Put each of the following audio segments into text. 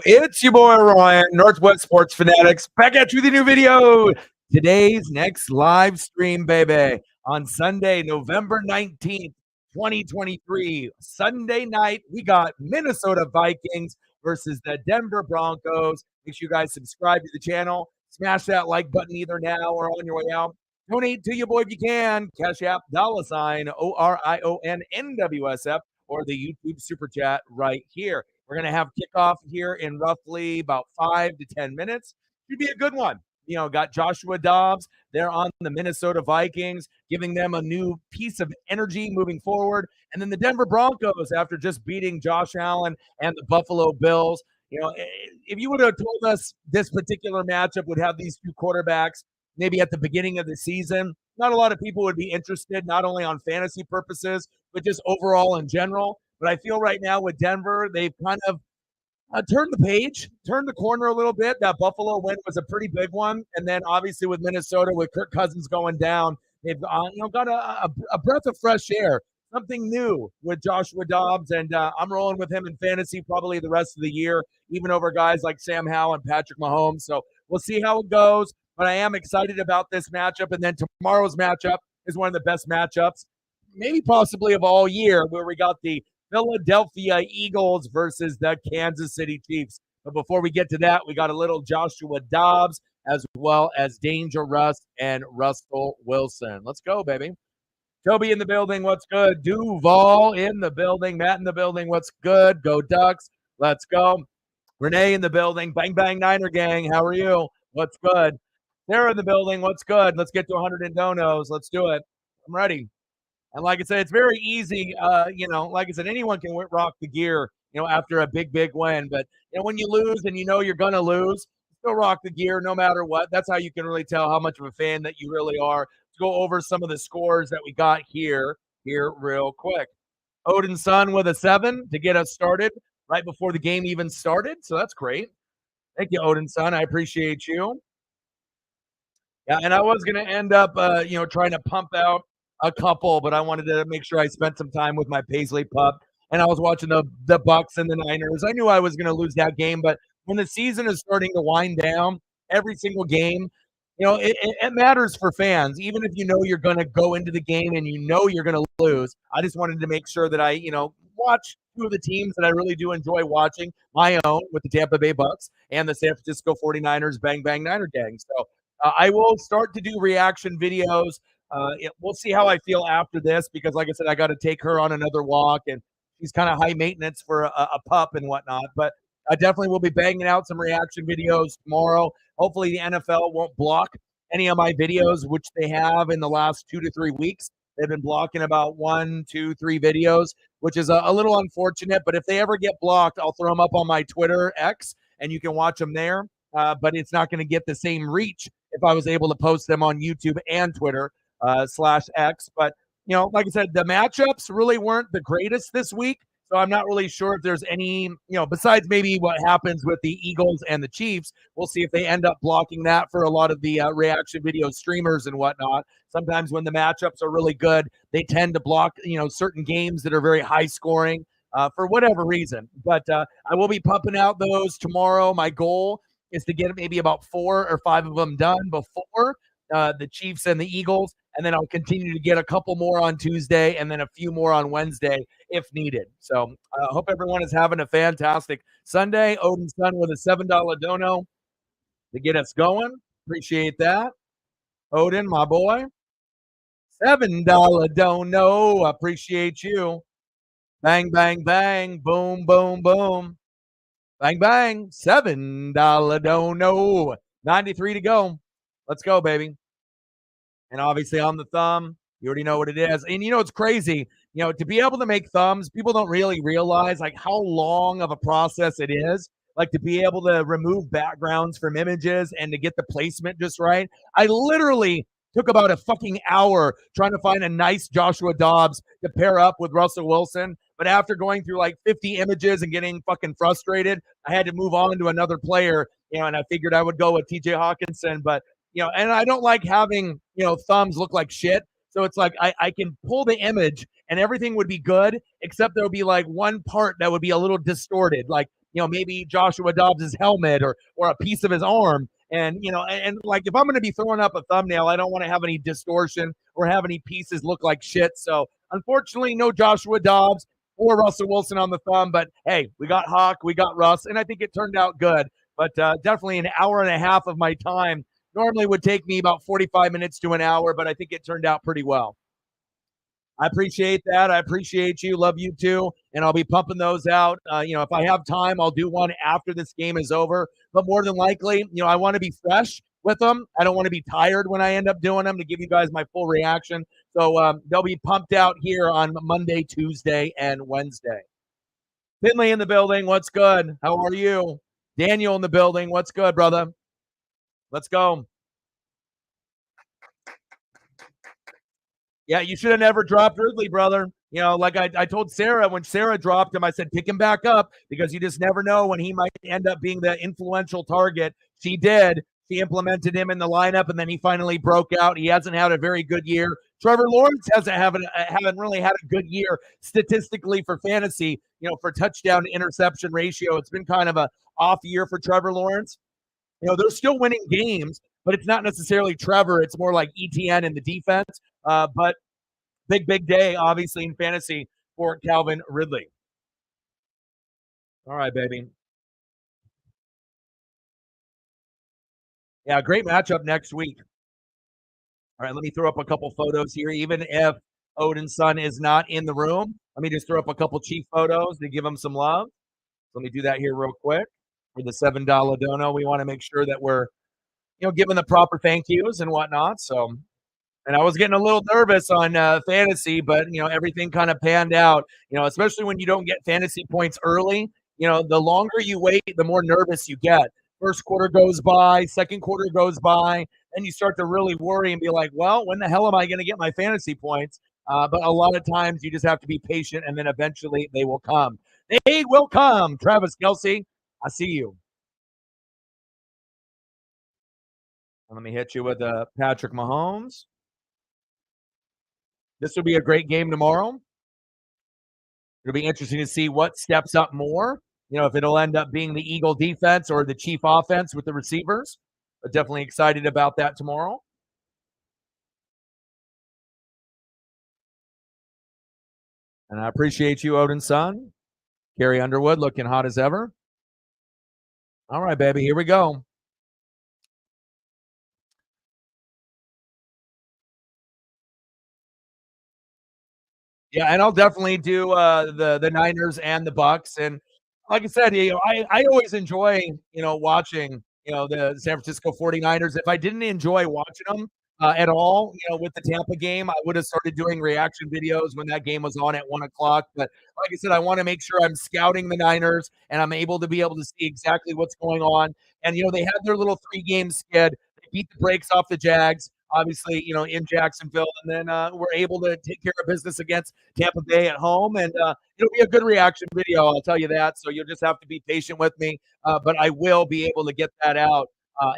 It's your boy Ryan, Northwest Sports Fanatics, back at you with a new video. Today's next live stream, baby, on Sunday, November 19th, 2023. Sunday night, we got Minnesota Vikings versus the Denver Broncos. Make sure you guys subscribe to the channel. Smash that like button either now or on your way out. Donate to your boy if you can. Cash App, $ ORION NWSF, or the YouTube Super Chat right here. We're going to have kickoff here in roughly about 5 to 10 minutes. Should be a good one. You know, got Joshua Dobbs. They're on the Minnesota Vikings, giving them a new piece of energy moving forward. And then the Denver Broncos, after just beating Josh Allen and the Buffalo Bills. You know, if you would have told us this particular matchup would have these two quarterbacks maybe at the beginning of the season, not a lot of people would be interested, not only on fantasy purposes, but just overall in general. But I feel right now with Denver, they've kind of turned the page, turned the corner a little bit. That Buffalo win was a pretty big one. And then obviously with Minnesota, with Kirk Cousins going down, they've got a breath of fresh air, something new with Joshua Dobbs. And I'm rolling with him in fantasy probably the rest of the year, even over guys like Sam Howell and Patrick Mahomes. So we'll see how it goes. But I am excited about this matchup. And then tomorrow's matchup is one of the best matchups, maybe possibly of all year, where we got the Philadelphia Eagles versus the Kansas City Chiefs. But before we get to that, we got a little Joshua Dobbs as well as Danger Russ and Russell Wilson. Let's go, baby. Toby in the building, what's good? Duval in the building. Matt in the building, what's good? Go Ducks. Let's go. Renee in the building. Bang, bang, Niner gang. How are you? What's good? Sarah in the building, what's good? Let's get to 100 in donos. Let's do it. I'm ready. And like I said, it's very easy. Like I said, anyone can rock the gear, after a big, big win. But, when you lose and you're going to lose, still rock the gear no matter what. That's how you can really tell how much of a fan that you really are. Let's go over some of the scores that we got here real quick. Odin's son with a 7 to get us started right before the game even started. So that's great. Thank you, Odin's son. I appreciate you. Yeah, and I was going to end up, trying to pump out a couple, but I wanted to make sure I spent some time with my Paisley pup. And I was watching the Bucks and the Niners. I knew I was going to lose that game, but when the season is starting to wind down, every single game, it matters for fans. Even if you're going to go into the game and you're going to lose, I just wanted to make sure that I, watch two of the teams that I really do enjoy watching, my own with the Tampa Bay Bucks and the San Francisco 49ers, Bang Bang Niner gang. So I will start to do reaction videos. We'll see how I feel after this because, like I said, I got to take her on another walk, and she's kind of high maintenance for a pup and whatnot. But I definitely will be banging out some reaction videos tomorrow. Hopefully, the NFL won't block any of my videos, which they have in the last 2 to 3 weeks. They've been blocking about 1, 2, 3 videos, which is a little unfortunate. But if they ever get blocked, I'll throw them up on my Twitter X, and you can watch them there. But it's not going to get the same reach if I was able to post them on YouTube and Twitter /X. But, like I said, the matchups really weren't the greatest this week. So I'm not really sure if there's any, besides maybe what happens with the Eagles and the Chiefs. We'll see if they end up blocking that for a lot of the reaction video streamers and whatnot. Sometimes when the matchups are really good, they tend to block, certain games that are very high scoring for whatever reason. But I will be pumping out those tomorrow. My goal is to get maybe about 4 or 5 of them done before the Chiefs and the Eagles, and then I'll continue to get a couple more on Tuesday and then a few more on Wednesday if needed. So I hope everyone is having a fantastic Sunday. Odin's son with a $7 dono to get us going. Appreciate that. Odin, my boy. $7 dono. Appreciate you. Bang, bang, bang. Boom, boom, boom. Bang, bang. $7 dono. 93 to go. Let's go, baby. And obviously on the thumb, you already know what it is. And it's crazy, to be able to make thumbs, people don't really realize like how long of a process it is. Like to be able to remove backgrounds from images and to get the placement just right. I literally took about a fucking hour trying to find a nice Joshua Dobbs to pair up with Russell Wilson. But after going through like 50 images and getting fucking frustrated, I had to move on to another player, and I figured I would go with TJ Hawkinson. But and I don't like having, thumbs look like shit. So it's like I can pull the image and everything would be good, except there'll be like one part that would be a little distorted. Like maybe Joshua Dobbs' helmet or a piece of his arm. And like if I'm going to be throwing up a thumbnail, I don't want to have any distortion or have any pieces look like shit. So unfortunately, no Joshua Dobbs or Russell Wilson on the thumb. But hey, we got Hawk, we got Russ, and I think it turned out good. But definitely an hour and a half of my time normally would take me about 45 minutes to an hour, but I think it turned out pretty well. I appreciate that. I appreciate you. Love you too. And I'll be pumping those out. If I have time, I'll do one after this game is over. But more than likely, I want to be fresh with them. I don't want to be tired when I end up doing them to give you guys my full reaction. So they'll be pumped out here on Monday, Tuesday, and Wednesday. Finley in the building. What's good? How are you? Daniel in the building. What's good, brother? Let's go. Yeah, you should have never dropped Ridley, brother. Like I told Sarah when Sarah dropped him, I said, pick him back up because you just never know when he might end up being the influential target. She did. She implemented him in the lineup, and then he finally broke out. He hasn't had a very good year. Trevor Lawrence haven't really had a good year statistically for fantasy, for touchdown to interception ratio. It's been kind of a off year for Trevor Lawrence. They're still winning games, but it's not necessarily Trevor. It's more like ETN in the defense. But big day, obviously, in fantasy for Calvin Ridley. All right, baby. Yeah, great matchup next week. All right, let me throw up a couple photos here. Even if Odin's son is not in the room, let me just throw up a couple Chief photos to give him some love. Let me do that here real quick. For the $7 dono, we want to make sure that we're, giving the proper thank yous and whatnot. So, and I was getting a little nervous on fantasy, but everything kind of panned out. Especially when you don't get fantasy points early. The longer you wait, the more nervous you get. First quarter goes by, second quarter goes by, and you start to really worry and be like, well, when the hell am I going to get my fantasy points? But a lot of times you just have to be patient, and then eventually they will come. They will come. Travis Kelce, I see you. Let me hit you with Patrick Mahomes. This will be a great game tomorrow. It'll be interesting to see what steps up more. If it'll end up being the Eagle defense or the Chief offense with the receivers. But definitely excited about that tomorrow. And I appreciate you, Odin's son. Carrie Underwood looking hot as ever. All right, baby, here we go. Yeah, and I'll definitely do the Niners and the Bucks. And like I said, I always enjoy, watching, the San Francisco 49ers. If I didn't enjoy watching them at all, with the Tampa game, I would have started doing reaction videos when that game was on at 1 o'clock. But like I said, I want to make sure I'm scouting the Niners and I'm able to be able to see exactly what's going on. And, they had their little 3-game skid. They beat the brakes off the Jags, obviously, in Jacksonville. And then we're able to take care of business against Tampa Bay at home. And it'll be a good reaction video, I'll tell you that. So you'll just have to be patient with me. But I will be able to get that out.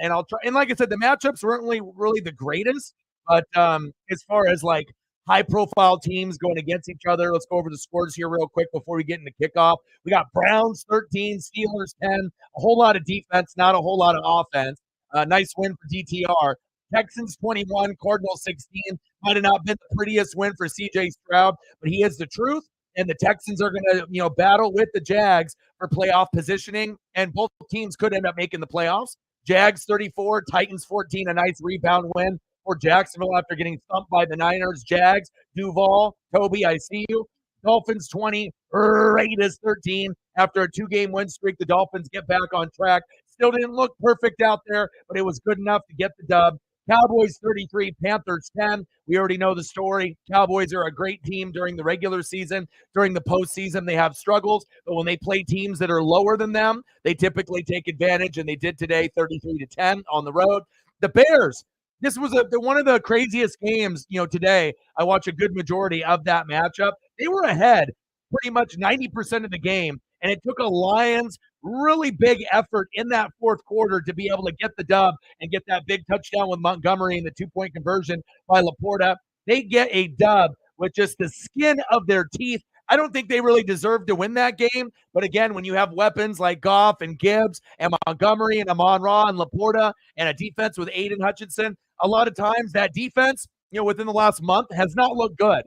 And I'll try. And like I said, the matchups weren't really the greatest. But as far as like high-profile teams going against each other, let's go over the scores here real quick before we get into kickoff. We got Browns 13, Steelers 10, a whole lot of defense, not a whole lot of offense. Nice win for DTR. Texans 21, Cardinals 16. Might have not been the prettiest win for CJ Stroud, but he is the truth. And the Texans are going to, battle with the Jags for playoff positioning. And both teams could end up making the playoffs. Jags 34, Titans 14, a nice rebound win for Jacksonville after getting thumped by the Niners. Jags, Duval, Toby, I see you. Dolphins 20, Raiders 13. After a 2-game win streak, the Dolphins get back on track. Still didn't look perfect out there, but it was good enough to get the dub. Cowboys 33, Panthers 10. We already know the story. Cowboys are a great team during the regular season. During the postseason, they have struggles, but when they play teams that are lower than them, they typically take advantage, and they did today, 33-10 on the road. The Bears, this was one of the craziest games, today. I watched a good majority of that matchup. They were ahead pretty much 90% of the game, and it took a Lions really big effort in that fourth quarter to be able to get the dub and get that big touchdown with Montgomery and the 2-point conversion by Laporta. They get a dub with just the skin of their teeth I don't think they really deserved to win that game. But again, when you have weapons like Goff and Gibbs and Montgomery and Amon-Ra and Laporta and a defense with Aiden Hutchinson, a lot of times that defense, within the last month has not looked good.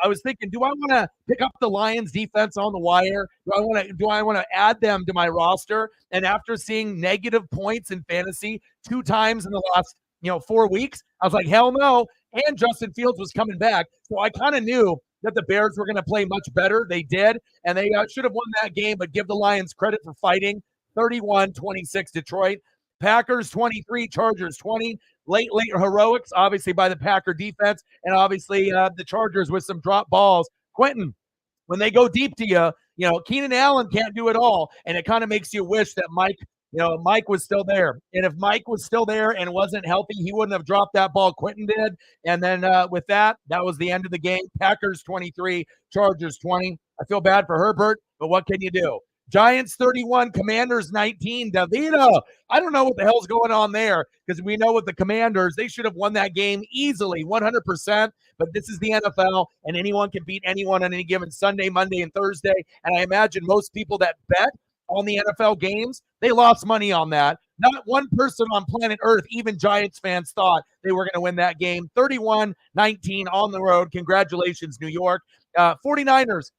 I was thinking, do I want to pick up the Lions defense on the wire? Do I want to add them to my roster? And after seeing negative points in fantasy 2 times in the last, 4 weeks, I was like, hell no. And Justin Fields was coming back. So I kind of knew that the Bears were going to play much better. They did, and they should have won that game, but give the Lions credit for fighting. 31-26 Detroit. Packers 23, Chargers 20. Late heroics, obviously, by the Packer defense, and obviously the Chargers with some drop balls. Quentin, when they go deep to you, Keenan Allen can't do it all, and it kind of makes you wish that Mike was still there. And if Mike was still there and wasn't healthy, he wouldn't have dropped that ball. Quentin did. And then with that was the end of the game. Packers 23, Chargers 20. I feel bad for Herbert, but what can you do? Giants 31, Commanders 19. Davida, I don't know what the hell's going on there because we know with the Commanders, they should have won that game easily, 100%. But this is the NFL, and anyone can beat anyone on any given Sunday, Monday, and Thursday. And I imagine most people that bet on the NFL games, they lost money on that. Not one person on planet Earth, even Giants fans, thought they were going to win that game. 31-19 on the road. Congratulations, New York. 49ers.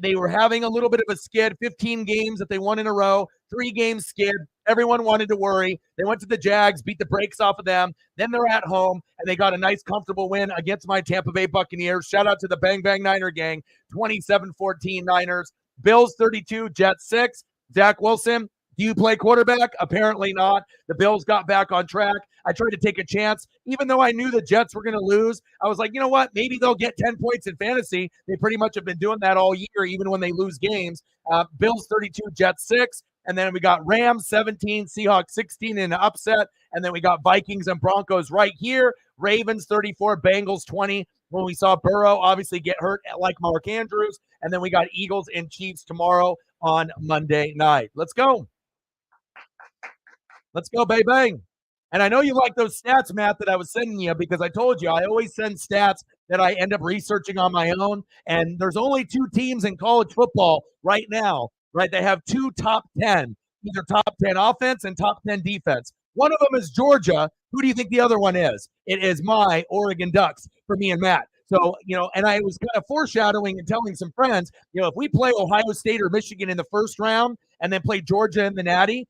They were having a little bit of a skid, 15 games that they won in a row, 3 games skid. Everyone wanted to worry. They went to the Jags, beat the brakes off of them. Then they're at home, and they got a nice, comfortable win against my Tampa Bay Buccaneers. Shout out to the Bang Bang Niner gang, 27-14 Niners. Bills 32, Jets 6. Zach Wilson, do you play quarterback? Apparently not. The Bills got back on track. I tried to take a chance. Even though I knew the Jets were going to lose, I was like, you know what? Maybe they'll get 10 points in fantasy. They pretty much have been doing that all year, even when they lose games. Bills 32, Jets 6. And then we got Rams 17, Seahawks 16 in an upset. And then we got Vikings and Broncos right here. Ravens 34, Bengals 20. When we saw Burrow obviously get hurt like Mark Andrews. And then we got Eagles and Chiefs tomorrow on Monday night. Let's go. Let's go, baby. And I know you like those stats, Matt, that I was sending you because I told you I always send stats that I end up researching on my own. And there's only 2 teams in college football right now, right? They have 2 top 10, either top 10 offense and top 10 defense. One of them is Georgia. Who do you think the other one is? It is my Oregon Ducks for me and Matt. So, and I was kind of foreshadowing and telling some friends, if we play Ohio State or Michigan in the first round and then play Georgia in the Natty,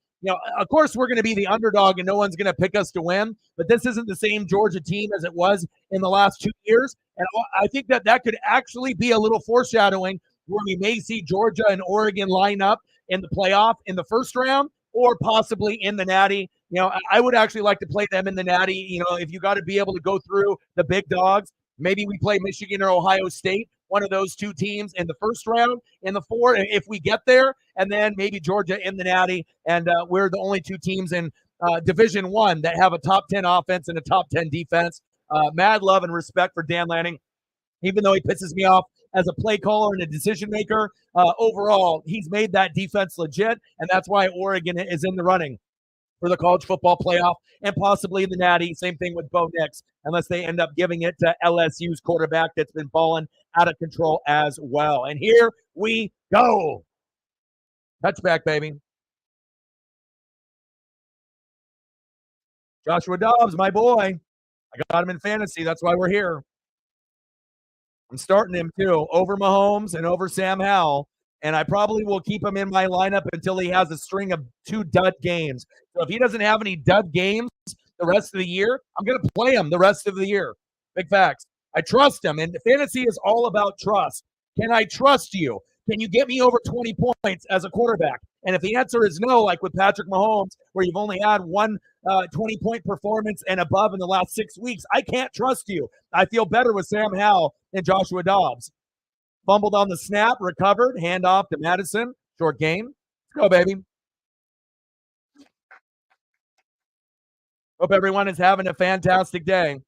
of course, we're going to be the underdog and no one's going to pick us to win. But this isn't the same Georgia team as it was in the last 2 years. And I think that could actually be a little foreshadowing where we may see Georgia and Oregon line up in the playoff in the first round or possibly in the Natty. I would actually like to play them in the Natty. If you got to be able to go through the big dogs, maybe we play Michigan or Ohio State, one of those 2 teams in the first round, in the 4, if we get there, and then maybe Georgia in the Natty, and we're the only 2 teams in Division I that have a top 10 offense and a top 10 defense. Mad love and respect for Dan Lanning, even though he pisses me off as a play caller and a decision maker. Overall, he's made that defense legit, and that's why Oregon is in the running for the college football playoff and possibly in the Natty. Same thing with Bo Nix, unless they end up giving it to LSU's quarterback that's been balling out of control as well. And here we go. Touchback, baby. Joshua Dobbs, my boy. I got him in fantasy. That's why we're here. I'm starting him too, over Mahomes and over Sam Howell. And I probably will keep him in my lineup until he has a string of 2 dud games. So if he doesn't have any dud games the rest of the year, I'm going to play him the rest of the year. Big facts. I trust him. And fantasy is all about trust. Can I trust you? Can you get me over 20 points as a quarterback? And if the answer is no, like with Patrick Mahomes, where you've only had one 20-point performance and above in the last 6 weeks, I can't trust you. I feel better with Sam Howell and Joshua Dobbs. Fumbled on the snap, recovered, handoff to Madison. Short game. Let's go, baby. Hope everyone is having a fantastic day.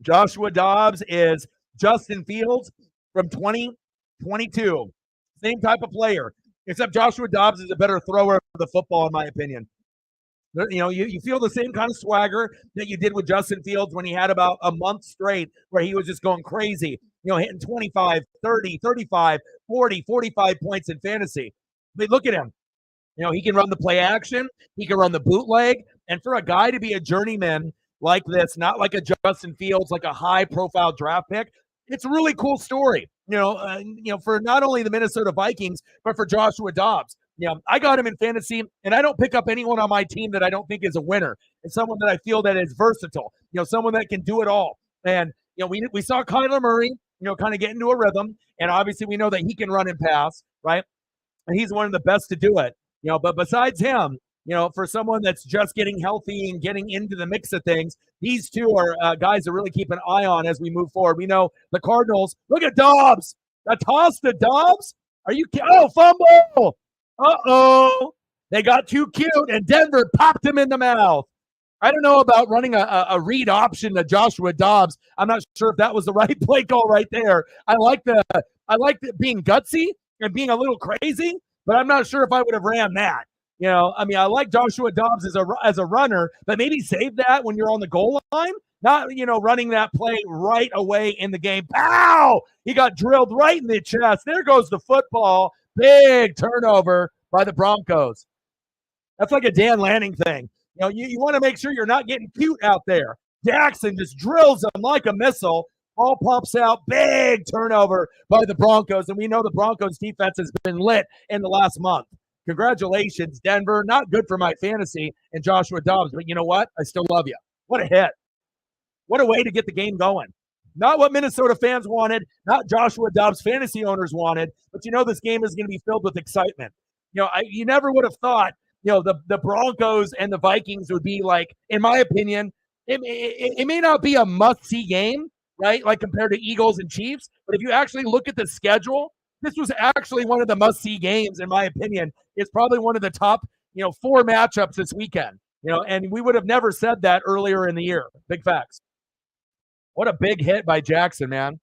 Joshua Dobbs is Justin Fields from 2022. Same type of player, except Joshua Dobbs is a better thrower of the football, in my opinion. You feel the same kind of swagger that you did with Justin Fields when he had about a month straight where he was just going crazy, hitting 25, 30, 35, 40, 45 points in fantasy. But look at him. He can run the play action, he can run the bootleg, and for a guy to be a journeyman like this, not like a Justin Fields, like a high-profile draft pick, it's a really cool story. For not only the Minnesota Vikings, but for Joshua Dobbs. I got him in fantasy, and I don't pick up anyone on my team that I don't think is a winner. It's someone that I feel that is versatile. Someone that can do it all. And we saw Kyler Murray, kind of get into a rhythm, and obviously we know that he can run and pass, right? And he's one of the best to do it. But besides him, for someone that's just getting healthy and getting into the mix of things, these two are guys to really keep an eye on as we move forward. We know the Cardinals. Look at Dobbs. A toss to Dobbs. Are you? Oh, fumble. Uh-oh. They got too cute, and Denver popped him in the mouth. I don't know about running a read option to Joshua Dobbs. I'm not sure if that was the right play call right there. I like being gutsy and being a little crazy, but I'm not sure if I would have ran that. I like Joshua Dobbs as a runner, but maybe save that when you're on the goal line. Not, running that play right away in the game. Pow! He got drilled right in the chest. There goes the football. Big turnover by the Broncos. That's like a Dan Lanning thing. You want to make sure you're not getting cute out there. Jackson just drills him like a missile. Ball pops out. Big turnover by the Broncos. And we know the Broncos defense has been lit in the last month. Congratulations, Denver. Not good for my fantasy and Joshua Dobbs. But you know what? I still love you. What a hit. What a way to get the game going. Not what Minnesota fans wanted. Not Joshua Dobbs fantasy owners wanted. But this game is going to be filled with excitement. You never would have thought, the Broncos and the Vikings would be like, in my opinion, it may not be a must-see game, right? Like compared to Eagles and Chiefs. But if you actually look at the schedule, this was actually one of the must-see games, in my opinion. It's probably one of the top, 4 matchups this weekend. And we would have never said that earlier in the year. Big facts. What a big hit by Jackson, man.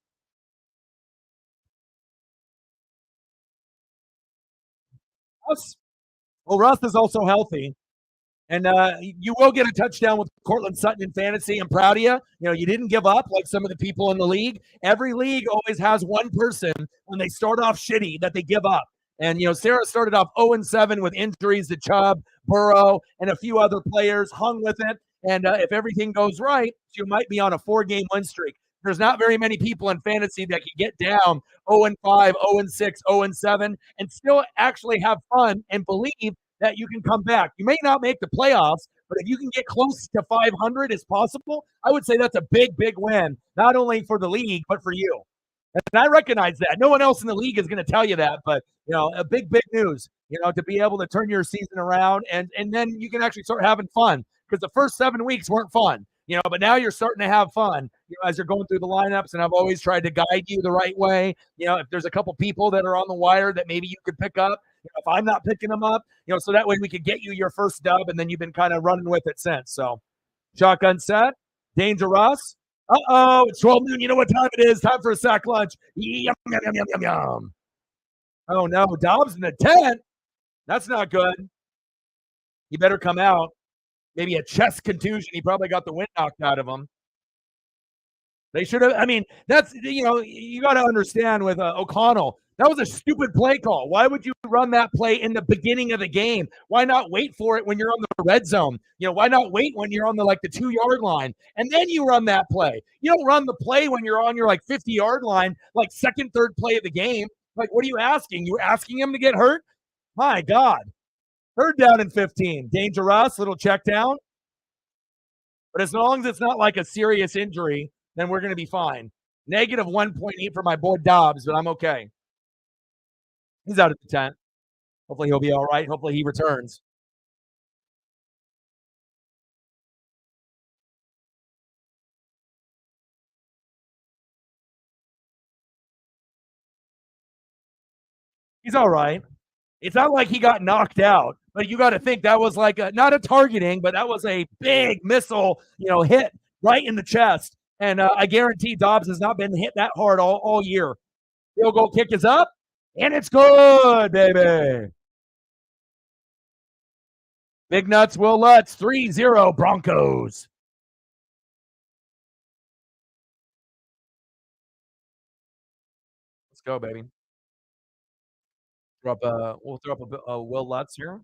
Russ is also healthy. And you will get a touchdown with Cortland Sutton in fantasy. I'm proud of you. You didn't give up like some of the people in the league. Every league always has one person when they start off shitty that they give up. And, Sarah started off 0-7 with injuries to Chubb, Burrow, and a few other players, hung with it. And if everything goes right, she might be on a 4-game win streak. There's not very many people in fantasy that can get down 0-5, 0-6, 0-7, and still actually have fun and believe that you can come back. You may not make the playoffs, but if you can get close to 500 as possible, I would say that's a big, big win, not only for the league, but for you. And I recognize that. No one else in the league is going to tell you that, but, a big, big news, to be able to turn your season around, and then you can actually start having fun, because the first 7 weeks weren't fun, but now you're starting to have fun, as you're going through the lineups, and I've always tried to guide you the right way. If there's a couple people that are on the wire that maybe you could pick up, if I'm not picking them up, so that way we could get you your first dub, and then you've been kind of running with it since. So, shotgun set, dangerous. Uh-oh, it's 12 noon. You know what time it is. Time for a sack lunch. Yum, yum, yum, yum, yum, yum. Oh, no. Dobbs in the tent. That's not good. He better come out. Maybe a chest contusion. He probably got the wind knocked out of him. They should have. That's, you got to understand with O'Connell. That was a stupid play call. Why would you run that play in the beginning of the game? Why not wait for it when you're on the red zone? Why not wait when you're on the 2-yard line and then you run that play? You don't run the play when you're on your 50-yard line, second, third play of the game. What are you asking? You asking him to get hurt? My God. 3rd down and 15. Dangerous, little check down. But as long as it's not a serious injury, then we're going to be fine. Negative 1.8 for my boy Dobbs, but I'm okay. He's out of the tent. Hopefully he'll be all right. Hopefully he returns. He's all right. It's not like he got knocked out, but you got to think that was not a targeting, but that was a big missile, hit right in the chest. And I guarantee Dobbs has not been hit that hard all year. Field goal kick is up, and it's good, baby. Big Nuts, Will Lutz, 3-0 Broncos. Let's go, baby. We'll throw up a Will Lutz here.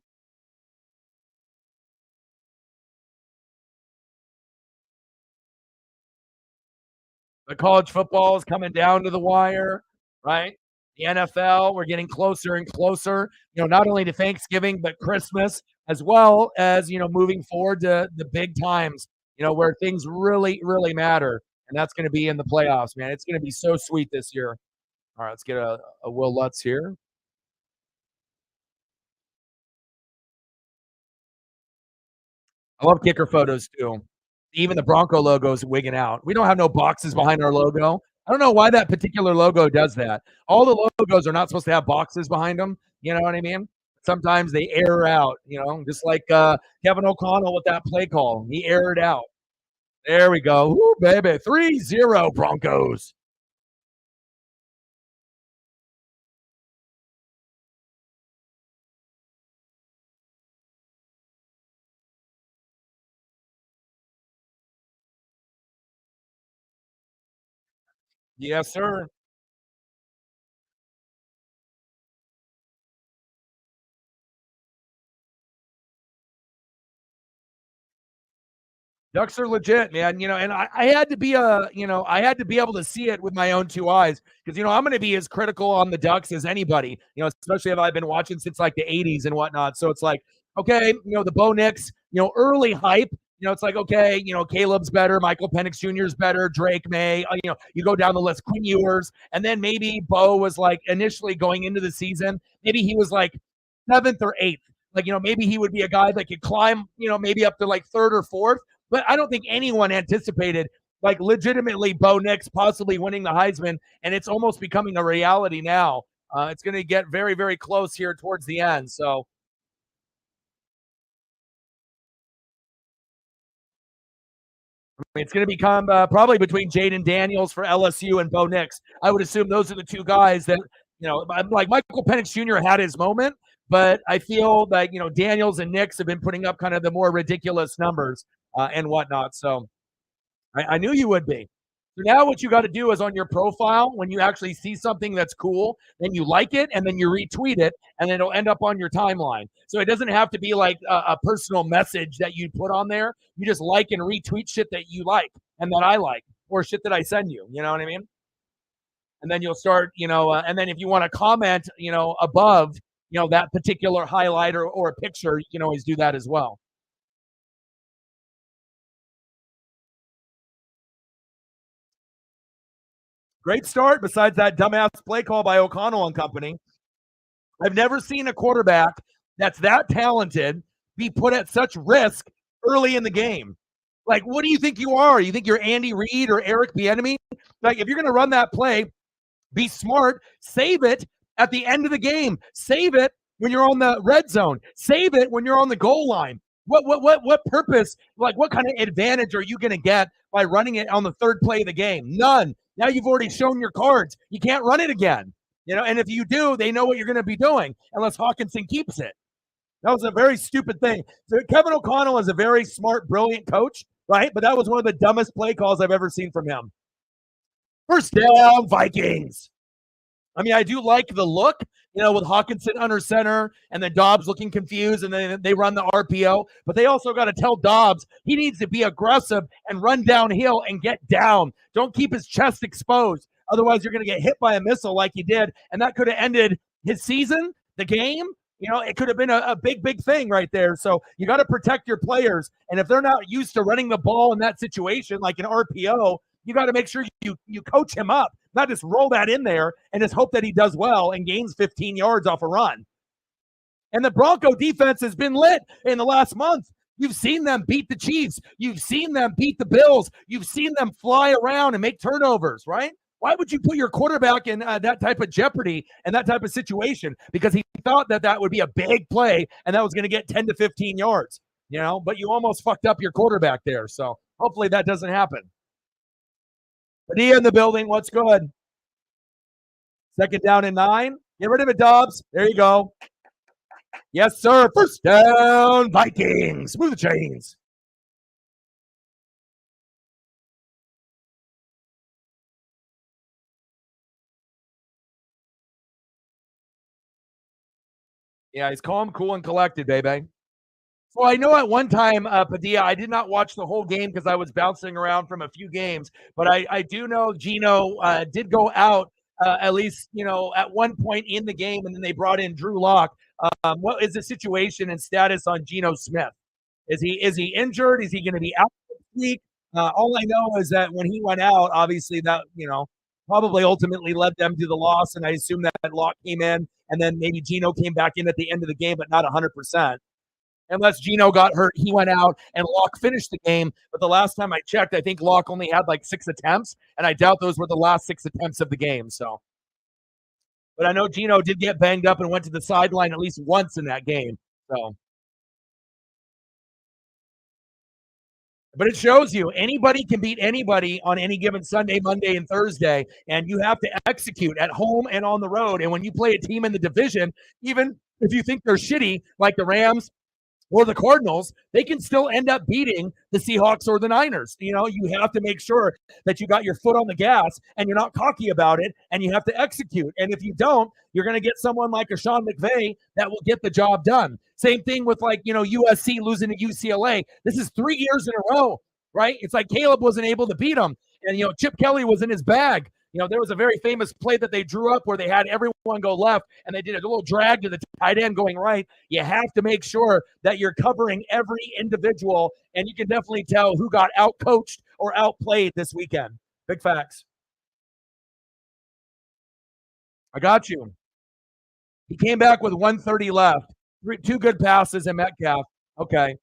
The college football is coming down to the wire, right? The NFL, we're getting closer and closer, not only to Thanksgiving, but Christmas, as well as, moving forward to the big times, where things really, really matter. And that's going to be in the playoffs, man. It's going to be so sweet this year. All right, let's get a Will Lutz here. I love kicker photos too. Even the Bronco logo is wigging out. We don't have no boxes behind our logo. I don't know why that particular logo does that. All the logos are not supposed to have boxes behind them. You know what I mean? Sometimes they air out, just like Kevin O'Connell with that play call. He aired out. There we go. Woo, baby. 3-0 Broncos. Yes, sir. Ducks are legit, man. And I had to be I had to be able to see it with my own two eyes because I'm going to be as critical on the Ducks as anybody. Especially if I've been watching since like the '80s and whatnot. So it's like, okay, the Bo Nix, early hype. It's like, okay, Caleb's better, Michael Penix Jr. is better, Drake May. You go down the list, Quinn Ewers, and then maybe Bo was like initially going into the season, maybe he was like seventh or eighth. Like, maybe he would be a guy that could climb, maybe up to like third or fourth. But I don't think anyone anticipated like legitimately Bo Nix possibly winning the Heisman, and it's almost becoming a reality now. It's going to get very, very close here towards the end. So it's going to become probably between Jaden Daniels for LSU and Bo Nix. I would assume those are the two guys that, like Michael Penix Jr. had his moment, but I feel that, Daniels and Nix have been putting up kind of the more ridiculous numbers and whatnot. So I knew you would be. So now what you got to do is on your profile, when you actually see something that's cool, then you like it and then you retweet it, and then it'll end up on your timeline. So it doesn't have to be like a personal message that you put on there. You just like and retweet shit that you like and that I like, or shit that I send you. You know what I mean? And then you'll start, and then if you want to comment, above, that particular highlight or a picture, you can always do that as well. Great start, besides that dumbass play call by O'Connell and company. I've never seen a quarterback that's that talented be put at such risk early in the game. Like, what do you think you are? You think you're Andy Reid or Eric Bieniemy? Like, if you're going to run that play, be smart. Save it at the end of the game. Save it when you're on the red zone. Save it when you're on the goal line. What purpose? Like, what kind of advantage are you going to get by running it on the third play of the game? None. Now you've already shown your cards. You can't run it again. And if you do, they know what you're going to be doing unless Hawkinson keeps it. That was a very stupid thing. So Kevin O'Connell is a very smart, brilliant coach, right? But that was one of the dumbest play calls I've ever seen from him. First down, Vikings. I mean, I do like the look, with Hawkinson under center and then Dobbs looking confused, and then they run the RPO. But they also got to tell Dobbs he needs to be aggressive and run downhill and get down. Don't keep his chest exposed. Otherwise, you're going to get hit by a missile like he did, and that could have ended his season, the game. It could have been a big, big thing right there. So you got to protect your players. And if they're not used to running the ball in that situation, like an RPO, you got to make sure you coach him up, not just roll that in there and just hope that he does well and gains 15 yards off a run. And the Bronco defense has been lit in the last month. You've seen them beat the Chiefs. You've seen them beat the Bills. You've seen them fly around and make turnovers, right? Why would you put your quarterback in that type of jeopardy and that type of situation? Because he thought that would be a big play and that was going to get 10 to 15 yards, but you almost fucked up your quarterback there. So hopefully that doesn't happen. Padilla in the building. What's good? Second down and 9. Get rid of it, Dobbs. There you go. Yes, sir. First down, Vikings. Move the chains. Yeah, he's calm, cool, and collected, baby. So I know at one time, Padilla, I did not watch the whole game because I was bouncing around from a few games, but I do know Gino did go out at least, at one point in the game, and then they brought in Drew Lock. What is the situation and status on Geno Smith? Is he injured? Is he going to be out this week? All I know is that when he went out, obviously that probably ultimately led them to the loss, and I assume that Lock came in, and then maybe Geno came back in at the end of the game, but not 100%. Unless Geno got hurt, he went out and Locke finished the game. But the last time I checked, I think Locke only had like 6 attempts, and I doubt those were the last 6 attempts of the game. So, but I know Geno did get banged up and went to the sideline at least once in that game. So, but it shows you anybody can beat anybody on any given Sunday, Monday, and Thursday, and you have to execute at home and on the road. And when you play a team in the division, even if you think they're shitty, like the Rams or the Cardinals, they can still end up beating the Seahawks or the Niners. You have to make sure that you got your foot on the gas and you're not cocky about it, and you have to execute. And if you don't, you're going to get someone like a Sean McVay that will get the job done. Same thing with USC losing to UCLA. This is 3 years in a row, right? It's like Caleb wasn't able to beat them, and Chip Kelly was in his bag. There was a very famous play that they drew up where they had everyone go left and they did a little drag to the tight end going right. You have to make sure that you're covering every individual, and you can definitely tell who got outcoached or outplayed this weekend. Big facts. I got you. He came back with 130 left. Two good passes and Metcalf. Okay.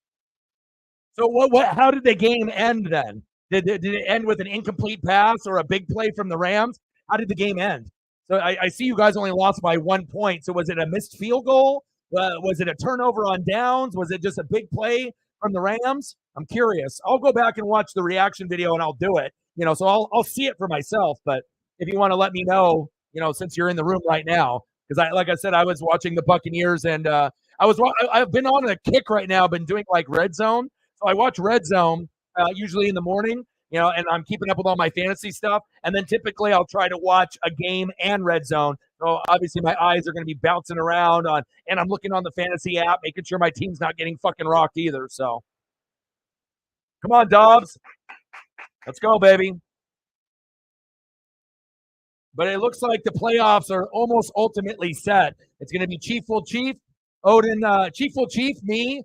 So how did the game end then? Did it end with an incomplete pass or a big play from the Rams? How did the game end? So I see you guys only lost by 1 point. So was it a missed field goal? Was it a turnover on downs? Was it just a big play from the Rams? I'm curious. I'll go back and watch the reaction video and I'll do it. So I'll see it for myself. But if you want to let me know, since you're in the room right now, because like I said, I was watching the Buccaneers and I've been on a kick right now. I've been doing like Red Zone. So I watch Red Zone usually in the morning, and I'm keeping up with all my fantasy stuff. And then typically I'll try to watch a game and Red Zone. So obviously my eyes are going to be bouncing around and I'm looking on the fantasy app, making sure my team's not getting fucking rocked either. So come on, Dobbs. Let's go, baby. But it looks like the playoffs are almost ultimately set. It's going to be Chief will Chief, Odin, Chief will Chief, me,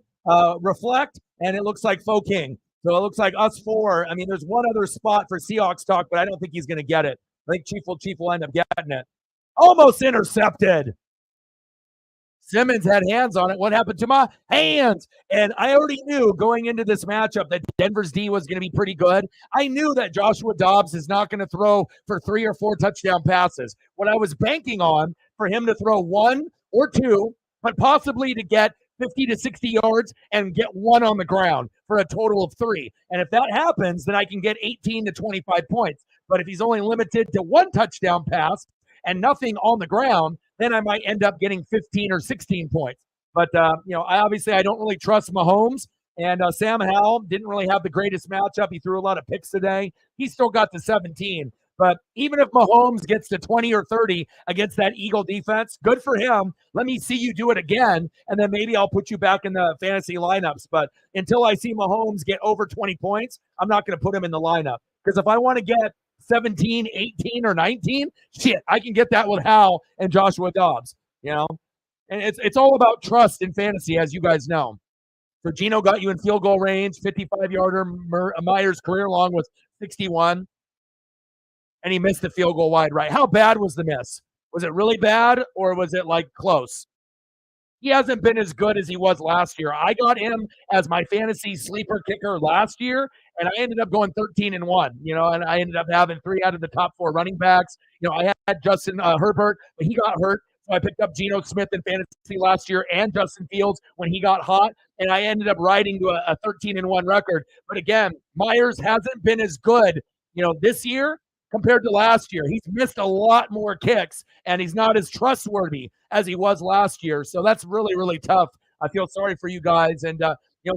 Reflect, and it looks like Faux King. So it looks like us four. I mean, there's one other spot for Seahawks talk, but I don't think he's going to get it. I think Chief will end up getting it. Almost intercepted. Simmons had hands on it. What happened to my hands? And I already knew going into this matchup that Denver's D was going to be pretty good. I knew that Joshua Dobbs is not going to throw for 3 or 4 touchdown passes. What I was banking on for him to throw 1 or 2, but possibly to get 50 to 60 yards and get 1 on the ground for a total of 3. And if that happens, then I can get 18 to 25 points. But if he's only limited to 1 touchdown pass and nothing on the ground, then I might end up getting 15 or 16 points. But, I don't really trust Mahomes. And Sam Howell didn't really have the greatest matchup. He threw a lot of picks today. He still got to 17. But even if Mahomes gets to 20 or 30 against that Eagle defense, good for him. Let me see you do it again, and then maybe I'll put you back in the fantasy lineups. But until I see Mahomes get over 20 points, I'm not going to put him in the lineup. Because if I want to get 17, 18, or 19, shit, I can get that with Hal and Joshua Dobbs, And it's all about trust in fantasy, as you guys know. So Geno got you in field goal range, 55-yarder. Myers' career long was 61. And he missed the field goal wide right. How bad was the miss? Was it really bad, or was it like close? He hasn't been as good as he was last year. I got him as my fantasy sleeper kicker last year, and I ended up going 13-1, and I ended up having 3 out of the top 4 running backs. I had Justin Herbert, but he got hurt. So I picked up Geno Smith in fantasy last year and Justin Fields when he got hot, and I ended up riding to a 13-1 record. But again, Myers hasn't been as good, this year. compared to last year. He's missed a lot more kicks, and he's not as trustworthy as he was last year. So that's really, really tough. I feel sorry for you guys. And,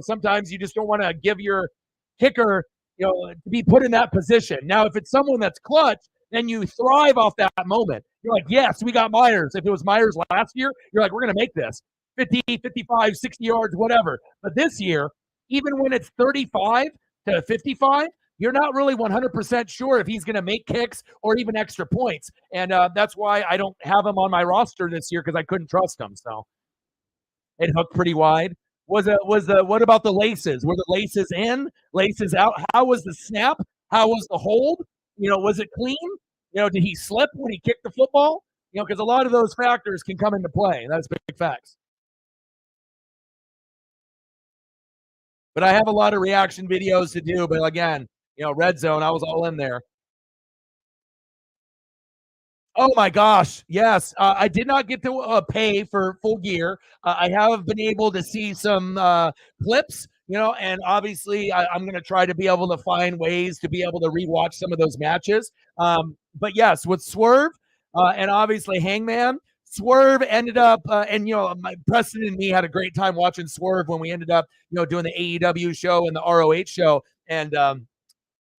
sometimes you just don't want to give your kicker, to be put in that position. Now, if it's someone that's clutch, then you thrive off that moment. You're like, yes, we got Myers. If it was Myers last year, you're like, we're going to make this 50, 55, 60 yards, whatever. But this year, even when it's 35 to 55, you're not really 100% sure if he's going to make kicks or even extra points. And that's why I don't have him on my roster this year, because I couldn't trust him. So it hooked pretty wide. What about the laces? Were the laces in, laces out? How was the snap? How was the hold? Was it clean? Did he slip when he kicked the football? Because a lot of those factors can come into play. That's big facts. But I have a lot of reaction videos to do. But again, red zone, I was all in there. Oh my gosh, yes. I did not get to pay for full gear. I have been able to see some clips, and obviously I'm going to try to be able to find ways to be able to rewatch some of those matches. But yes, with Swerve and obviously Hangman, Swerve ended up, and Preston and me had a great time watching Swerve when we ended up, doing the AEW show and the ROH show. And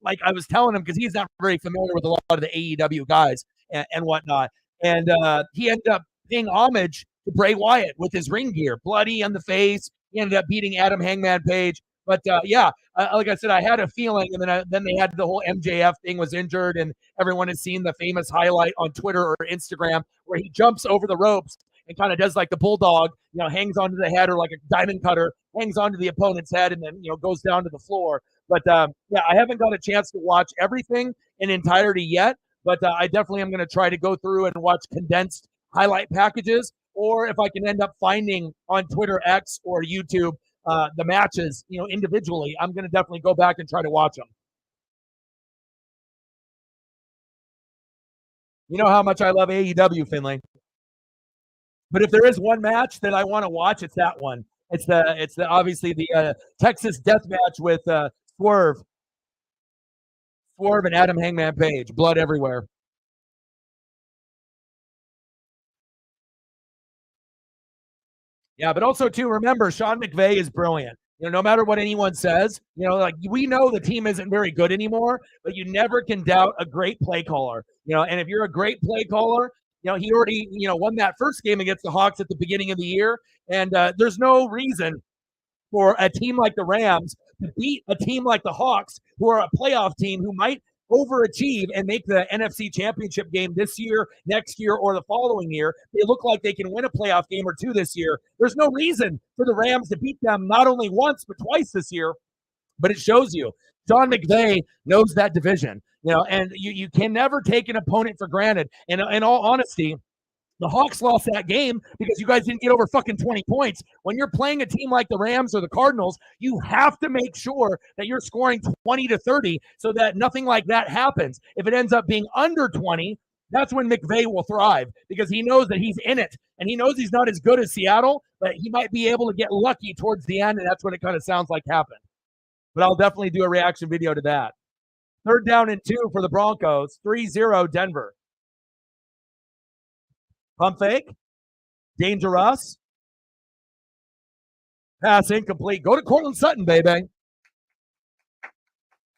like I was telling him, because he's not very familiar with a lot of the AEW guys and whatnot. And he ended up paying homage to Bray Wyatt with his ring gear, bloody on the face. He ended up beating Adam Hangman Page. But like I said, I had a feeling, and then they had the whole MJF thing was injured, and everyone has seen the famous highlight on Twitter or Instagram where he jumps over the ropes and kind of does like the bulldog, hangs onto the head, or like a diamond cutter, hangs onto the opponent's head, and then goes down to the floor. But I haven't got a chance to watch everything in entirety yet. But I definitely am going to try to go through and watch condensed highlight packages, or if I can end up finding on Twitter X or YouTube the matches, individually, I'm going to definitely go back and try to watch them. You know how much I love AEW, Finley. But if there is one match that I want to watch, it's that one. It's the obviously the Texas Death Match with Swerve and Adam Hangman Page. Blood everywhere. Yeah, but also too, remember, Sean McVay is brilliant. No matter what anyone says, like we know the team isn't very good anymore, but you never can doubt a great play caller. And if you're a great play caller, he already, won that first game against the Hawks at the beginning of the year, and there's no reason for a team like the Rams to beat a team like the Hawks, who are a playoff team who might overachieve and make the NFC Championship game this year, next year, or the following year. They look like they can win a playoff game or two this year. There's no reason for the Rams to beat them not only once, but twice this year. But it shows you John McVay knows that division, and you can never take an opponent for granted. And in all honesty, the Hawks lost that game because you guys didn't get over fucking 20 points. When you're playing a team like the Rams or the Cardinals, you have to make sure that you're scoring 20 to 30 so that nothing like that happens. If it ends up being under 20, that's when McVay will thrive, because he knows that he's in it, and he knows he's not as good as Seattle, but he might be able to get lucky towards the end, and that's what it kind of sounds like happened. But I'll definitely do a reaction video to that. 3rd down and 2 for the Broncos, 3-0 Denver. Pump fake. Dangerous. Pass incomplete. Go to Cortland Sutton, baby.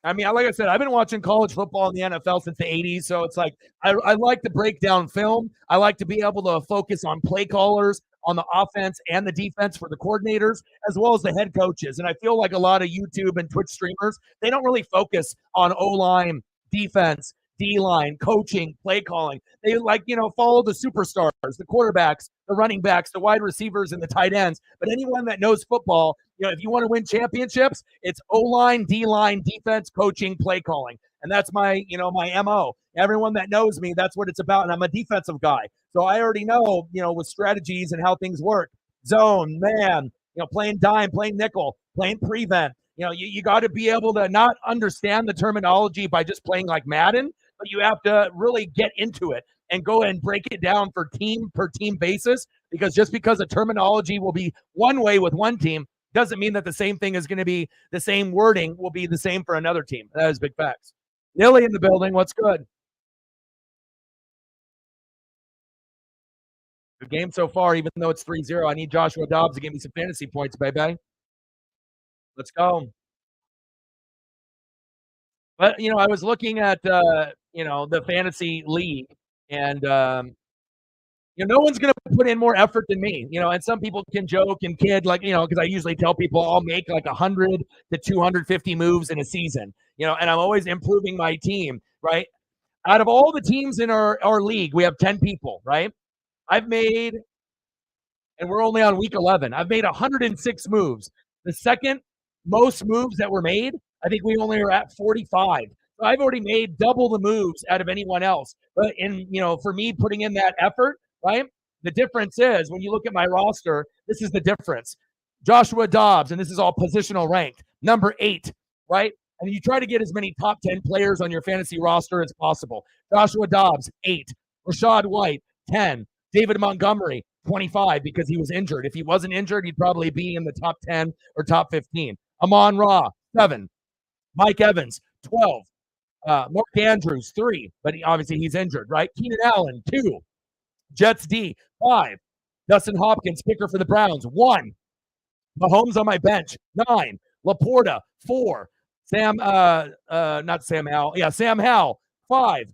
I mean, like I said, I've been watching college football in the NFL since the 80s, so it's like I like to break down film. I like to be able to focus on play callers, on the offense and the defense for the coordinators, as well as the head coaches. And I feel like a lot of YouTube and Twitch streamers, they don't really focus on O-line, defense, D-line, coaching, play calling. They follow the superstars, the quarterbacks, the running backs, the wide receivers, and the tight ends. But anyone that knows football, if you want to win championships, it's O-line, D-line, defense, coaching, play calling. And that's my MO. Everyone that knows me, that's what it's about. And I'm a defensive guy. So I already know, with strategies and how things work. Zone, man, playing dime, playing nickel, playing prevent. You got to be able to not understand the terminology by just playing like Madden, but you have to really get into it and go and break it down for team per team basis, because just because a terminology will be one way with one team doesn't mean that the same thing is going to be the same wording will be the same for another team. That is big facts. Nilly in the building. What's good? Good game so far, even though it's 3-0. I need Joshua Dobbs to give me some fantasy points, baby. Let's go. But, I was looking at, the fantasy league, and, no one's going to put in more effort than me, and some people can joke and kid, like, because I usually tell people I'll make like 100 to 250 moves in a season, and I'm always improving my team, right? Out of all the teams in our league, we have 10 people, right? I've made, and we're only on week 11, I've made 106 moves. The second most moves that were made, I think we only are at 45. So I've already made double the moves out of anyone else. But for me putting in that effort, right? The difference is when you look at my roster, this is the difference. Joshua Dobbs, and this is all positional ranked, number 8, right? And you try to get as many top 10 players on your fantasy roster as possible. Joshua Dobbs, 8. Rachaad White, 10. David Montgomery, 25, because he was injured. If he wasn't injured, he'd probably be in the top 10 or top 15. Amon-Ra, 7. Mike Evans, 12. Mark Andrews, 3, but obviously he's injured, right? Keenan Allen, 2. Jets D, 5. Dustin Hopkins, kicker for the Browns, 1. Mahomes on my bench, 9. Laporta, 4. Sam Howell, 5.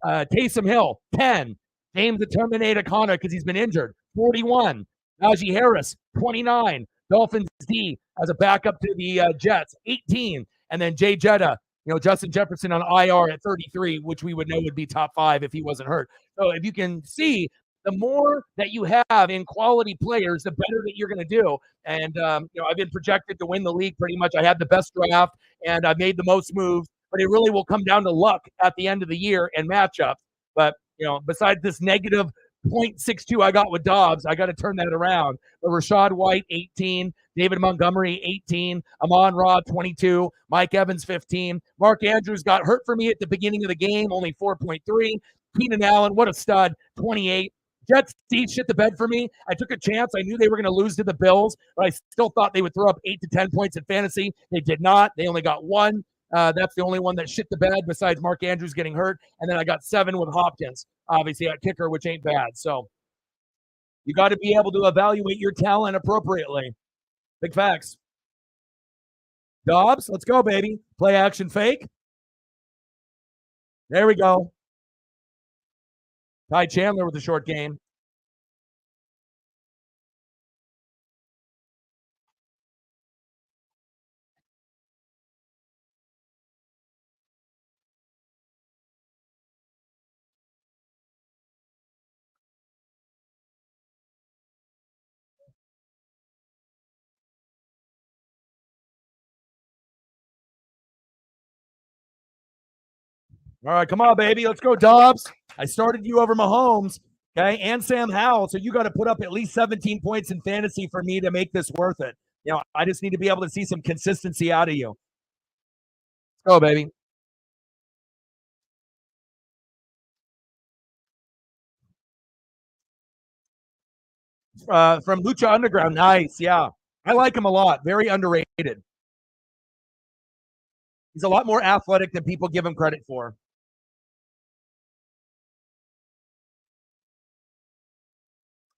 Taysom Hill, 10. James the Terminator Connor, because he's been injured, 41. Najee Harris, 29. Dolphins D as a backup to the Jets, 18. And then Jay Jetta, Justin Jefferson on IR at 33, which we would know would be top 5 if he wasn't hurt. So if you can see, the more that you have in quality players, the better that you're going to do. And, I've been projected to win the league pretty much. I had the best draft, and I made the most moves. But it really will come down to luck at the end of the year and matchups. But, besides this negative 0.62 I got with Dobbs, I got to turn that around. But Rachaad White, 18. David Montgomery, 18. Amon-Ra, 22. Mike Evans, 15. Mark Andrews got hurt for me at the beginning of the game, only 4.3. Keenan Allen, what a stud, 28. Jets D shit the bed for me. I took a chance. I knew they were going to lose to the Bills, but I still thought they would throw up 8 to 10 points in fantasy. They did not. They only got 1. That's the only one that shit the bed besides Mark Andrews getting hurt. And then I got 7 with Hopkins, obviously at kicker, which ain't bad. So you got to be able to evaluate your talent appropriately. Big facts. Dobbs, let's go, baby. Play action fake. There we go. Ty Chandler with a short game. All right, come on, baby. Let's go, Dobbs. I started you over Mahomes, okay, and Sam Howell. So you got to put up at least 17 points in fantasy for me to make this worth it. I just need to be able to see some consistency out of you. Let's go, baby. From Lucha Underground. Nice. Yeah. I like him a lot. Very underrated. He's a lot more athletic than people give him credit for.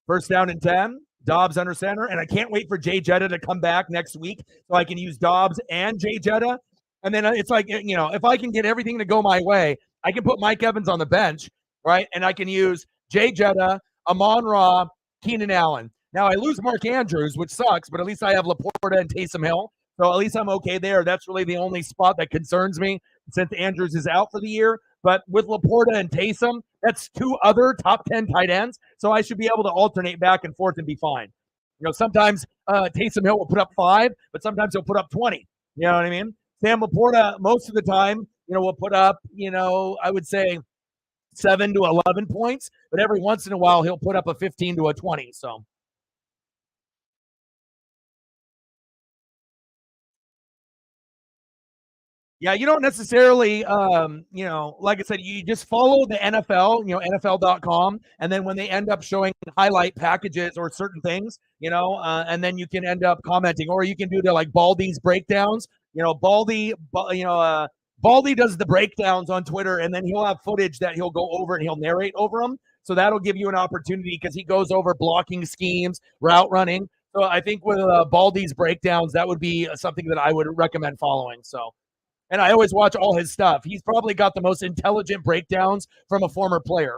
First down and 10. Dobbs under center. And I can't wait for Jay Jetta to come back next week so I can use Dobbs and Jay Jetta. And then it's like, if I can get everything to go my way, I can put Mike Evans on the bench, right? And I can use Jay Jetta, Amon-Ra, Keenan Allen. Now, I lose Mark Andrews, which sucks, but at least I have Laporta and Taysom Hill. So at least I'm okay there. That's really the only spot that concerns me since Andrews is out for the year. But with Laporta and Taysom, that's 2 other top 10 tight ends. So I should be able to alternate back and forth and be fine. Sometimes Taysom Hill will put up 5, but sometimes he'll put up 20. You know what I mean? Sam Laporta, most of the time, will put up, I would say 7 to 11 points. But every once in a while, he'll put up a 15 to a 20. So. Yeah, you don't necessarily, like I said, you just follow the NFL, NFL.com. And then when they end up showing highlight packages or certain things, and then you can end up commenting, or you can do the like Baldy's breakdowns. Baldy does the breakdowns on Twitter, and then he'll have footage that he'll go over and he'll narrate over them. So that'll give you an opportunity because he goes over blocking schemes, route running. So I think with Baldy's breakdowns, that would be something that I would recommend following. So, and I always watch all his stuff. He's probably got the most intelligent breakdowns from a former player.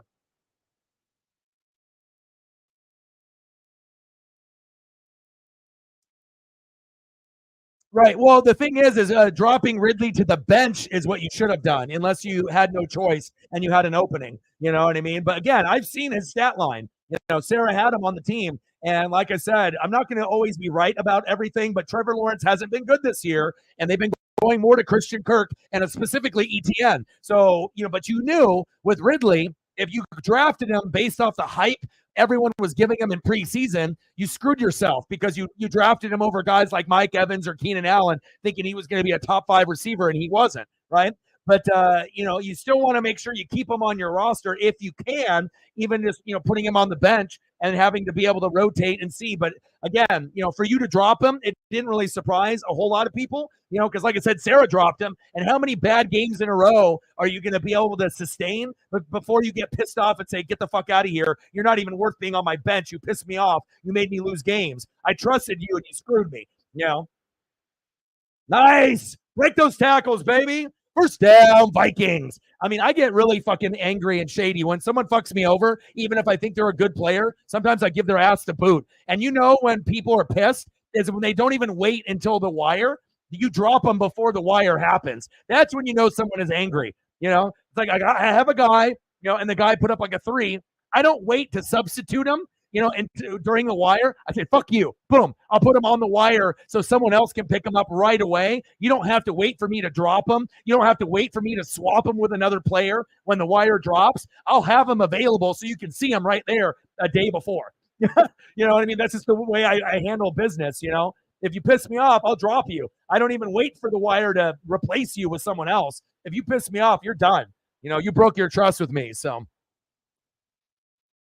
Right. Well, the thing is dropping Ridley to the bench is what you should have done, unless you had no choice and you had an opening. You know what I mean? But again, I've seen his stat line. You know, Sarah had him on the team, and like I said, I'm not going to always be right about everything. But Trevor Lawrence hasn't been good this year, and they've been going more to Christian Kirk and specifically ETN. So but you knew with Ridley, if you drafted him based off the hype everyone was giving him in preseason, you screwed yourself because you drafted him over guys like Mike Evans or Keenan Allen, thinking he was going to be a top 5 receiver, and he wasn't, right? But you still want to make sure you keep him on your roster if you can, even just putting him on the bench and having to be able to rotate and see. But again, for you to drop him, it didn't really surprise a whole lot of people, because like I said, Sarah dropped him. And how many bad games in a row are you going to be able to sustain before you get pissed off and say, get the fuck out of here? You're not even worth being on my bench. You pissed me off. You made me lose games. I trusted you and you screwed me. Nice. Break those tackles, baby. First down, Vikings. I mean, I get really fucking angry and shady when someone fucks me over, even if I think they're a good player. Sometimes I give their ass the boot. And when people are pissed is when they don't even wait until the wire. You drop them before the wire happens. That's when you know someone is angry. It's like I have a guy, and the guy put up like a 3. I don't wait to substitute him. And during the wire, I say, fuck you. Boom. I'll put him on the wire so someone else can pick him up right away. You don't have to wait for me to drop him. You don't have to wait for me to swap him with another player when the wire drops. I'll have him available so you can see him right there a day before. You know what I mean? That's just the way I handle business, If you piss me off, I'll drop you. I don't even wait for the wire to replace you with someone else. If you piss me off, you're done. You broke your trust with me, so.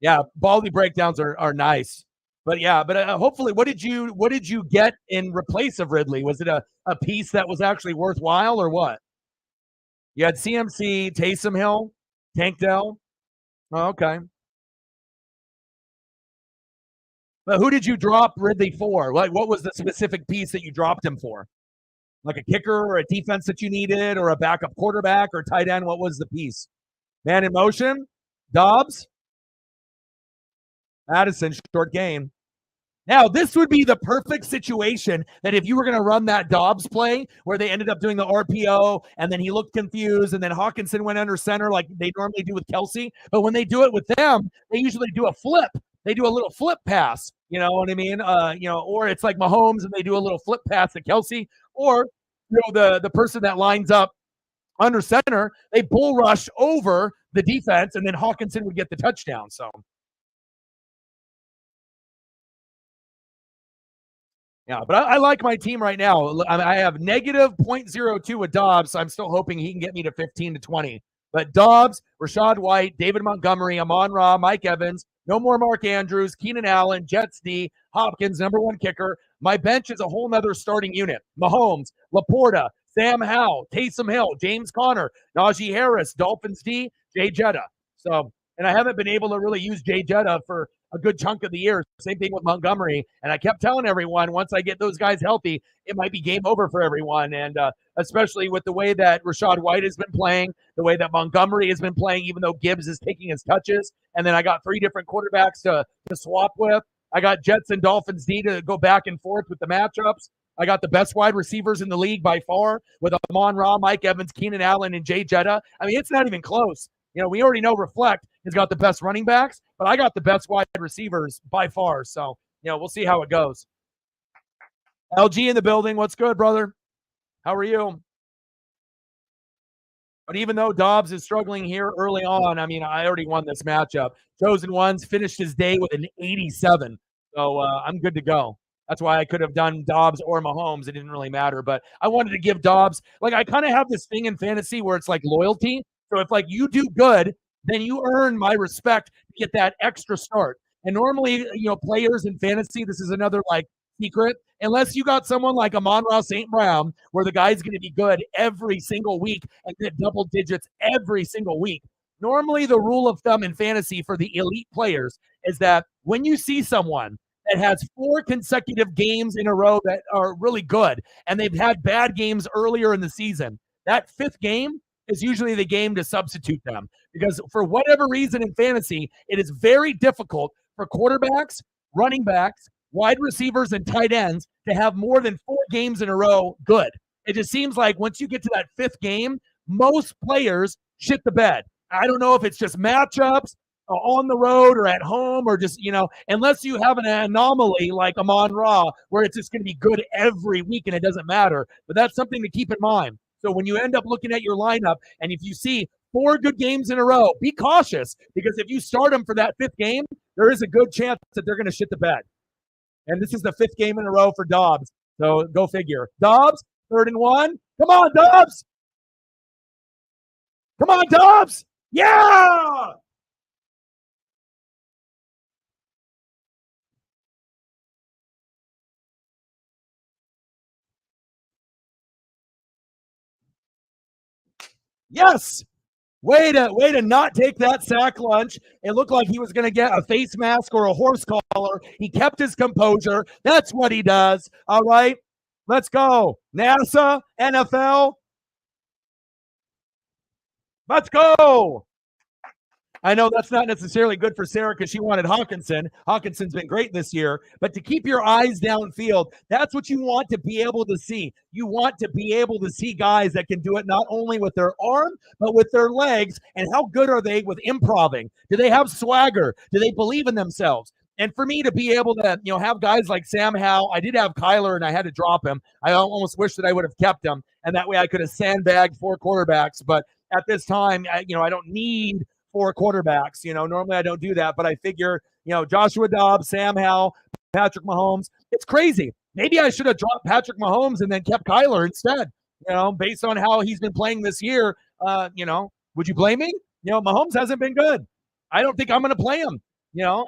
Yeah, Baldy breakdowns are nice, but hopefully, what did you get in replace of Ridley? Was it a piece that was actually worthwhile or what? You had CMC, Taysom Hill, Tank Dell. Oh, okay, but who did you drop Ridley for? Like, what was the specific piece that you dropped him for? Like a kicker or a defense that you needed, or a backup quarterback or tight end? What was the piece? Man in motion, Dobbs. Addison, short game. Now, this would be the perfect situation that if you were going to run that Dobbs play where they ended up doing the RPO and then he looked confused and then Hawkinson went under center like they normally do with Kelsey. But when they do it with them, they usually do a flip. They do a little flip pass. You know what I mean? Or it's like Mahomes and they do a little flip pass to Kelsey. Or the person that lines up under center, they bull rush over the defense and then Hawkinson would get the touchdown. So. Yeah, but I like my team right now. I have negative -0.02 with Dobbs, so I'm still hoping he can get me to 15 to 20. But Dobbs, Rachaad White, David Montgomery, Amon-Ra, Mike Evans, no more Mark Andrews, Keenan Allen, Jets D, Hopkins, number 1 kicker. My bench is a whole nother starting unit. Mahomes, Laporta, Sam Howell, Taysom Hill, James Conner, Najee Harris, Dolphins D, Jay Jetta. So, and I haven't been able to really use Jay Jetta for a good chunk of the year. Same thing with Montgomery. And I kept telling everyone, once I get those guys healthy, it might be game over for everyone. And especially with the way that Rachaad White has been playing, the way that Montgomery has been playing, even though Gibbs is taking his touches. And then I got 3 different quarterbacks to swap with. I got Jets and Dolphins D to go back and forth with the matchups. I got the best wide receivers in the league by far with Amon-Ra, Mike Evans, Keenan Allen, and Jay Jetta. I mean, it's not even close. We already know Reflect has got the best running backs, but I got the best wide receivers by far. So, we'll see how it goes. LG in the building. What's good, brother? How are you? But even though Dobbs is struggling here early on, I mean, I already won this matchup. Chosen Ones finished his day with an 87. So I'm good to go. That's why I could have done Dobbs or Mahomes. It didn't really matter. But I wanted to give Dobbs, like, I kind of have this thing in fantasy where it's like loyalty. So if like you do good, then you earn my respect to get that extra start. And normally, players in fantasy, this is another like secret. Unless you got someone like Amon-Ra St. Brown, where the guy's going to be good every single week and get double digits every single week, Normally, the rule of thumb in fantasy for the elite players is that when you see someone that has 4 consecutive games in a row that are really good, and they've had bad games earlier in the season, that 5th game is usually the game to substitute them. Because for whatever reason in fantasy, it is very difficult for quarterbacks, running backs, wide receivers, and tight ends to have more than 4 games in a row good. It just seems like once you get to that 5th game, most players shit the bed. I don't know if it's just matchups on the road or at home or just, unless you have an anomaly like Amon Ra where it's just going to be good every week and it doesn't matter. But that's something to keep in mind. So when you end up looking at your lineup and if you see 4 good games in a row, be cautious because if you start them for that 5th game, there is a good chance that they're going to shit the bed. And this is the 5th game in a row for Dobbs. So go figure. Dobbs, 3rd and 1. Come on, Dobbs. Come on, Dobbs. Yeah! Yes. Way to not take that sack lunch. It looked like he was going to get a face mask or a horse collar. He kept his composure. That's what he does. All right. Let's go. NASA, NFL. Let's go. I know that's not necessarily good for Sarah because she wanted Hawkinson. Hawkinson's been great this year, but to keep your eyes downfield, that's what you want to be able to see. You want to be able to see guys that can do it not only with their arm, but with their legs. And how good are they with improving? Do they have swagger? Do they believe in themselves? And for me to be able to, have guys like Sam Howell, I did have Kyler and I had to drop him. I almost wish that I would have kept him, and that way I could have sandbagged 4 quarterbacks. But at this time, I don't need 4 quarterbacks. Normally I don't do that, but I figure, Joshua Dobbs, Sam Howell, Patrick Mahomes. It's crazy. Maybe I should have dropped Patrick Mahomes and then kept Kyler instead, based on how he's been playing this year. Would you blame me? Mahomes hasn't been good. I don't think I'm going to play him.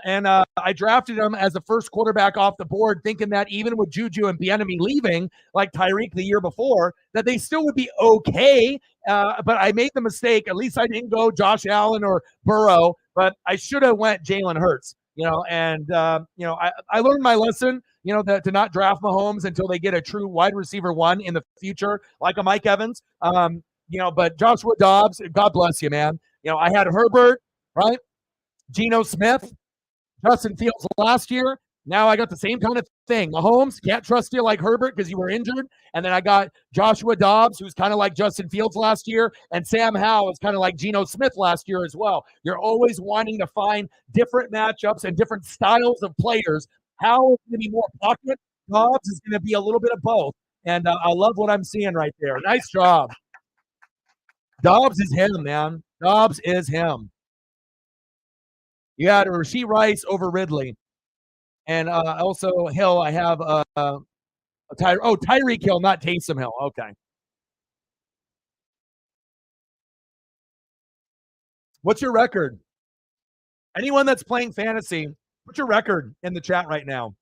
And I drafted him as the first quarterback off the board, thinking that even with Juju and Bieniemy leaving, like Tyreek the year before, that they still would be okay. But I made the mistake. At least I didn't go Josh Allen or Burrow, but I should have went Jalen Hurts. I learned my lesson. To not draft Mahomes until they get a true wide receiver 1 in the future, like a Mike Evans. But Joshua Dobbs, God bless you, man. I had Herbert, right? Geno Smith, Justin Fields last year. Now I got the same kind of thing. Mahomes, can't trust you like Herbert because you were injured. And then I got Joshua Dobbs, who's kind of like Justin Fields last year. And Sam Howell is kind of like Geno Smith last year as well. You're always wanting to find different matchups and different styles of players. Howell is going to be more pocket. Dobbs is going to be a little bit of both. And I love what I'm seeing right there. Nice job. Dobbs is him, man. Dobbs is him. You had Rashee Rice over Ridley. And also Hill, I have Tyreek Hill, not Taysom Hill. Okay. What's your record? Anyone that's playing fantasy, what's your record in the chat right now?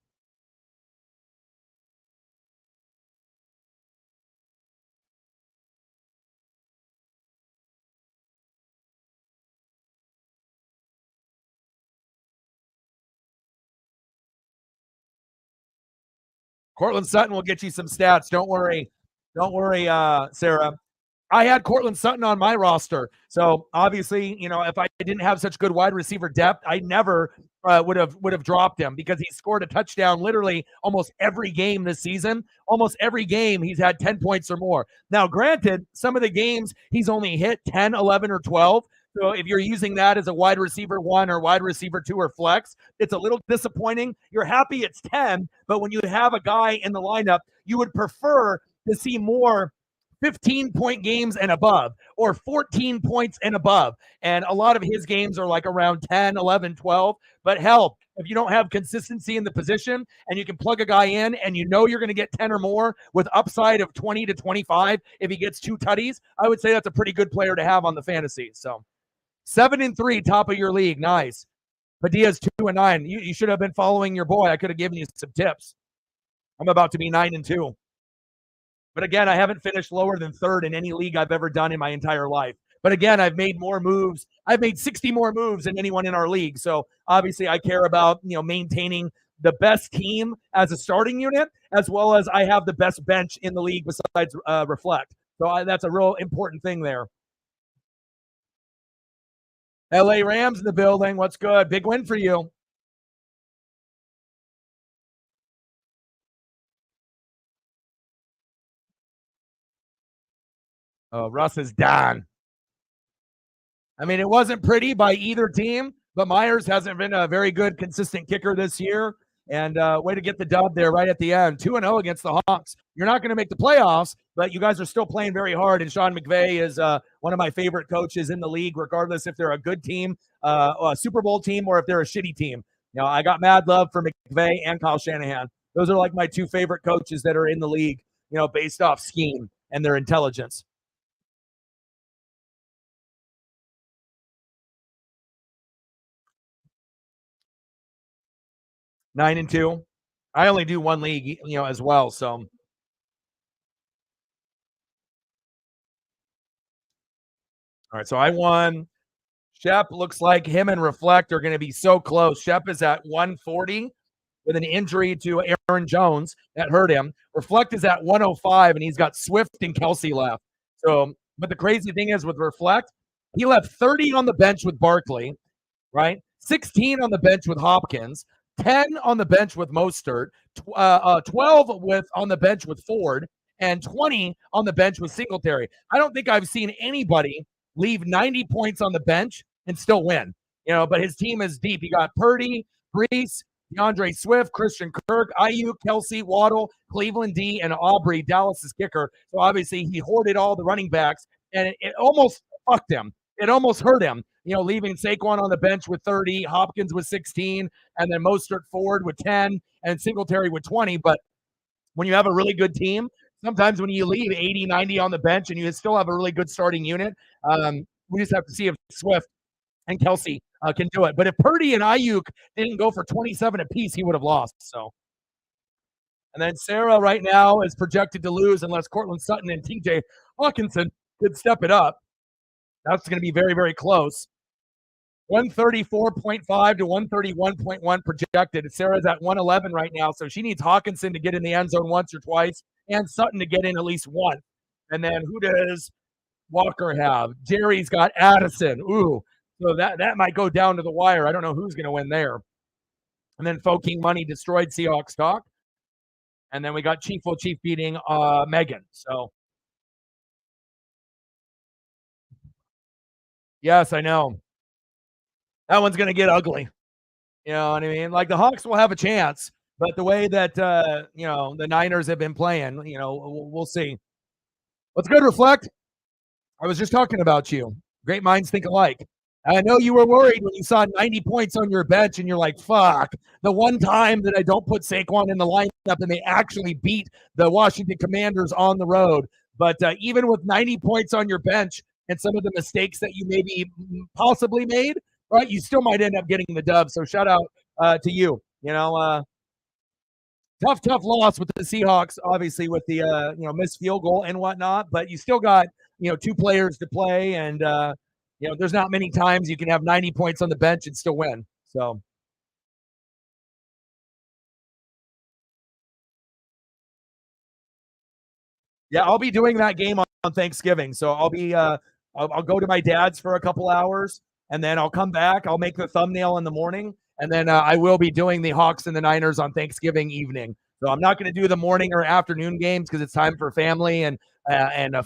Cortland Sutton will get you some stats. Don't worry. Don't worry, Sarah. I had Cortland Sutton on my roster. So obviously, if I didn't have such good wide receiver depth, I never would have dropped him because he scored a touchdown literally almost every game this season. Almost every game he's had 10 points or more. Now, granted, some of the games he's only hit 10, 11, or 12. So if you're using that as a wide receiver 1 or wide receiver 2 or flex, it's a little disappointing. You're happy it's 10, but when you have a guy in the lineup, you would prefer to see more 15-point games and above or 14 points and above. And a lot of his games are like around 10, 11, 12. But hell, if you don't have consistency in the position and you can plug a guy in and you're going to get 10 or more with upside of 20 to 25 if he gets 2 tutties, I would say that's a pretty good player to have on the fantasy. So 7-3, top of your league. Nice. Padilla's 2-9. You should have been following your boy. I could have given you some tips. I'm about to be 9-2. But again, I haven't finished lower than 3rd in any league I've ever done in my entire life. But again, I've made more moves. I've made 60 more moves than anyone in our league. So obviously, I care about maintaining the best team as a starting unit, as well as I have the best bench in the league besides Reflect. So that's a real important thing there. LA Rams in the building. What's good? Big win for you. Oh, Russ is done. I mean, it wasn't pretty by either team, but Myers hasn't been a very good, consistent kicker this year. And way to get the dub there right at the end. 2-0 against the Hawks. You're not going to make the playoffs, but you guys are still playing very hard. And Sean McVay is one of my favorite coaches in the league, regardless if they're a good team, a Super Bowl team, or if they're a shitty team. I got mad love for McVay and Kyle Shanahan. Those are like my two favorite coaches that are in the league, based off scheme and their intelligence. 9-2. I only do one league, as well. So, all right. So I won. Shep looks like him and Reflect are going to be so close. Shep is at 140 with an injury to Aaron Jones that hurt him. Reflect is at 105, and he's got Swift and Kelsey left. So, but the crazy thing is with Reflect, he left 30 on the bench with Barkley, right? 16 on the bench with Hopkins, 10 on the bench with Mostert, 12 with on the bench with Ford, and 20 on the bench with Singletary. I don't think I've seen anybody leave 90 points on the bench and still win. But his team is deep. He got Purdy, Brees, DeAndre Swift, Christian Kirk, Ayuk, Kelsey, Waddle, Cleveland D, and Aubrey, Dallas's kicker. So obviously he hoarded all the running backs, and it almost fucked him. It almost hurt him, leaving Saquon on the bench with 30, Hopkins with 16, and then Mostert Ford with 10, and Singletary with 20. But when you have a really good team, sometimes when you leave 80, 90 on the bench and you still have a really good starting unit, we just have to see if Swift and Kelsey can do it. But if Purdy and Ayuk didn't go for 27 apiece, he would have lost. So, and then Sarah right now is projected to lose unless Cortland Sutton and TJ Hawkinson could step it up. That's going to be very, very close. 134.5 to 131.1 projected. Sarah's at 111 right now, so she needs Hawkinson to get in the end zone once or twice and Sutton to get in at least one. And then who does Walker have? Jerry's got Addison. Ooh, so that might go down to the wire. I don't know who's going to win there. And then Foking Money destroyed Seahawks talk. And then we got Chief beating Megan. So, yes, I know. That one's going to get ugly. You know what I mean? Like the Hawks will have a chance, but the way that, the Niners have been playing, we'll see. What's good, Reflect? I was just talking about you. Great minds think alike. I know you were worried when you saw 90 points on your bench and you're like, fuck, the one time that I don't put Saquon in the lineup and they actually beat the Washington Commanders on the road. But even with 90 points on your bench and some of the mistakes that you maybe possibly made, right, you still might end up getting the dub. So shout out to you. Tough loss with the Seahawks, obviously with the missed field goal and whatnot. But you still got two players to play, and there's not many times you can have 90 points on the bench and still win. So. Yeah, I'll be doing that game on Thanksgiving. So I'll be I'll go to my dad's for a couple hours, and then I'll come back. I'll make the thumbnail in the morning, and then I will be doing the Hawks and the Niners on Thanksgiving evening. So I'm not going to do the morning or afternoon games because it's time for family and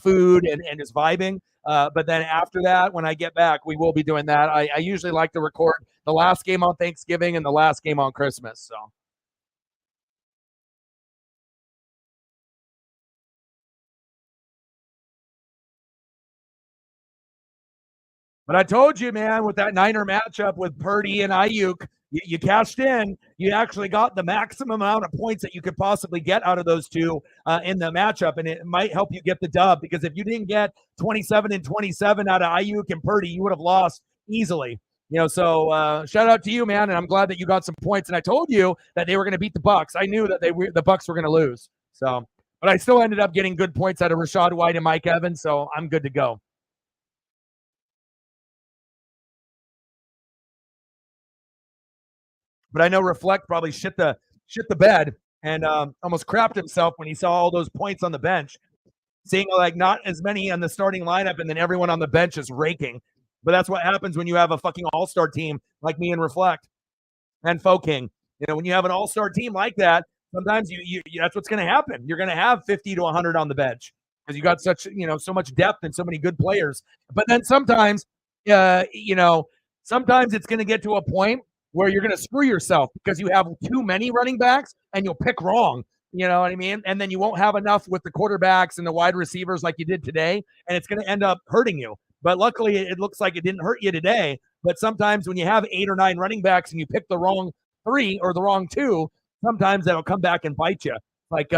food and just vibing. But then after that, when I get back, we will be doing that. I usually like to record the last game on Thanksgiving and the last game on Christmas. So. But I told you, man, with that Niner matchup with Purdy and Ayuk, you cashed in. You actually got the maximum amount of points that you could possibly get out of those two in the matchup, and it might help you get the dub because if you didn't get 27 and 27 out of Ayuk and Purdy, you would have lost easily. So shout out to you, man, and I'm glad that you got some points. And I told you that they were going to beat the Bucks. I knew that the Bucks were going to lose. So, but I still ended up getting good points out of Rashad White and Mike Evans, so I'm good to go. But I know Reflect probably shit the bed and almost crapped himself when he saw all those points on the bench, seeing like not as many on the starting lineup, and then everyone on the bench is raking. But that's what happens when you have a fucking all-star team like me and Reflect and King. When you have an all-star team like that, sometimes you that's what's going to happen. You're going to have 50 to 100 on the bench because you got such so much depth and so many good players. But then sometimes it's going to get to a point where you're going to screw yourself because you have too many running backs and you'll pick wrong. You know what I mean? And then you won't have enough with the quarterbacks and the wide receivers like you did today, and it's going to end up hurting you. But luckily, it looks like it didn't hurt you today. But sometimes when you have 8 or 9 running backs and you pick the wrong 3 or the wrong 2, sometimes that'll come back and bite you. Like,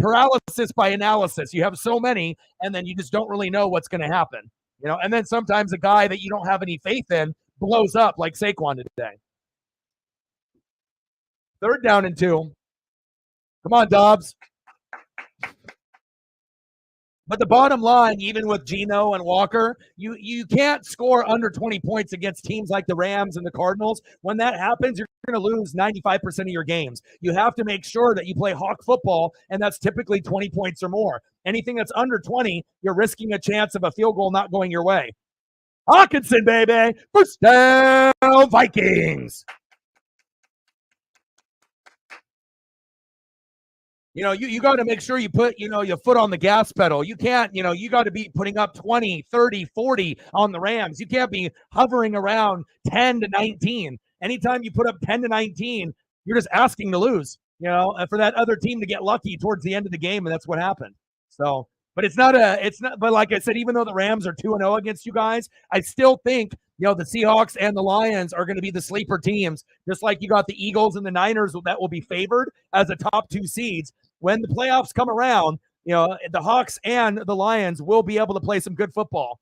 paralysis by analysis. You have so many, and then you just don't really know what's going to happen. And then sometimes a guy that you don't have any faith in blows up like Saquon today. 3rd down and 2. Come on, Dobbs. But the bottom line, even with Geno and Walker, you can't score under 20 points against teams like the Rams and the Cardinals. When that happens, you're going to lose 95% of your games. You have to make sure that you play Hawk football, and that's typically 20 points or more. Anything that's under 20, you're risking a chance of a field goal not going your way. Hawkinson, baby. First down, Vikings. You got to make sure you put, your foot on the gas pedal. You can't, you got to be putting up 20, 30, 40 on the Rams. You can't be hovering around 10 to 19. Anytime you put up 10 to 19, you're just asking to lose, for that other team to get lucky towards the end of the game. And that's what happened. So, but but like I said, even though the Rams are 2-0 against you guys, I still think, the Seahawks and the Lions are going to be the sleeper teams, just like you got the Eagles and the Niners that will be favored as the top 2 seeds. When the playoffs come around, the Hawks and the Lions will be able to play some good football.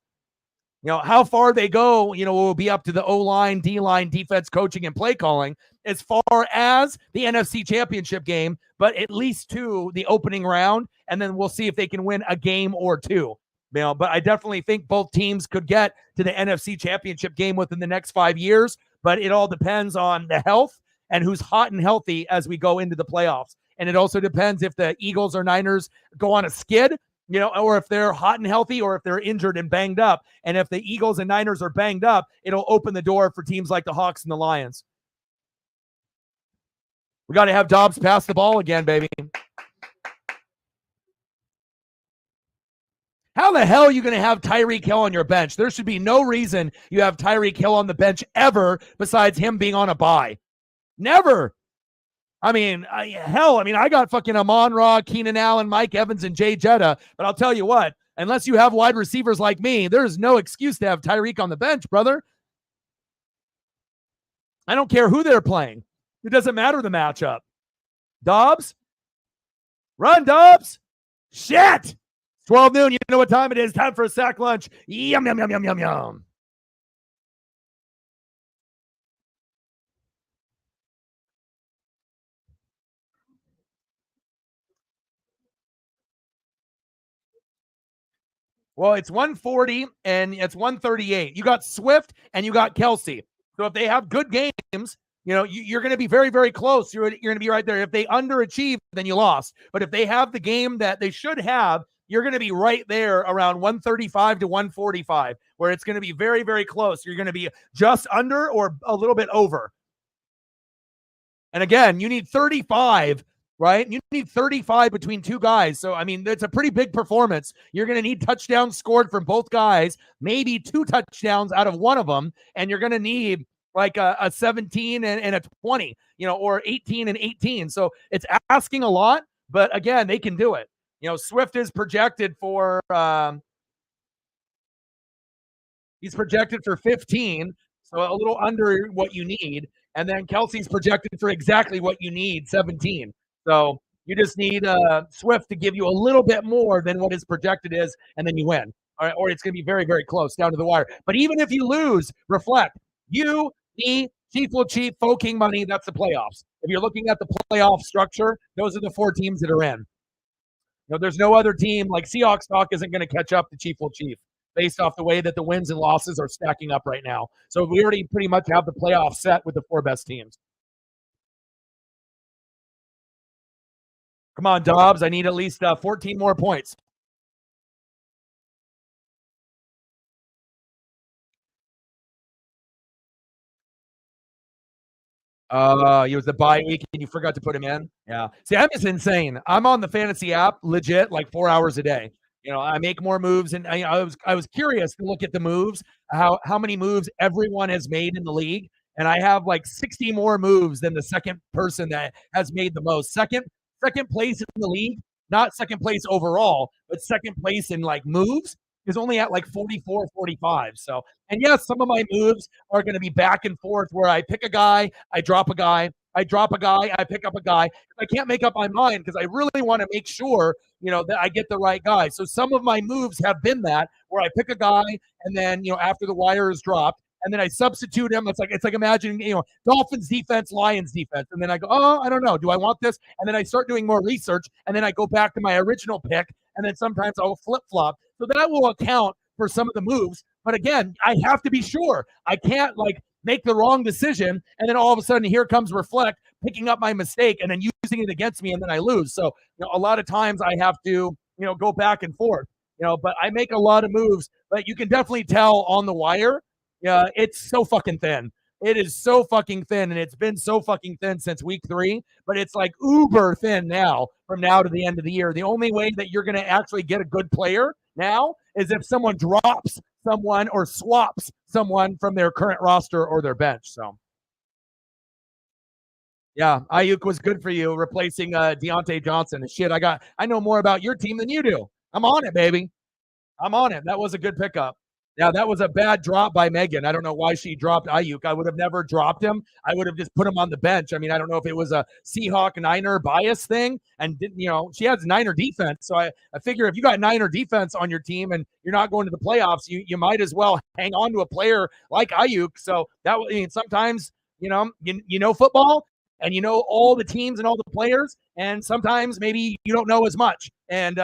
How far they go, will be up to the O-line, D-line, defense coaching, and play calling as far as the NFC Championship game, but at least to the opening round, and then we'll see if they can win a game or 2. But I definitely think both teams could get to the NFC Championship game within the next 5 years, but it all depends on the health and who's hot and healthy as we go into the playoffs. And it also depends if the Eagles or Niners go on a skid, or if they're hot and healthy, or if they're injured and banged up. And if the Eagles and Niners are banged up, it'll open the door for teams like the Hawks and the Lions. We got to have Dobbs pass the ball again, baby. How the hell are you going to have Tyreek Hill on your bench? There should be no reason you have Tyreek Hill on the bench ever besides him being on a bye. Never. I got fucking Amon-Ra, Keenan Allen, Mike Evans, and Jay Jetta. But I'll tell you what, unless you have wide receivers like me, there's no excuse to have Tyreek on the bench, brother. I don't care who they're playing. It doesn't matter the matchup. Dobbs? Run, Dobbs! Shit! 12 noon, you know what time it is. Time for a sack lunch. Yum, yum, yum, yum, yum, yum. Well, it's 140 and it's 138. You got Swift and you got Kelsey. So if they have good games, you're going to be very, very close. You're going to be right there. If they underachieve, then you lost. But if they have the game that they should have, you're going to be right there around 135 to 145, where it's going to be very, very close. You're going to be just under or a little bit over. And again, you need 35, right? You need 35 between 2 guys. So, it's a pretty big performance. You're going to need touchdowns scored from both guys, maybe 2 touchdowns out of one of them, and you're going to need like a 17 and a 20, or 18 and 18. So it's asking a lot, but again, they can do it. Swift is projected for he's projected for 15, so a little under what you need. And then Kelsey's projected for exactly what you need, 17. So you just need Swift to give you a little bit more than what his projected is, and then you win. Or it's going to be very, very close down to the wire. But even if you lose, reflect. You, me, Chief will cheat, King money, that's the playoffs. If you're looking at the playoff structure, those are the 4 teams that are in. There's no other team like Seahawks stock isn't going to catch up to Chief will Chief. based off the way that the wins and losses are stacking up right now. So we already pretty much have the playoff set with the 4 best teams. Come on, Dobbs. I need at least 14 more points. He was the bye week and you forgot to put him in. Yeah. See, I'm just insane. I'm on the fantasy app legit like 4 hours a day. I make more moves, and I was curious to look at the moves, how many moves everyone has made in the league, and I have like 60 more moves than the second person that has made the most. Second place in the league, not second place overall, but second place in like moves is only at like 44, 45. So, and yes, some of my moves are going to be back and forth where I pick a guy, I drop a guy, I drop a guy, I pick up a guy. I can't make up my mind because I really want to make sure, that I get the right guy. So some of my moves have been that where I pick a guy and then, after the wire is dropped, and then I substitute him. It's like imagining, Dolphins defense, Lions defense. And then I go, oh, I don't know. Do I want this? And then I start doing more research, and then I go back to my original pick, and then sometimes I'll flip flop. So that will account for some of the moves. But again, I have to be sure. I can't like make the wrong decision, and then all of a sudden here comes Reflect picking up my mistake and then using it against me, and then I lose. So a lot of times I have to go back and forth. But I make a lot of moves. But you can definitely tell on the wire. Yeah, it's so fucking thin. It is so fucking thin, and it's been so fucking thin since week 3, but it's like uber thin now from now to the end of the year. The only way that you're going to actually get a good player now is if someone drops someone or swaps someone from their current roster or their bench. So, yeah, Ayuk was good for you replacing Deontay Johnson. Shit, I know more about your team than you do. I'm on it, baby. I'm on it. That was a good pickup. Yeah, that was a bad drop by Megan. I don't know why she dropped Ayuk. I would have never dropped him. I would have just put him on the bench. I mean, I don't know if it was a Seahawk Niner bias thing, and didn't she has Niner defense. So I figure if you got Niner defense on your team and you're not going to the playoffs, you might as well hang on to a player like Ayuk. So sometimes you know football, and all the teams and all the players, and sometimes maybe you don't know as much, and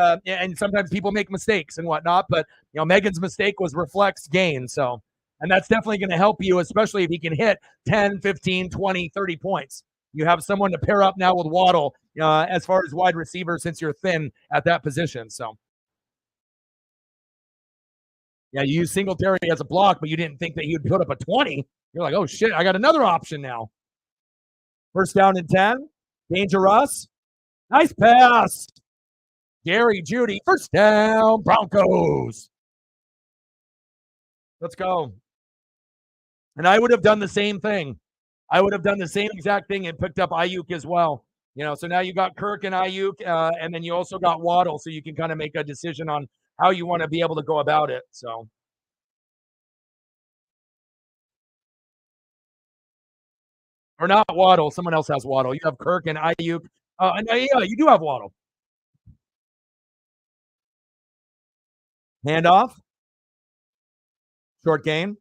sometimes people make mistakes and whatnot. But Megan's mistake was Reflect's gain, so, and that's definitely going to help you, especially if he can hit 10, 15, 20, 30 points. You have someone to pair up now with Waddle as far as wide receiver, since you're thin at that position. So, yeah, you use Singletary as a block, but you didn't think that he would put up a 20. You're like, oh shit, I got another option now. First down and 10. Dangerous. Nice pass. Gary Judy. First down. Broncos. Let's go. And I would have done the same thing. I would have done the same exact thing and picked up Ayuk as well. So now you got Kirk and Ayuk, and then you also got Waddle, so you can kind of make a decision on how you want to be able to go about it. So, or not Waddle. Someone else has Waddle. You have Kirk and Ayuk. And yeah, you do have Waddle. Handoff. Short game.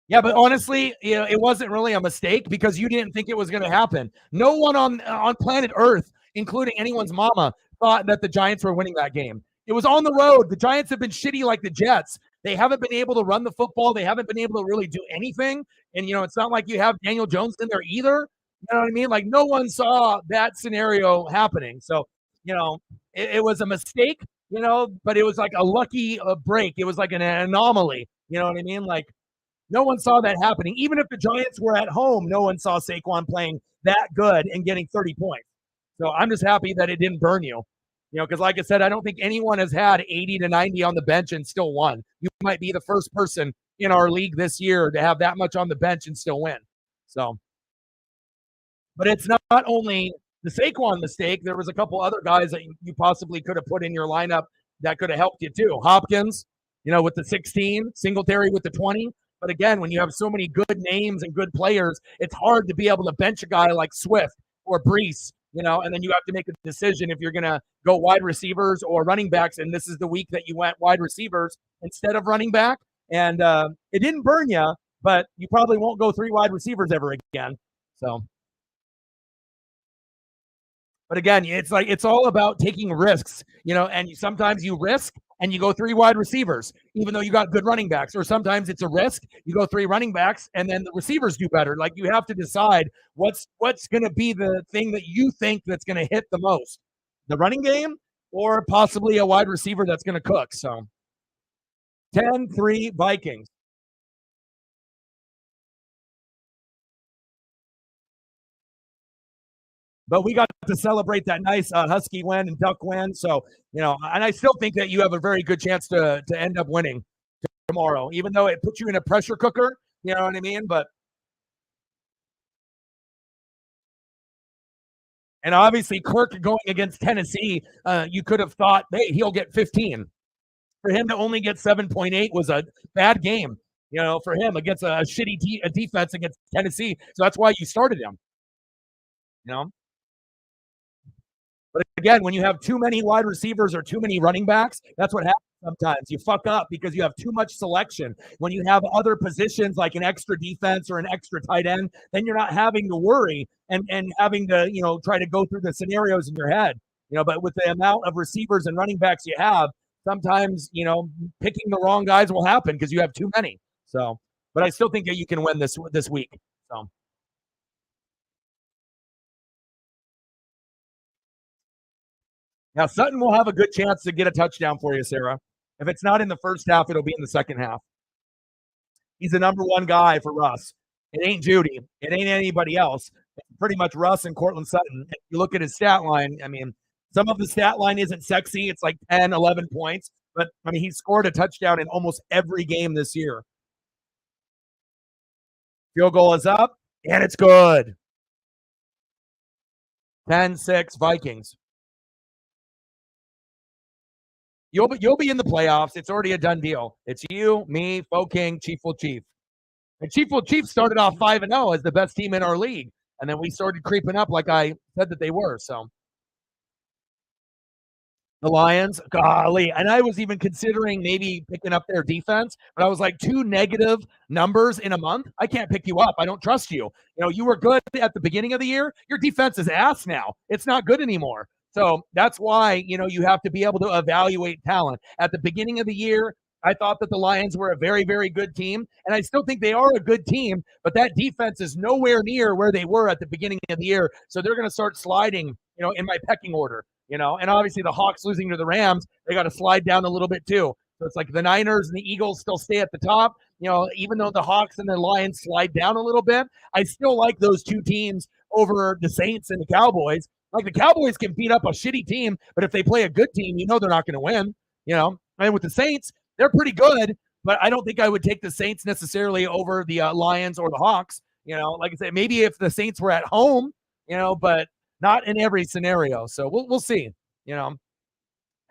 Yeah, but honestly, it wasn't really a mistake because you didn't think it was going to happen. No one on planet Earth, including anyone's mama, thought that the Giants were winning that game. It was on the road. The Giants have been shitty like the Jets. They haven't been able to run the football. They haven't been able to really do anything. And, it's not like you have Daniel Jones in there either. You know what I mean? Like, no one saw that scenario happening. So, it was a mistake, but it was like a lucky break. It was like an anomaly. You know what I mean? Like, no one saw that happening. Even if the Giants were at home, no one saw Saquon playing that good and getting 30 points. So I'm just happy that it didn't burn you. Because like I said, I don't think anyone has had 80 to 90 on the bench and still won. You might be the first person in our league this year to have that much on the bench and still win. So, but it's not only the Saquon mistake. There was a couple other guys that you possibly could have put in your lineup that could have helped you too. Hopkins, with the 16, Singletary with the 20. But again, when you have so many good names and good players, it's hard to be able to bench a guy like Swift or Brees, and then you have to make a decision if you're going to go wide receivers or running backs. And this is the week that you went wide receivers instead of running back. And it didn't burn you, but you probably won't go 3 wide receivers ever again. So, but again, it's all about taking risks, and sometimes you risk and you go 3 wide receivers, even though you got good running backs. Or sometimes it's a risk. You go 3 running backs, and then the receivers do better. Like, you have to decide what's going to be the thing that you think that's going to hit the most, the running game or possibly a wide receiver that's going to cook. So 10-3 Vikings. But we got to celebrate that nice Husky win and Duck win. So, and I still think that you have a very good chance to end up winning tomorrow, even though it puts you in a pressure cooker. You know what I mean? And obviously, Kirk going against Tennessee, you could have thought, hey, he'll get 15. For him to only get 7.8 was a bad game, for him against a shitty defense against Tennessee. So that's why you started him, you know? But again, when you have too many wide receivers or too many running backs, that's what happens sometimes. You fuck up because you have too much selection. When you have other positions like an extra defense or an extra tight end, then you're not having to worry and having to, try to go through the scenarios in your head. But with the amount of receivers and running backs you have, sometimes, picking the wrong guys will happen because you have too many. So, but I still think that you can win this week. So. Now, Sutton will have a good chance to get a touchdown for you, Sarah. If it's not in the first half, it'll be in the second half. He's the number one guy for Russ. It ain't Judy. It ain't anybody else. It's pretty much Russ and Cortland Sutton. If you look at his stat line, I mean, some of the stat line isn't sexy. It's like 10, 11 points. But, I mean, he scored a touchdown in almost every game this year. Field goal is up, and it's good. 10-6 Vikings. You'll be in the playoffs. It's already a done deal. It's you, me, Fo King, Chief will Chief. And Chief will Chief started off 5-0 as the best team in our league. And then we started creeping up like I said that they were. So the Lions, golly. And I was even considering maybe picking up their defense, but I was like, 2 negative numbers in a month. I can't pick you up. I don't trust you. You were good at the beginning of the year. Your defense is ass now. It's not good anymore. So that's why, you have to be able to evaluate talent. At the beginning of the year, I thought that the Lions were a very, very good team, and I still think they are a good team, but that defense is nowhere near where they were at the beginning of the year. So they're going to start sliding, in my pecking order, and obviously the Hawks losing to the Rams, they got to slide down a little bit too. So it's like the Niners and the Eagles still stay at the top. Even though the Hawks and the Lions slide down a little bit, I still like those two teams over the Saints and the Cowboys. Like, the Cowboys can beat up a shitty team, but if they play a good team, they're not going to win. And with the Saints, they're pretty good, but I don't think I would take the Saints necessarily over the Lions or the Hawks. Like I said, maybe if the Saints were at home, but not in every scenario. So we'll see. And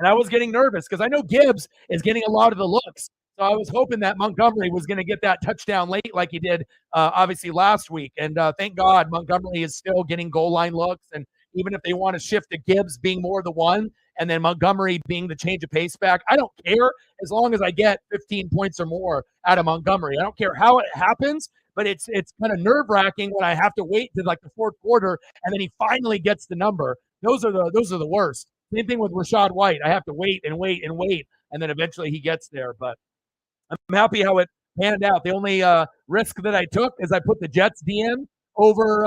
I was getting nervous because I know Gibbs is getting a lot of the looks. So I was hoping that Montgomery was going to get that touchdown late like he did, obviously, last week. And thank God Montgomery is still getting goal line looks. And even if they want to shift to Gibbs being more the one and then Montgomery being the change of pace back, I don't care as long as I get 15 points or more out of Montgomery. I don't care how it happens, but it's kind of nerve-wracking when I have to wait to like the fourth quarter and then he finally gets the number. Those are the worst. Same thing with Rachaad White. I have to wait and wait and wait, and then eventually he gets there. But I'm happy how it panned out. The only risk that I took is I put the Jets DM over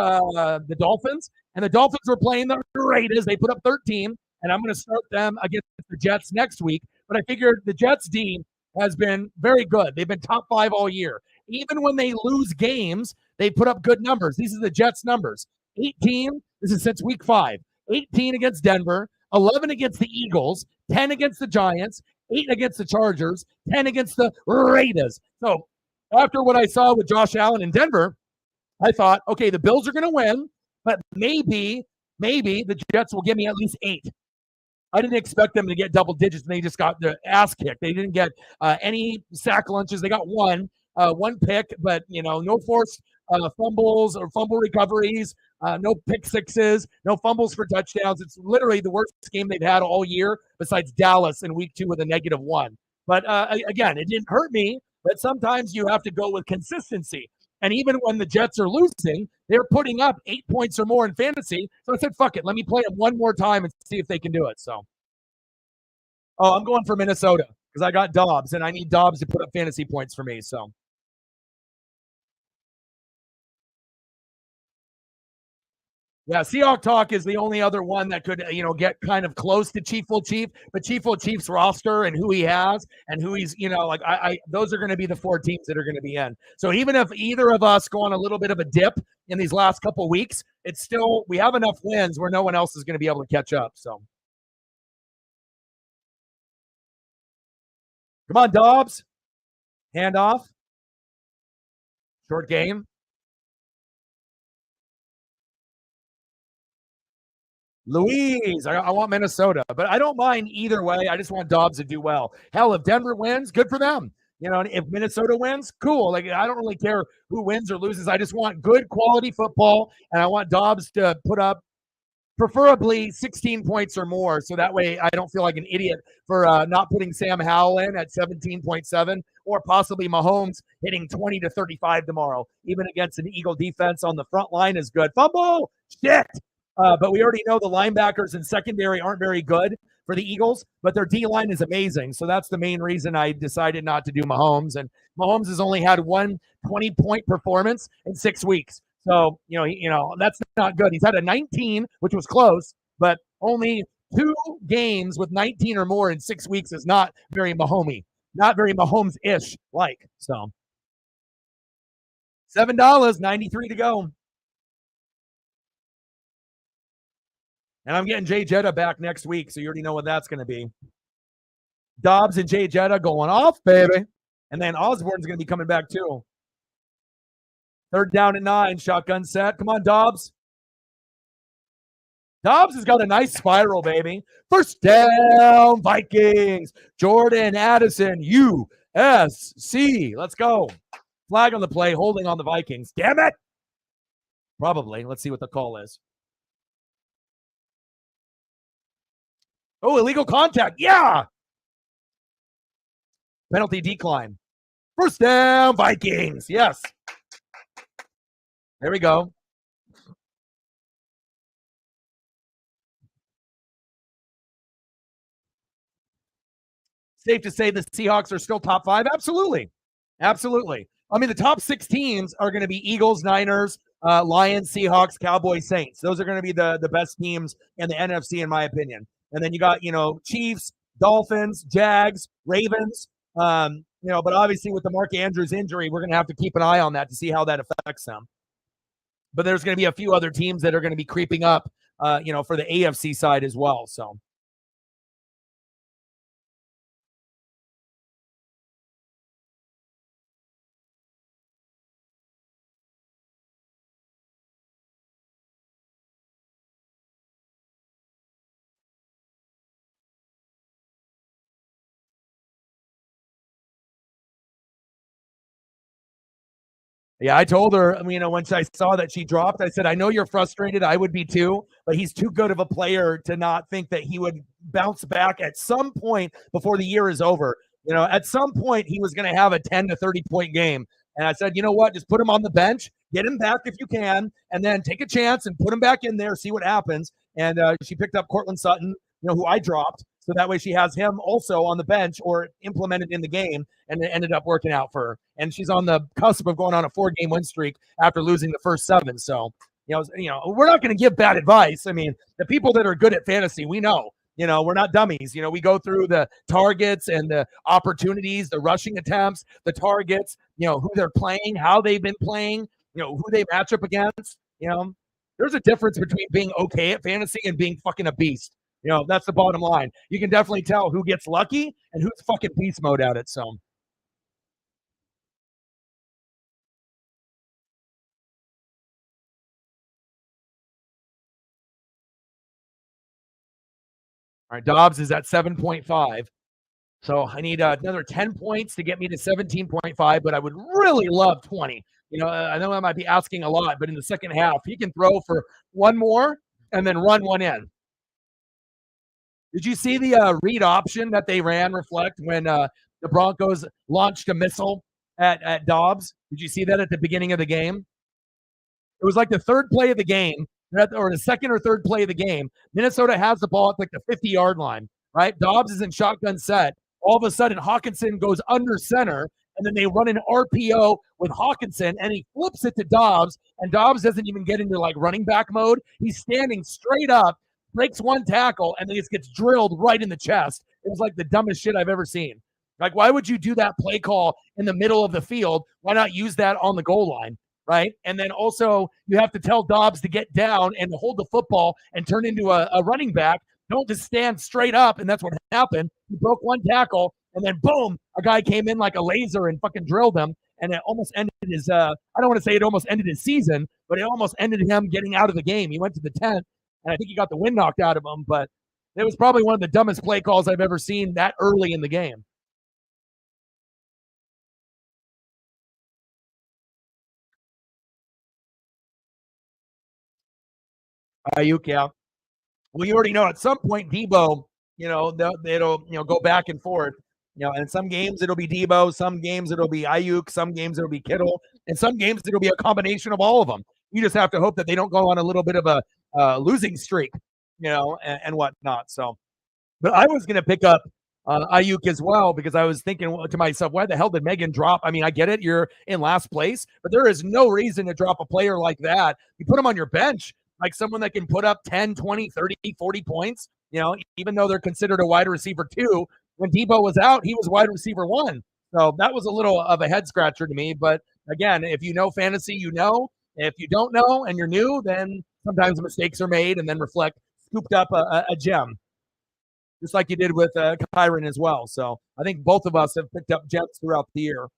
the Dolphins, and the Dolphins were playing the Raiders. They put up 13, and I'm going to start them against the Jets next week. But I figured the Jets D has been very good. They've been top 5 all year. Even when they lose games, they put up good numbers. These are the Jets' numbers. 18, this is since week 5. 18 against Denver, 11 against the Eagles, 10 against the Giants, 8 against the Chargers, 10 against the Raiders. So after what I saw with Josh Allen in Denver, I thought, okay, the Bills are going to win, but maybe the Jets will give me at least 8. I didn't expect them to get double digits, and they just got their ass kicked. They didn't get any sack lunches. They got one pick, but no forced fumbles or fumble recoveries, no pick sixes, no fumbles for touchdowns. It's literally the worst game they've had all year, besides Dallas in week 2 with a -1. But again, it didn't hurt me. But sometimes you have to go with consistency. And even when the Jets are losing, they're putting up 8 points or more in fantasy. So I said, fuck it. Let me play them one more time and see if they can do it. So Oh, I'm going for Minnesota because I got Dobbs, and I need Dobbs to put up fantasy points for me. So yeah, Seahawk Talk is the only other one that could, get kind of close to Chief Will Chief, but Chief Will Chief's roster and who he has and who he's, like I those are going to be the four teams that are going to be in. So even if either of us go on a little bit of a dip in these last couple of weeks, it's still we have enough wins where no one else is going to be able to catch up. So come on, Dobbs, handoff, short game. Louise, I want Minnesota, but I don't mind either way. I just want Dobbs to do well. Hell, if Denver wins, good for them. If Minnesota wins, cool. Like I don't really care who wins or loses. I just want good quality football, and I want Dobbs to put up preferably 16 points or more, so that way I don't feel like an idiot for not putting Sam Howell in at 17.7, or possibly Mahomes hitting 20 to 35 tomorrow, even against an Eagle defense on the front line is good. Fumble, shit. But we already know the linebackers and secondary aren't very good for the Eagles, but their D line is amazing. So that's the main reason I decided not to do Mahomes. And Mahomes has only had one 20-point performance in 6 weeks. So, that's not good. He's had a 19, which was close, but only 2 games with 19 or more in 6 weeks is not very Mahomey, not very Mahomes-ish like. So $7.93 to go. And I'm getting Jay Jetta back next week, so you already know what that's going to be. Dobbs and Jay Jetta going off, baby. And then Osborne's going to be coming back too. 3rd down and 9, shotgun set. Come on, Dobbs. Dobbs has got a nice spiral, baby. First down, Vikings. Jordan Addison, USC. Let's go. Flag on the play, holding on the Vikings. Damn it. Probably. Let's see what the call is. Oh, illegal contact. Yeah. Penalty decline. First down, Vikings. Yes. There we go. Safe to say the Seahawks are still top 5? Absolutely. Absolutely. I mean, the top 6 teams are going to be Eagles, Niners, Lions, Seahawks, Cowboys, Saints. Those are going to be the best teams in the NFC, in my opinion. And then you got, Chiefs, Dolphins, Jags, Ravens. But obviously with the Mark Andrews injury, we're going to have to keep an eye on that to see how that affects them. But there's going to be a few other teams that are going to be creeping up, for the AFC side as well. So. Yeah, I told her, once I saw that she dropped, I said, I know you're frustrated. I would be too, but he's too good of a player to not think that he would bounce back at some point before the year is over. At some point, he was going to have a 10 to 30-point game. And I said, you know what? Just put him on the bench, get him back if you can, and then take a chance and put him back in there, see what happens. And she picked up Cortland Sutton, who I dropped. So that way she has him also on the bench or implemented in the game, and it ended up working out for her. And she's on the cusp of going on a 4-game win streak after losing the first 7. So, we're not going to give bad advice. I mean, the people that are good at fantasy, we know. We're not dummies. We go through the targets and the opportunities, the rushing attempts, the targets, who they're playing, how they've been playing, who they match up against. There's a difference between being okay at fantasy and being fucking a beast. That's the bottom line. You can definitely tell who gets lucky and who's fucking beast mode at it. So. All right, Dobbs is at 7.5. So I need another 10 points to get me to 17.5, but I would really love 20. I know I might be asking a lot, but in the second half, he can throw for one more and then run one in. Did you see the read option that they ran reflect when the Broncos launched a missile at Dobbs? Did you see that at the beginning of the game? It was like the 3rd play of the game, or the 2nd or 3rd play of the game. Minnesota has the ball at like the 50-yard line, right? Dobbs is in shotgun set. All of a sudden, Hawkinson goes under center, and then they run an RPO with Hawkinson, and he flips it to Dobbs, and Dobbs doesn't even get into like running back mode. He's standing straight up, breaks one tackle, and then just gets drilled right in the chest. It was like the dumbest shit I've ever seen. Like, why would you do that play call in the middle of the field? Why not use that on the goal line, right? And then also, you have to tell Dobbs to get down and hold the football and turn into a running back. Don't just stand straight up, and that's what happened. He broke one tackle, and then boom, a guy came in like a laser and fucking drilled him, and it almost ended his, I don't want to say it almost ended his season, but it almost ended him getting out of the game. He went to the tent, and I think he got the wind knocked out of him, but it was probably one of the dumbest play calls I've ever seen that early in the game. Ayuk, yeah. Well, you already know at some point Debo, it'll go back and forth. And some games it'll be Debo, some games it'll be Ayuk, some games it'll be Kittle, and some games it'll be a combination of all of them. You just have to hope that they don't go on a little bit of a losing streak, and whatnot. So, but I was going to pick up Ayuk as well because I was thinking to myself, why the hell did Megan drop? I mean, I get it. You're in last place, but there is no reason to drop a player like that. You put him on your bench, like someone that can put up 10, 20, 30, 40 points, even though they're considered a wide receiver 2. When Debo was out, he was wide receiver 1. So that was a little of a head scratcher to me. But again, if you know fantasy, you know. If you don't know and you're new, then sometimes mistakes are made and then reflect scooped up a gem, just like you did with Kyron as well. So I think both of us have picked up gems throughout the year.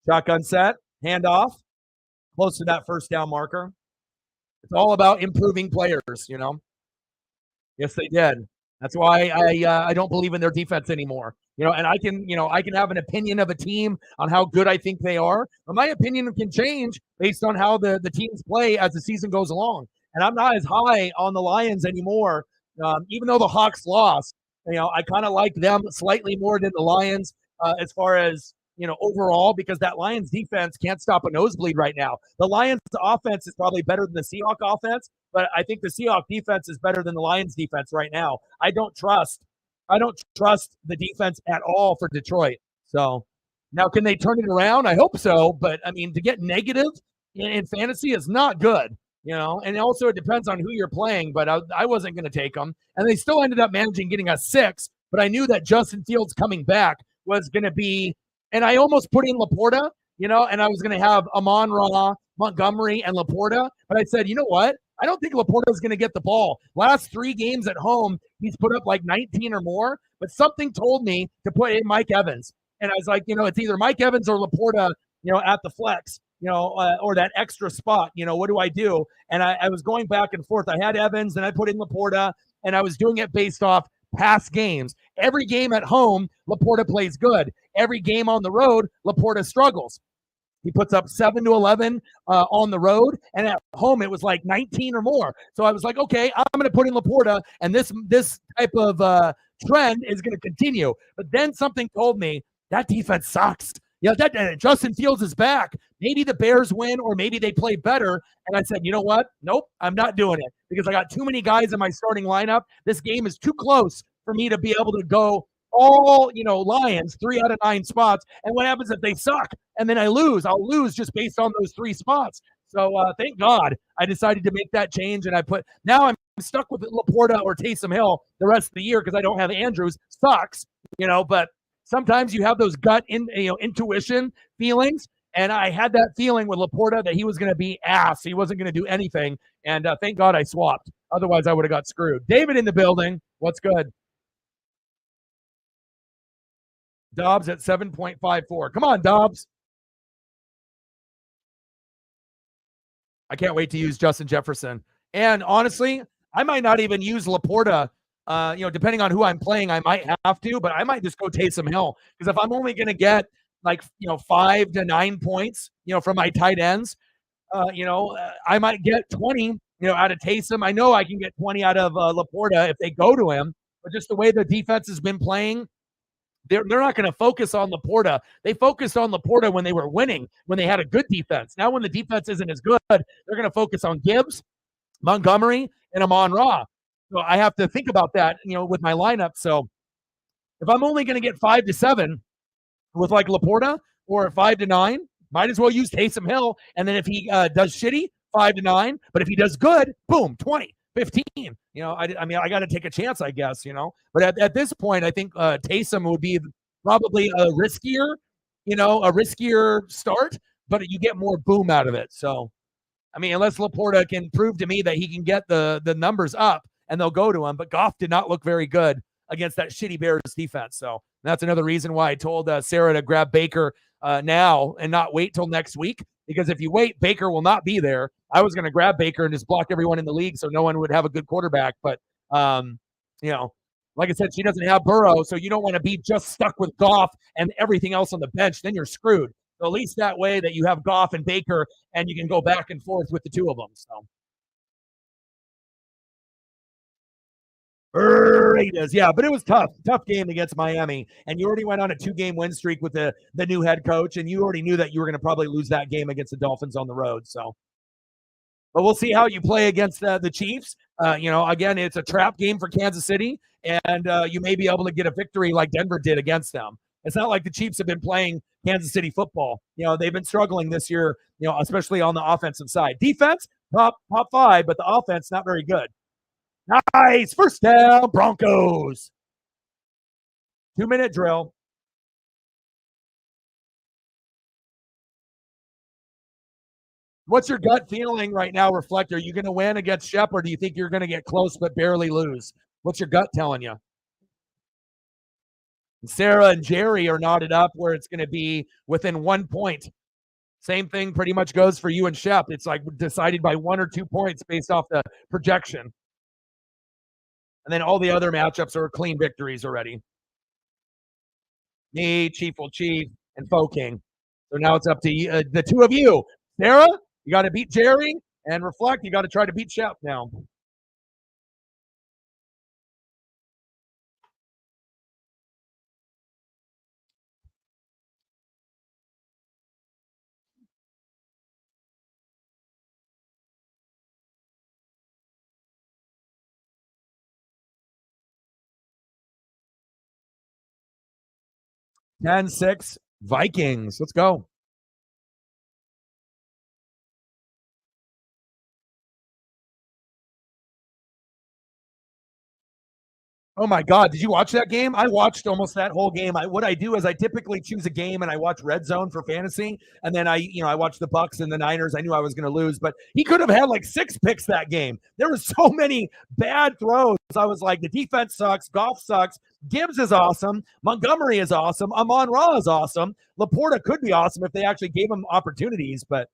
Shotgun set, handoff, close to that first down marker. It's all about improving players, Yes, they did. That's why I don't believe in their defense anymore. And I can have an opinion of a team on how good I think they are, but my opinion can change based on how the teams play as the season goes along. And I'm not as high on the Lions anymore, even though the Hawks lost. I kind of like them slightly more than the Lions as far as overall, because that Lions defense can't stop a nosebleed right now. The Lions offense is probably better than the Seahawks offense, but I think the Seahawks defense is better than the Lions defense right now. I don't trust the defense at all for Detroit. So now, can they turn it around? I hope so. But I mean, to get negative in fantasy is not good, and also it depends on who you're playing, but I wasn't going to take them. And they still ended up managing getting a 6, but I knew that Justin Fields coming back was going to be, and I almost put in Laporta, and I was going to have Amon-Ra, Montgomery, and Laporta. But I said, you know what? I don't think Laporta is going to get the ball. Last 3 games at home, he's put up like 19 or more, but something told me to put in Mike Evans. And I was like, it's either Mike Evans or Laporta, at the flex, or that extra spot. What do I do? And I was going back and forth. I had Evans, and I put in Laporta, and I was doing it based off past games. Every game at home, Laporta plays good. Every game on the road, Laporta struggles. He puts up 7 to 11 on the road, and at home it was like 19 or more. So I was like, okay, I'm going to put in Laporta, and this type of trend is going to continue. But then something told me that defense sucks. That Justin Fields is back. Maybe the Bears win, or maybe they play better. And I said, you know what? Nope, I'm not doing it because I got too many guys in my starting lineup. This game is too close for me to be able to go all Lions 3 out of 9 spots. And what happens if they suck and then I lose? I'll lose just based on those 3 spots. So thank God I decided to make that change, and now I'm stuck with Laporta or Taysom Hill the rest of the year because I don't have Andrews. Sucks, but sometimes you have those gut intuition feelings, and I had that feeling with Laporta that he was going to be ass. He wasn't going to do anything, and thank God I swapped. Otherwise, I would have got screwed. David in the building. What's good? Dobbs at 7.54. Come on, Dobbs. I can't wait to use Justin Jefferson. And honestly, I might not even use Laporta. Depending on who I'm playing, I might have to, but I might just go Taysom Hill because if I'm only going to get 5 to 9 points, from my tight ends, I might get 20, out of Taysom. I know I can get 20 out of Laporta if they go to him, but just the way the defense has been playing, they're not going to focus on Laporta. They focused on Laporta when they were winning, when they had a good defense. Now when the defense isn't as good, they're going to focus on Gibbs, Montgomery, and Amon-Ra. So I have to think about that, with my lineup. So if I'm only going to get 5 to 7 with like Laporta or 5 to 9, might as well use Taysom Hill. And then if he does shitty, 5 to 9. But if he does good, boom, 20, 15. I mean, I got to take a chance, I guess, But at this point, I think Taysom would be probably a riskier start, but you get more boom out of it. So, I mean, unless Laporta can prove to me that he can get the numbers up and they'll go to him. But Goff did not look very good against that shitty Bears defense. So that's another reason why I told Sarah to grab Baker now and not wait till next week. Because if you wait, Baker will not be there. I was going to grab Baker and just block everyone in the league so no one would have a good quarterback. But, like I said, she doesn't have Burrow, so you don't want to be just stuck with Goff and everything else on the bench. Then you're screwed. So at least that way that you have Goff and Baker and you can go back and forth with the two of them. So. Raiders, yeah, but it was tough game against Miami, and you already went on a 2-game win streak with the new head coach, and you already knew that you were going to probably lose that game against the Dolphins on the road. So, but we'll see how you play against the Chiefs. Again, it's a trap game for Kansas City, and you may be able to get a victory like Denver did against them. It's not like the Chiefs have been playing Kansas City football. They've been struggling this year, especially on the offensive side. Defense, top 5, but the offense not very good. Nice. First down, Broncos. 2-minute drill. What's your gut feeling right now, Reflector? Are you going to win against Shep, or do you think you're going to get close but barely lose? What's your gut telling you? Sarah and Jerry are knotted up where it's going to be within 1 point. Same thing pretty much goes for you and Shep. It's like decided by 1 or 2 points based off the projection. And then all the other matchups are clean victories already. Me, Chief will Chief, and Fo King. So now it's up to the two of you. Sarah, you got to beat Jerry, and Reflect, you got to try to beat Shep now. Ten six Vikings. Let's go. Oh my God! Did you watch that game? I watched almost that whole game. What I do is I typically choose a game and I watch Red Zone for fantasy, and then I watch the Bucks and the Niners. I knew I was going to lose, but he could have had like 6 picks that game. There were so many bad throws. I was like, the defense sucks. Goff sucks. Gibbs is awesome. Montgomery is awesome. Amon-Ra is awesome. Laporta could be awesome if they actually gave him opportunities, but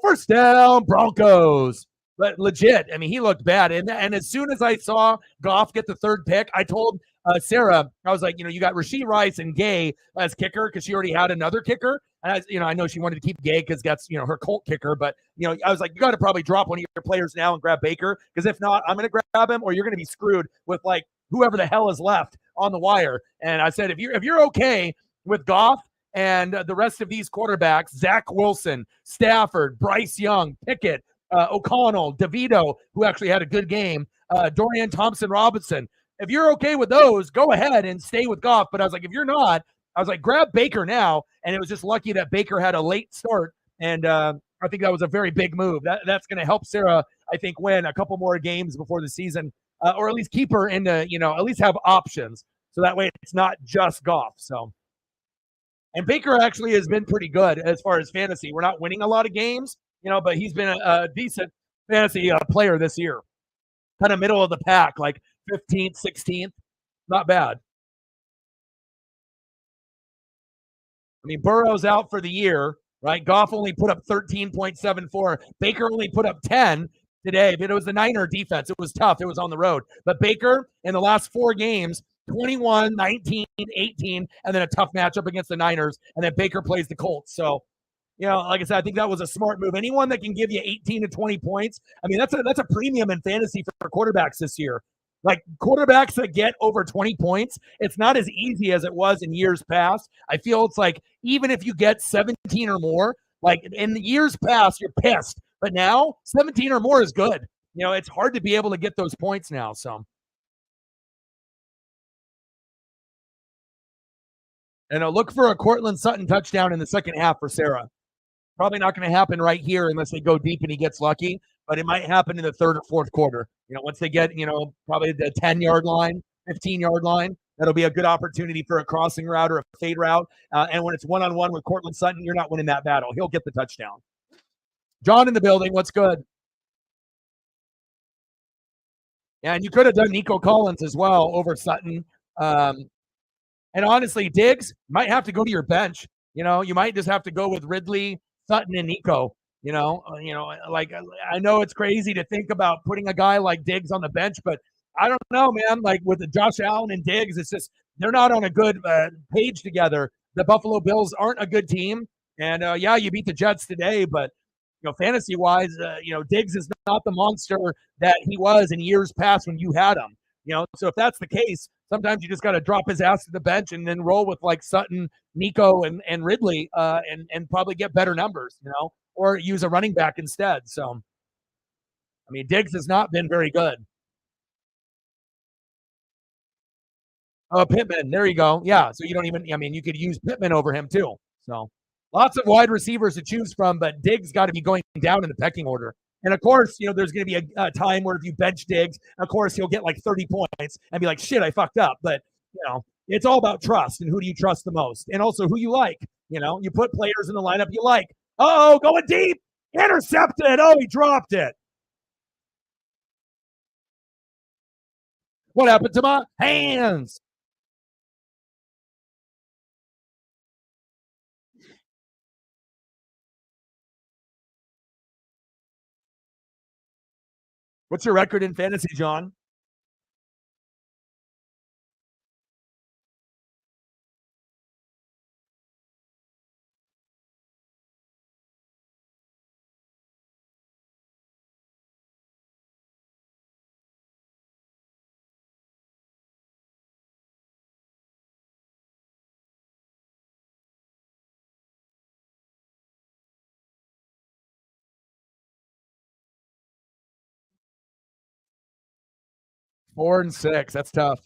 first down, Broncos. But legit, I mean, he looked bad. And as soon as I saw Goff get the 3rd pick, I told Sarah, I was like, you got Rashee Rice and Gay as kicker because she already had another kicker. And I know she wanted to keep Gay because that's, her Colt kicker. But, I was like, you got to probably drop one of your players now and grab Baker because if not, I'm going to grab him or you're going to be screwed with like whoever the hell is left on the wire. And I said, if you're okay with Goff and the rest of these quarterbacks, Zach Wilson, Stafford, Bryce Young, Pickett, O'Connell, DeVito, who actually had a good game, Dorian Thompson-Robinson. If you're okay with those, go ahead and stay with Goff. But I was like, if you're not, I was like, grab Baker now. And it was just lucky that Baker had a late start. And I think that was a very big move. That's going to help Sarah, I think, win a couple more games before the season, or at least keep her into, at least have options. So that way it's not just Goff. So. And Baker actually has been pretty good as far as fantasy. We're not winning a lot of games, but he's been a decent fantasy player this year. Kind of middle of the pack, like 15th, 16th. Not bad. I mean, Burrow's out for the year, right? Goff only put up 13.74. Baker only put up 10 today, but it was the Niner defense. It was tough. It was on the road. But Baker, in the last 4 games, 21, 19, 18, and then a tough matchup against the Niners, and then Baker plays the Colts. So, like I said, I think that was a smart move. Anyone that can give you 18 to 20 points, I mean, that's a premium in fantasy for quarterbacks this year. Like quarterbacks that get over 20 points, it's not as easy as it was in years past. I feel it's like even if you get 17 or more, like in the years past, you're pissed. But now 17 or more is good. It's hard to be able to get those points now. So, look for a Cortland Sutton touchdown in the second half for Sarah. Probably not going to happen right here unless they go deep and he gets lucky, but it might happen in the third or fourth quarter. Once they get, probably the 10-yard line, 15-yard line, that'll be a good opportunity for a crossing route or a fade route. And when it's one-on-one with Cortland Sutton, you're not winning that battle. He'll get the touchdown. John in the building. What's good? Yeah, and you could have done Nico Collins as well over Sutton. And honestly, Diggs might have to go to your bench. You might just have to go with Ridley, Sutton, and Nico. Like I know it's crazy to think about putting a guy like Diggs on the bench, but I don't know, man. Like with the Josh Allen and Diggs, it's just they're not on a good page together. The Buffalo Bills aren't a good team, and yeah, you beat the Jets today, but fantasy wise, Diggs is not the monster that he was in years past when you had him. So if that's the case, sometimes you just got to drop his ass to the bench and then roll with like Sutton, Nico, and Ridley, and probably get better numbers, or use a running back instead. So, I mean, Diggs has not been very good. Oh, Pittman, there you go. Yeah, so you don't even. I mean, you could use Pittman over him too. So, lots of wide receivers to choose from, but Diggs got to be going down in the pecking order. And of course, there's going to be a time where if you bench Diggs, of course, he'll get like 30 points and be like, shit, I fucked up. But, it's all about trust and who do you trust the most and also who you like. You put players in the lineup you like. Oh, going deep, intercepted. Oh, he dropped it. What happened to my hands? What's your record in fantasy, John? 4-6. That's tough.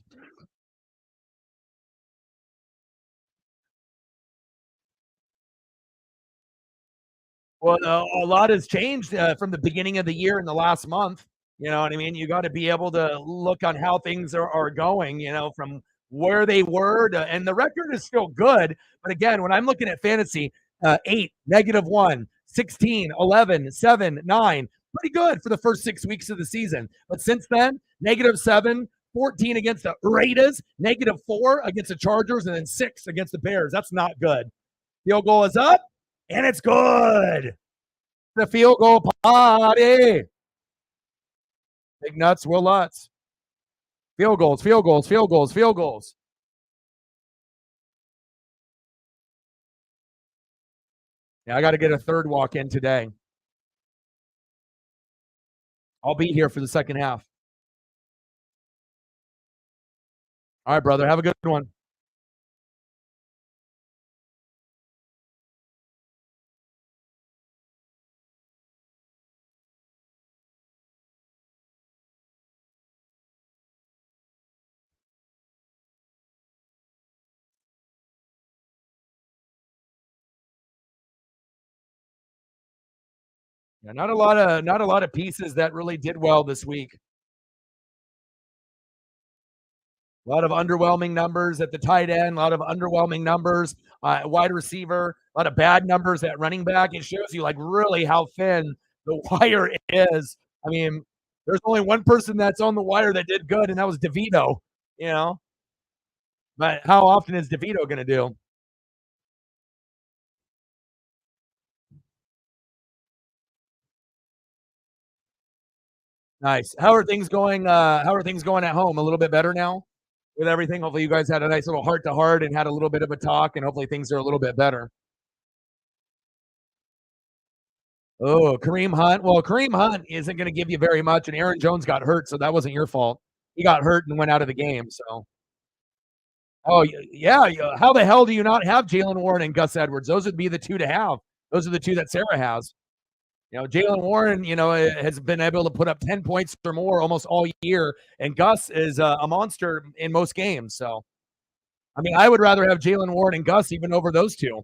Well, a lot has changed from the beginning of the year in the last month. You know what I mean? You got to be able to look on how things are going, from where they were to, and the record is still good. But again, when I'm looking at fantasy, 8, -1, 16, 11, 7, 9, pretty good for the first 6 weeks of the season. But since then, -7, 14 against the Raiders, -4 against the Chargers, and then 6 against the Bears. That's not good. Field goal is up, and it's good. The field goal party. Big nuts, Will Lutz. Field goals, field goals, field goals, field goals. Yeah, I got to get a third walk in today. I'll be here for the second half. All right, brother. Have a good one. Yeah, not a lot of pieces that really did well this week. A lot of underwhelming numbers at the tight end, a lot of underwhelming numbers, wide receiver, a lot of bad numbers at running back. It shows you like really how thin the wire is. I mean, there's only one person that's on the wire that did good, and that was DeVito, you know. But how often is DeVito going to do? Nice. How are things going? How are things going at home? A little bit better now with everything. Hopefully, you guys had a nice little heart to heart and had a little bit of a talk, and hopefully things are a little bit better. Oh, Kareem Hunt. Well, Kareem Hunt isn't going to give you very much, and Aaron Jones got hurt, so that wasn't your fault. He got hurt and went out of the game. So, oh yeah, how the hell do you not have Jalen Warren and Gus Edwards? Those would be the two to have. Those are the two that Sarah has. Jalen Warren, has been able to put up 10 points or more almost all year, and Gus is a monster in most games. So, I mean, I would rather have Jalen Warren and Gus even over those two.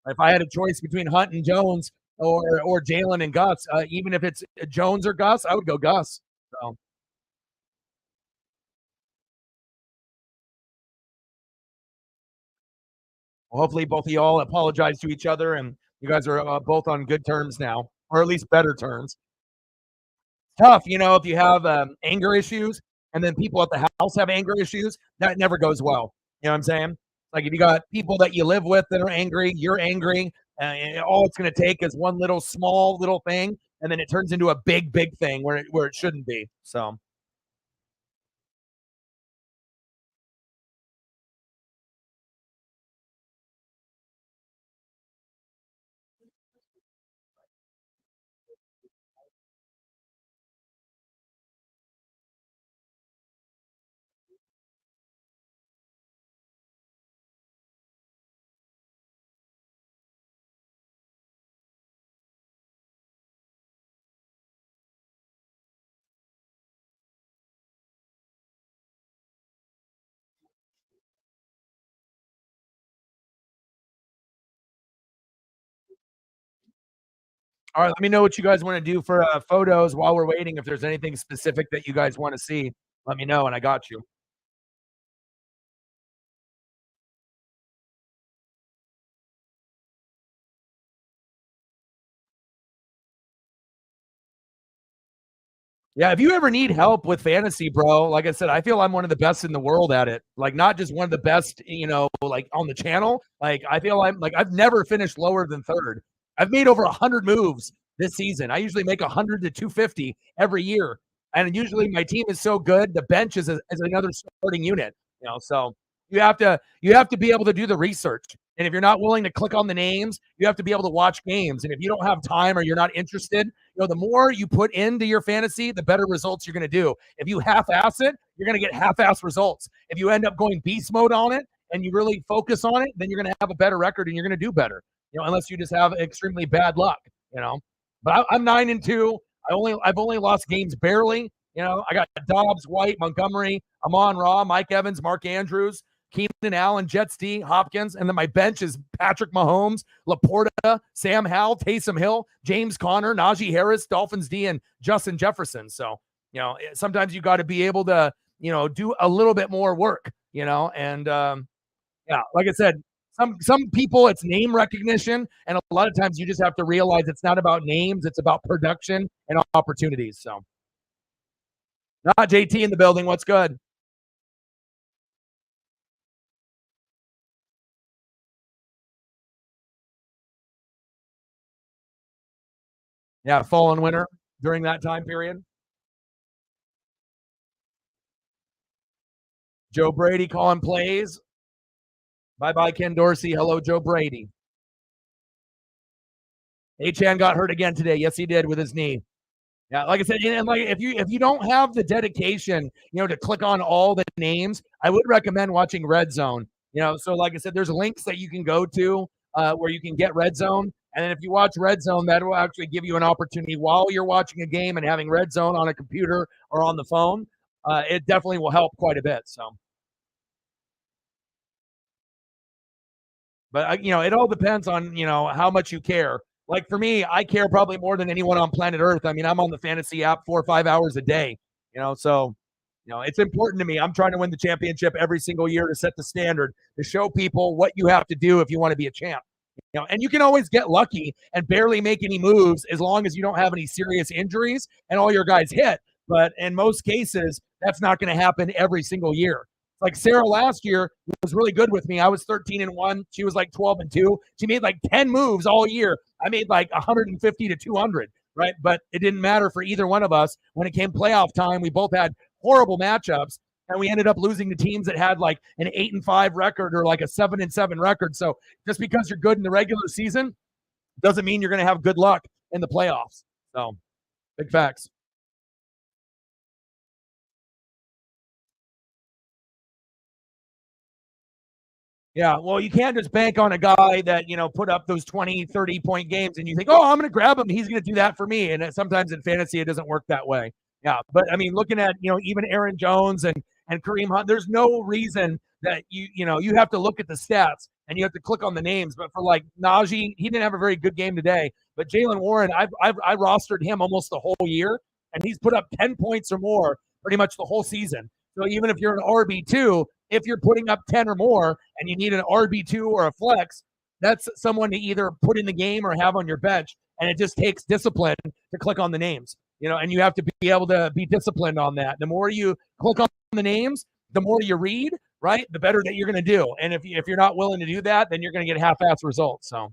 If I had a choice between Hunt and Jones or Jalen and Gus, even if it's Jones or Gus, I would go Gus. So, well, hopefully, both of y'all apologize to each other, and you guys are both on good terms now, or at least better terms. Tough, if you have anger issues, and then people at the house have anger issues, that never goes well. You know what I'm saying? Like if you got people that you live with that are angry, you're angry, and all it's going to take is one little small little thing, and then it turns into a big thing where it shouldn't be. So, all right, let me know what you guys want to do for photos while we're waiting. If there's anything specific that you guys want to see, let me know, and I got you. Yeah, if you ever need help with fantasy, bro, like I said, I feel I'm one of the best in the world at it. Like not just one of the best, like on the channel. Like I feel I've never finished lower than third. I've made over 100 moves this season. I usually make 100 to 250 every year. And usually my team is so good, the bench is another starting unit, so you have to be able to do the research. And if you're not willing to click on the names, you have to be able to watch games. And if you don't have time or you're not interested, the more you put into your fantasy, the better results you're going to do. If you half-ass it, you're going to get half-ass results. If you end up going beast mode on it and you really focus on it, then you're going to have a better record and you're going to do better. Unless you just have extremely bad luck. But I'm 9-2. I've only lost games barely. I got Dobbs, White, Montgomery, Amon Ra, Mike Evans, Mark Andrews, Keenan Allen, Jets D, Hopkins, and then my bench is Patrick Mahomes, Laporta, Sam Howell, Taysom Hill, James Conner, Najee Harris, Dolphins D, and Justin Jefferson. So, sometimes you got to be able to, do a little bit more work, and yeah, like I said, some people it's name recognition, and a lot of times you just have to realize it's not about names, it's about production and opportunities. So, not JT in the building. What's good? Yeah, fall and winter during that time period. Joe Brady calling plays. Bye bye, Ken Dorsey. Hello, Joe Brady. Achan got hurt again today. Yes, he did with his knee. Yeah, like I said, and like if you don't have the dedication, to click on all the names, I would recommend watching Red Zone. So like I said, there's links that you can go to where you can get Red Zone, and then if you watch Red Zone, that will actually give you an opportunity while you're watching a game and having Red Zone on a computer or on the phone. It definitely will help quite a bit. So. But it all depends on how much you care. Like for me, I care probably more than anyone on planet Earth. I mean, I'm on the fantasy app 4 or 5 hours a day. So it's important to me. I'm trying to win the championship every single year to set the standard to show people what you have to do if you want to be a champ. And you can always get lucky and barely make any moves as long as you don't have any serious injuries and all your guys hit. But in most cases, that's not going to happen every single year. Like Sarah last year was really good with me. I was 13-1. She was like 12-2. She made like 10 moves all year. I made like 150 to 200, right? But it didn't matter for either one of us. When it came playoff time, we both had horrible matchups, and we ended up losing to teams that had like an 8-5 record or like a 7-7 record. So just because you're good in the regular season doesn't mean you're going to have good luck in the playoffs. So big facts. Yeah, well, you can't just bank on a guy that, put up those 20, 30-point games and you think, "Oh, I'm gonna grab him. He's gonna do that for me." And sometimes in fantasy, it doesn't work that way. Yeah, but I mean, looking at, even Aaron Jones and Kareem Hunt, there's no reason that you have to look at the stats and you have to click on the names. But for like Najee, he didn't have a very good game today. But Jalen Warren, I rostered him almost the whole year, and he's put up 10 points or more pretty much the whole season. So even if you're an RB2, if you're putting up 10 or more and you need an RB2 or a flex, that's someone to either put in the game or have on your bench. And it just takes discipline to click on the names, and you have to be able to be disciplined on that. The more you click on the names, the more you read, right? The better that you're going to do. And if you're not willing to do that, then you're going to get half-ass results. So.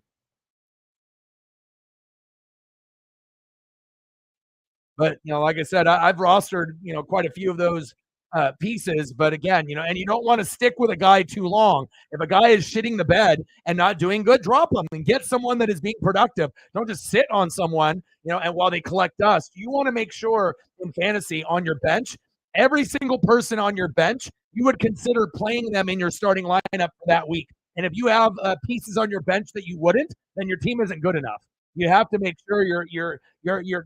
But like I said, I've rostered quite a few of those pieces. But again, and you don't want to stick with a guy too long. If a guy is shitting the bed and not doing good, drop him and get someone that is being productive. Don't just sit on someone, and while they collect dust. You want to make sure in fantasy on your bench, every single person on your bench, you would consider playing them in your starting lineup for that week. And if you have pieces on your bench that you wouldn't, then your team isn't good enough. You have to make sure you're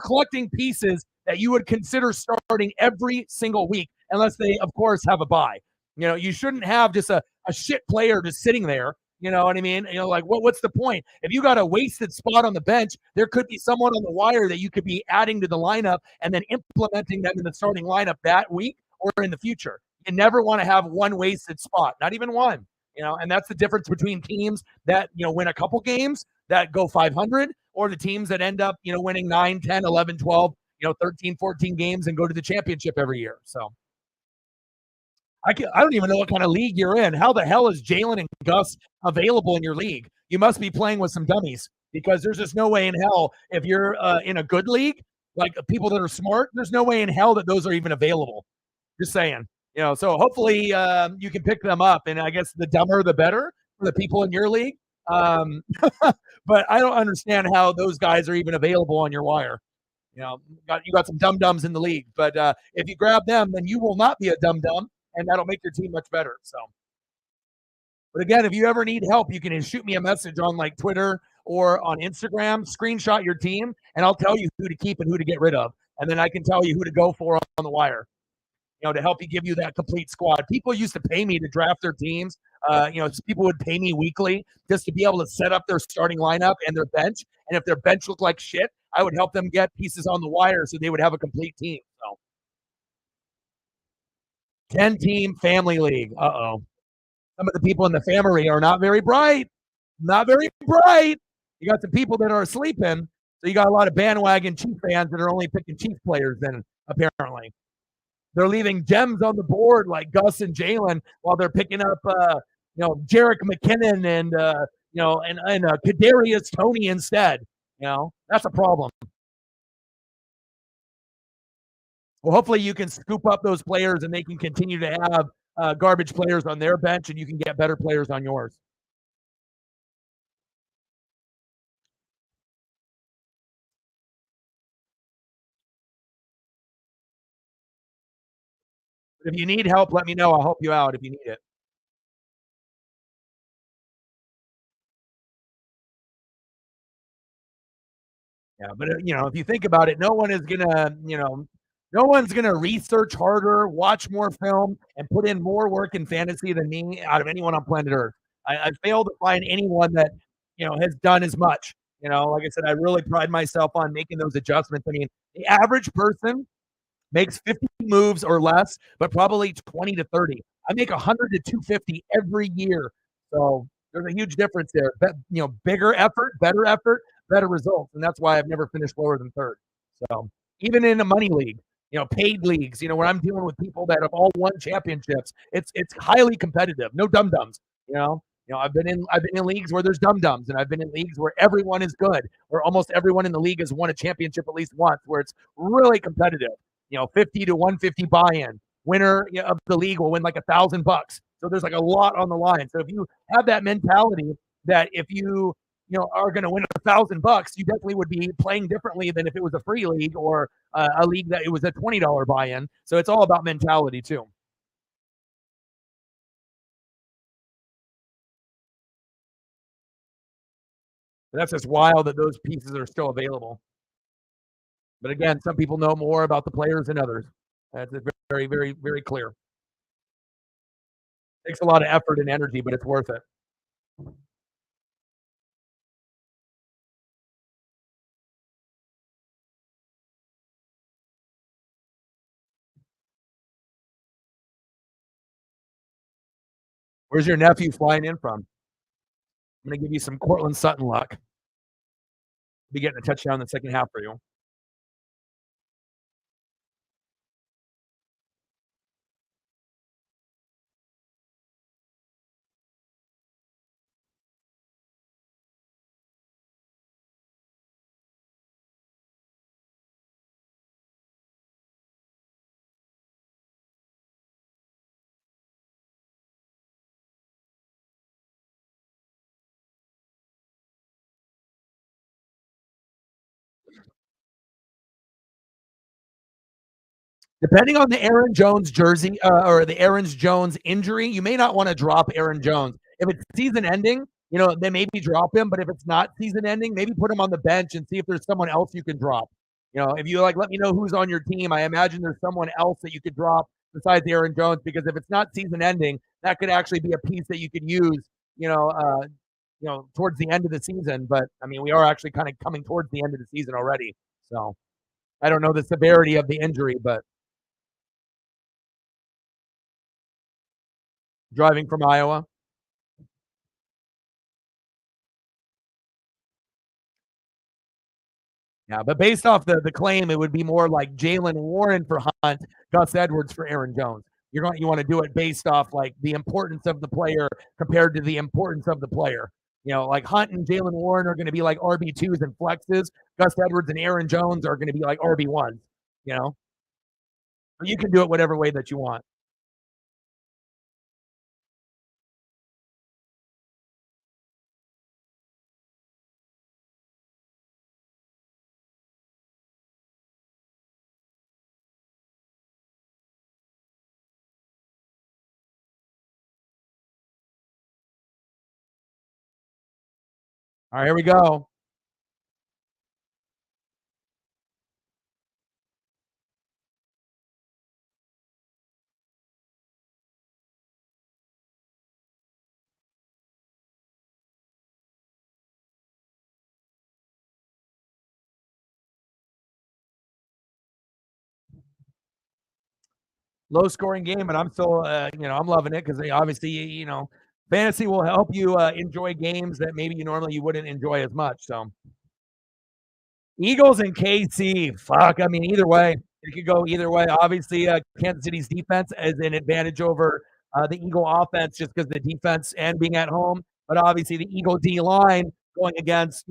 collecting pieces that you would consider starting every single week, unless they, of course, have a bye. You shouldn't have just a shit player just sitting there. You know what I mean? Like what's the point? If you got a wasted spot on the bench, there could be someone on the wire that you could be adding to the lineup and then implementing them in the starting lineup that week or in the future. You never want to have one wasted spot, not even one. And that's the difference between teams that win a couple games that go 500 or the teams that end up winning 9, 10, 11, 12, 13, 14 games and go to the championship every year. So I don't even know what kind of league you're in. How the hell is Jalen and Gus available in your league? You must be playing with some dummies, because there's just no way in hell, if you're in a good league, like people that are smart, there's no way in hell that those are even available. Just saying. So hopefully you can pick them up, and I guess the dumber the better for the people in your league. Um, but I don't understand how those guys are even available on your wire. You got some dum dums in the league, but if you grab them, then you will not be a dum dum, and that'll make your team much better. So, but again, if you ever need help, you can shoot me a message on like Twitter or on Instagram. Screenshot your team, and I'll tell you who to keep and who to get rid of, and then I can tell you who to go for on the wire. To help you give you that complete squad. People used to pay me to draft their teams. People would pay me weekly just to be able to set up their starting lineup and their bench. And if their bench looked like shit, I would help them get pieces on the wire so they would have a complete team. So 10-team family league. Uh-oh. Some of the people in the family are not very bright. Not very bright. You got some people that are sleeping. So you got a lot of bandwagon Chief fans that are only picking Chief players then, apparently. They're leaving gems on the board like Gus and Jalen while they're picking up, Jerick McKinnon and Kadarius Toney instead. That's a problem. Well, hopefully you can scoop up those players and they can continue to have garbage players on their bench, and you can get better players on yours. But if you need help, let me know. I'll help you out if you need it. Yeah, but if you think about it, no one's gonna research harder, watch more film, and put in more work in fantasy than me out of anyone on planet Earth. I failed to find anyone that has done as much. Like I said, I really pride myself on making those adjustments. I mean, the average person makes 50 moves or less, but probably 20 to 30. I make 100 to 250 every year. So there's a huge difference there. Bigger effort, better results. And that's why I've never finished lower than third. So even in a money league, paid leagues, where I'm dealing with people that have all won championships, it's highly competitive. No dum dums. I've been in leagues where there's dum dums, and I've been in leagues where everyone is good, where almost everyone in the league has won a championship at least once, where it's really competitive. 50 to 150 buy-in. Winner of the league will win like $1,000. So there's like a lot on the line. So if you have that mentality that if you are going to win $1,000, you definitely would be playing differently than if it was a free league or a league that it was a $20 buy-in. So it's all about mentality too. But that's just wild that those pieces are still available. But again, some people know more about the players than others. That's very, very, very clear. Takes a lot of effort and energy, but it's worth it. Where's your nephew flying in from? I'm going to give you some Cortland Sutton luck. Be getting a touchdown in the second half for you. Depending on the Aaron Jones jersey or the Aaron Jones injury, you may not want to drop Aaron Jones. If it's season ending, then maybe drop him. But if it's not season ending, maybe put him on the bench and see if there's someone else you can drop. If you let me know who's on your team. I imagine there's someone else that you could drop besides Aaron Jones, because if it's not season ending, that could actually be a piece that you could use, towards the end of the season. But I mean, we are actually kind of coming towards the end of the season already. So I don't know the severity of the injury, but driving from Iowa. Yeah, but based off the claim, it would be more like Jalen Warren for Hunt, Gus Edwards for Aaron Jones. You want to do it based off like the importance of the player compared to the importance of the player. Like Hunt and Jalen Warren are going to be like RB2s and flexes. Gus Edwards and Aaron Jones are going to be like RB1s. You know, you can do it whatever way that you want. All right, here we go. Low scoring game, and I'm still, I'm loving it because obviously, fantasy will help you enjoy games that maybe you wouldn't enjoy as much. So, Eagles and KC, fuck. I mean, either way, it could go either way. Obviously, Kansas City's defense is an advantage over the Eagle offense just because the defense and being at home. But obviously, the Eagle D line going against,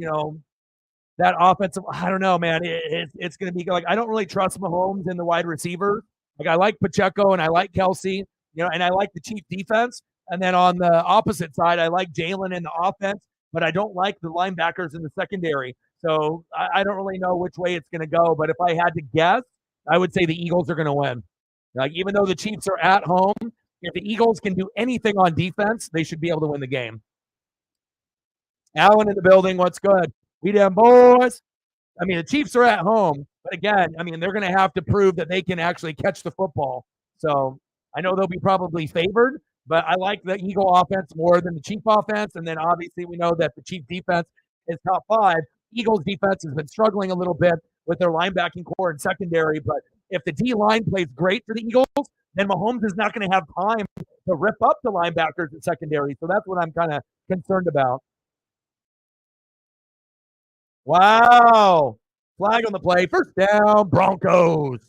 that offensive, I don't know, man. It's going to be like I don't really trust Mahomes in the wide receiver. Like I like Pacheco and I like Kelsey, and I like the Chief defense. And then on the opposite side, I like Jalen in the offense, but I don't like the linebackers in the secondary. So I don't really know which way it's going to go. But if I had to guess, I would say the Eagles are going to win. Like even though the Chiefs are at home, if the Eagles can do anything on defense, they should be able to win the game. Allen in the building. What's good? We them boys. I mean, the Chiefs are at home, but again, I mean, they're going to have to prove that they can actually catch the football. So I know they'll be probably favored, but I like the Eagle offense more than the Chief offense. And then obviously we know that the Chief defense is top five. Eagles defense has been struggling a little bit with their linebacking core and secondary, but if the D line plays great for the Eagles, then Mahomes is not going to have time to rip up the linebackers and secondary. So that's what I'm kind of concerned about. Wow. Flag on the play. First down, Broncos.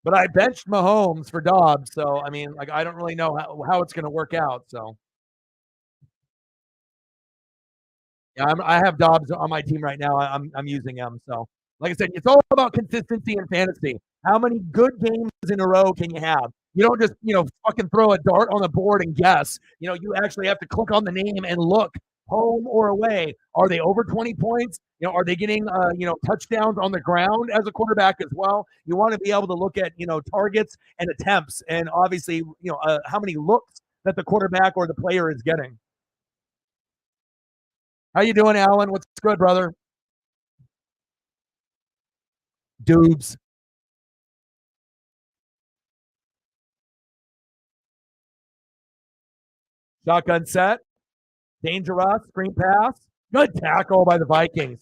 But I benched Mahomes for Dobbs. So, I mean, like, I don't really know how it's going to work out. So, yeah, I have Dobbs on my team right now. I'm using him. So, like I said, it's all about consistency in fantasy. How many good games in a row can you have? You don't just, fucking throw a dart on the board and guess. You actually have to click on the name and look home or away. Are they over 20 points? Are they getting, touchdowns on the ground as a quarterback as well? You want to be able to look at, targets and attempts and obviously, how many looks that the quarterback or the player is getting. How you doing, Alan? What's good, brother? Dubes. Shotgun set. Dangerous. Screen pass. Good tackle by the Vikings.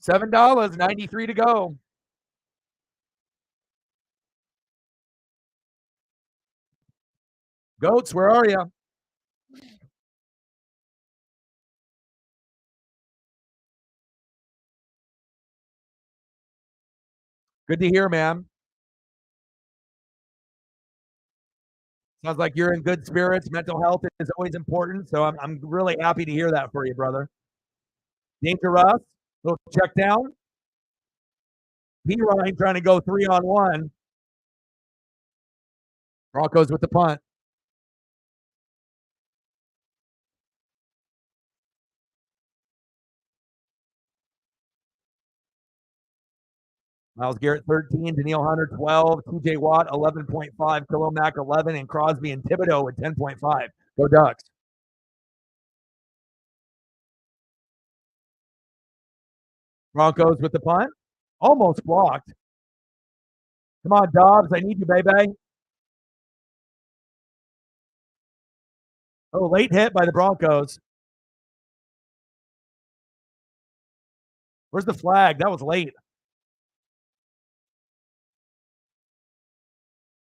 $7, 93 to go. Goats, where are you? Good to hear, man. Sounds like you're in good spirits. Mental health is always important. So I'm really happy to hear that for you, brother. Dangerous. Little check down. P. Ryan trying to go 3-on-1. Broncos with the punt. Miles Garrett 13, Danielle Hunter 12, TJ Watt 11.5, Khalil Mack 11, and Crosby and Thibodeau with 10.5. Go Ducks. Broncos with the punt. Almost blocked. Come on, Dobbs. I need you, baby. Oh, late hit by the Broncos. Where's the flag? That was late.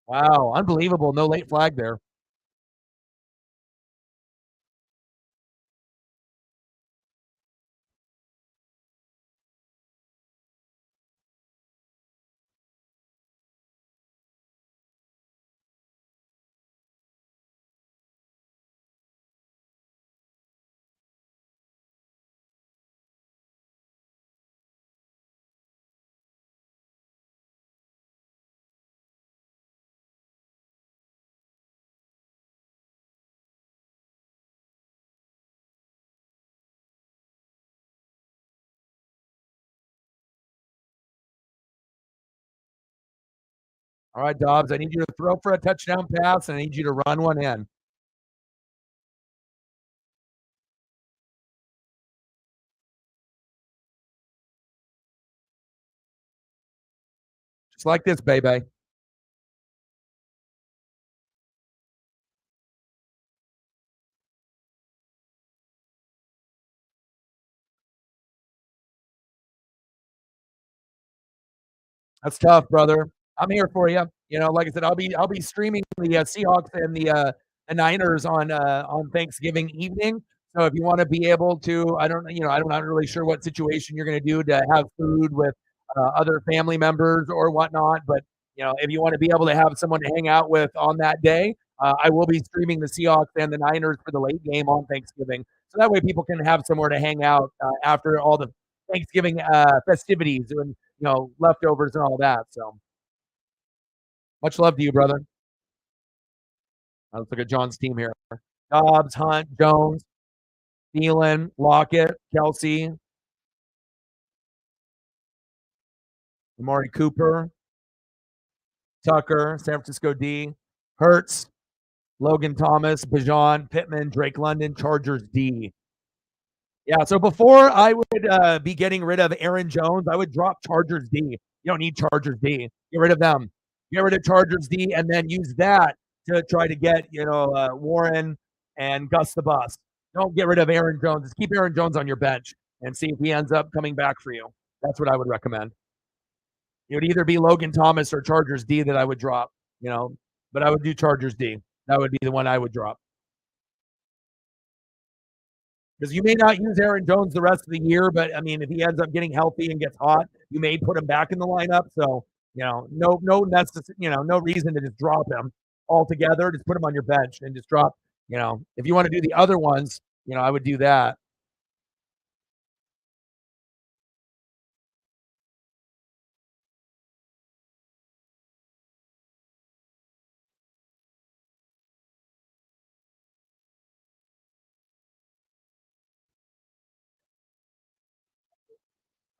Wow, unbelievable. No late flag there. All right, Dobbs, I need you to throw for a touchdown pass, and I need you to run one in. Just like this, baby. That's tough, brother. I'm here for you. You know, like I said, I'll be streaming the Seahawks and the Niners on Thanksgiving evening. So if you want to be able to, I don't, you know, I'm not really sure what situation you're going to do to have food with other family members or whatnot, but you know, if you want to be able to have someone to hang out with on that day, I will be streaming the Seahawks and the Niners for the late game on Thanksgiving, so that way people can have somewhere to hang out after all the Thanksgiving festivities and leftovers and all that. So much love to you, brother. Let's look at John's team here. Dobbs, Hunt, Jones, Thielen, Lockett, Kelsey, Amari Cooper, Tucker, San Francisco D, Hertz, Logan Thomas, Bijan, Pittman, Drake London, Chargers D. Yeah, so before I would be getting rid of Aaron Jones, I would drop Chargers D. You don't need Chargers D. Get rid of them. Get rid of Chargers D, and then use that to try to get Warren and Gus the Bus. Don't get rid of Aaron Jones. Just keep Aaron Jones on your bench and see if he ends up coming back for you. That's what I would recommend. It would either be Logan Thomas or Chargers D that I would drop. But I would do Chargers D. That would be the one I would drop. Because you may not use Aaron Jones the rest of the year, but I mean, if he ends up getting healthy and gets hot, you may put him back in the lineup. So, no reason to just drop him altogether. Just put him on your bench and just drop. If you want to do the other ones, I would do that.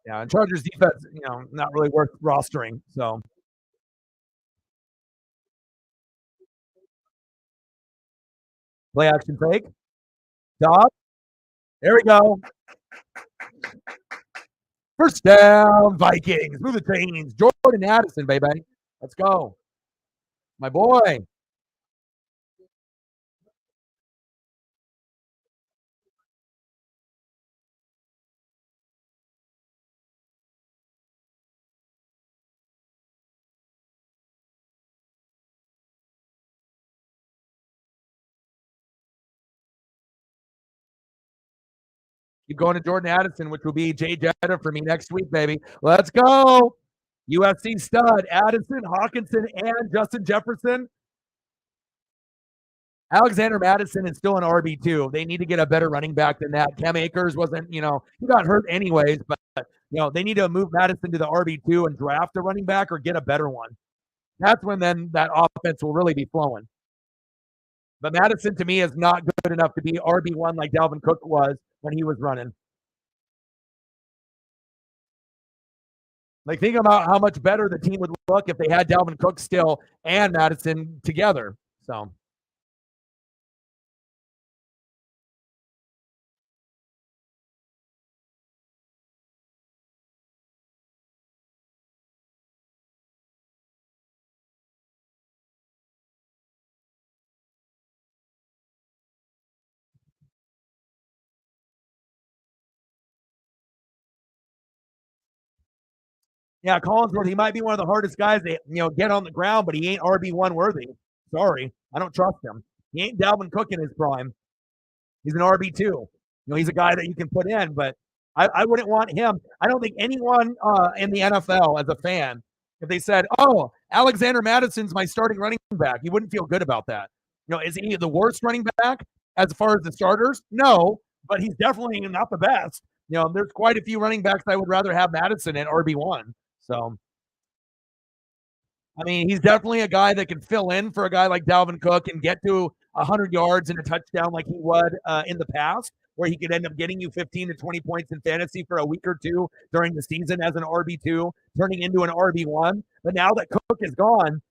Yeah, and Chargers defense, not really worth rostering. So play action fake. Dobbs. There we go. First down, Vikings. Move the chains. Jordan Addison, baby. Let's go. My boy. Keep going to Jordan Addison, which will be Jay Jetta for me next week, baby. Let's go. USC stud, Addison, Hawkinson, and Justin Jefferson. Alexander Madison is still an RB2. They need to get a better running back than that. Cam Akers wasn't, he got hurt anyways, but, they need to move Madison to the RB2 and draft a running back or get a better one. That's when then that offense will really be flowing. But Madison, to me, is not good enough to be RB1 like Dalvin Cook was when he was running. Like, think about how much better the team would look if they had Dalvin Cook still and Madison together. So, yeah, Collinsworth, he might be one of the hardest guys to, get on the ground, but he ain't RB1 worthy. Sorry. I don't trust him. He ain't Dalvin Cook in his prime. He's an RB2. He's a guy that you can put in, but I wouldn't want him. I don't think anyone in the NFL as a fan, if they said, oh, Alexander Madison's my starting running back, you wouldn't feel good about that. Is he the worst running back as far as the starters? No, but he's definitely not the best. There's quite a few running backs I would rather have Madison at RB1. So, I mean, he's definitely a guy that can fill in for a guy like Dalvin Cook and get to 100 yards and a touchdown like he would in the past, where he could end up getting you 15 to 20 points in fantasy for a week or two during the season as an RB2, turning into an RB1. But now that Cook is gone,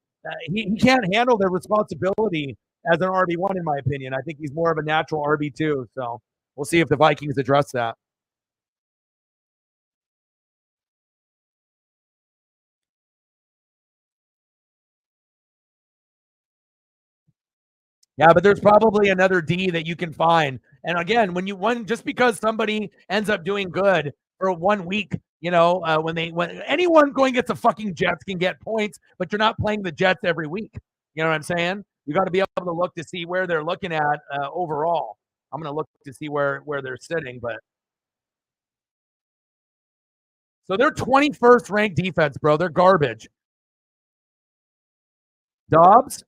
he can't handle the responsibility as an RB1, in my opinion. I think he's more of a natural RB2. So we'll see if the Vikings address that. Yeah, but there's probably another D that you can find. And again, just because somebody ends up doing good for 1 week, when anyone going against the fucking Jets can get points, but you're not playing the Jets every week. You know what I'm saying? You got to be able to look to see where they're looking at overall. I'm going to look to see where they're sitting, but so they're 21st ranked defense, bro. They're garbage. Dobbs.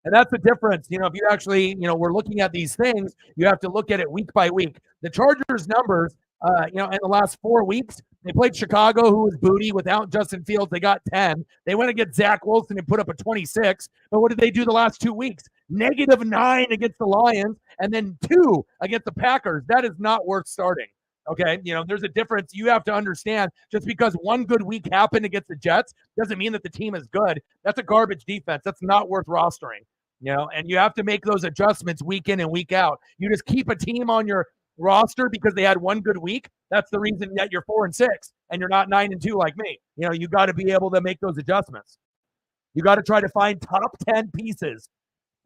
And that's the difference. If you actually, we're looking at these things, you have to look at it week by week. The Chargers numbers, in the last 4 weeks, they played Chicago, who was booty. Without Justin Fields, they got 10. They went against Zach Wilson and put up a 26. But what did they do the last 2 weeks? -9 against the Lions and then 2 against the Packers. That is not worth starting. Okay, there's a difference. You have to understand just because one good week happened against the Jets doesn't mean that the team is good. That's a garbage defense. That's not worth rostering. And you have to make those adjustments week in and week out. You just keep a team on your roster because they had one good week. That's the reason that you're 4-6 and you're not 9-2 like me. You got to be able to make those adjustments. You got to try to find top 10 pieces.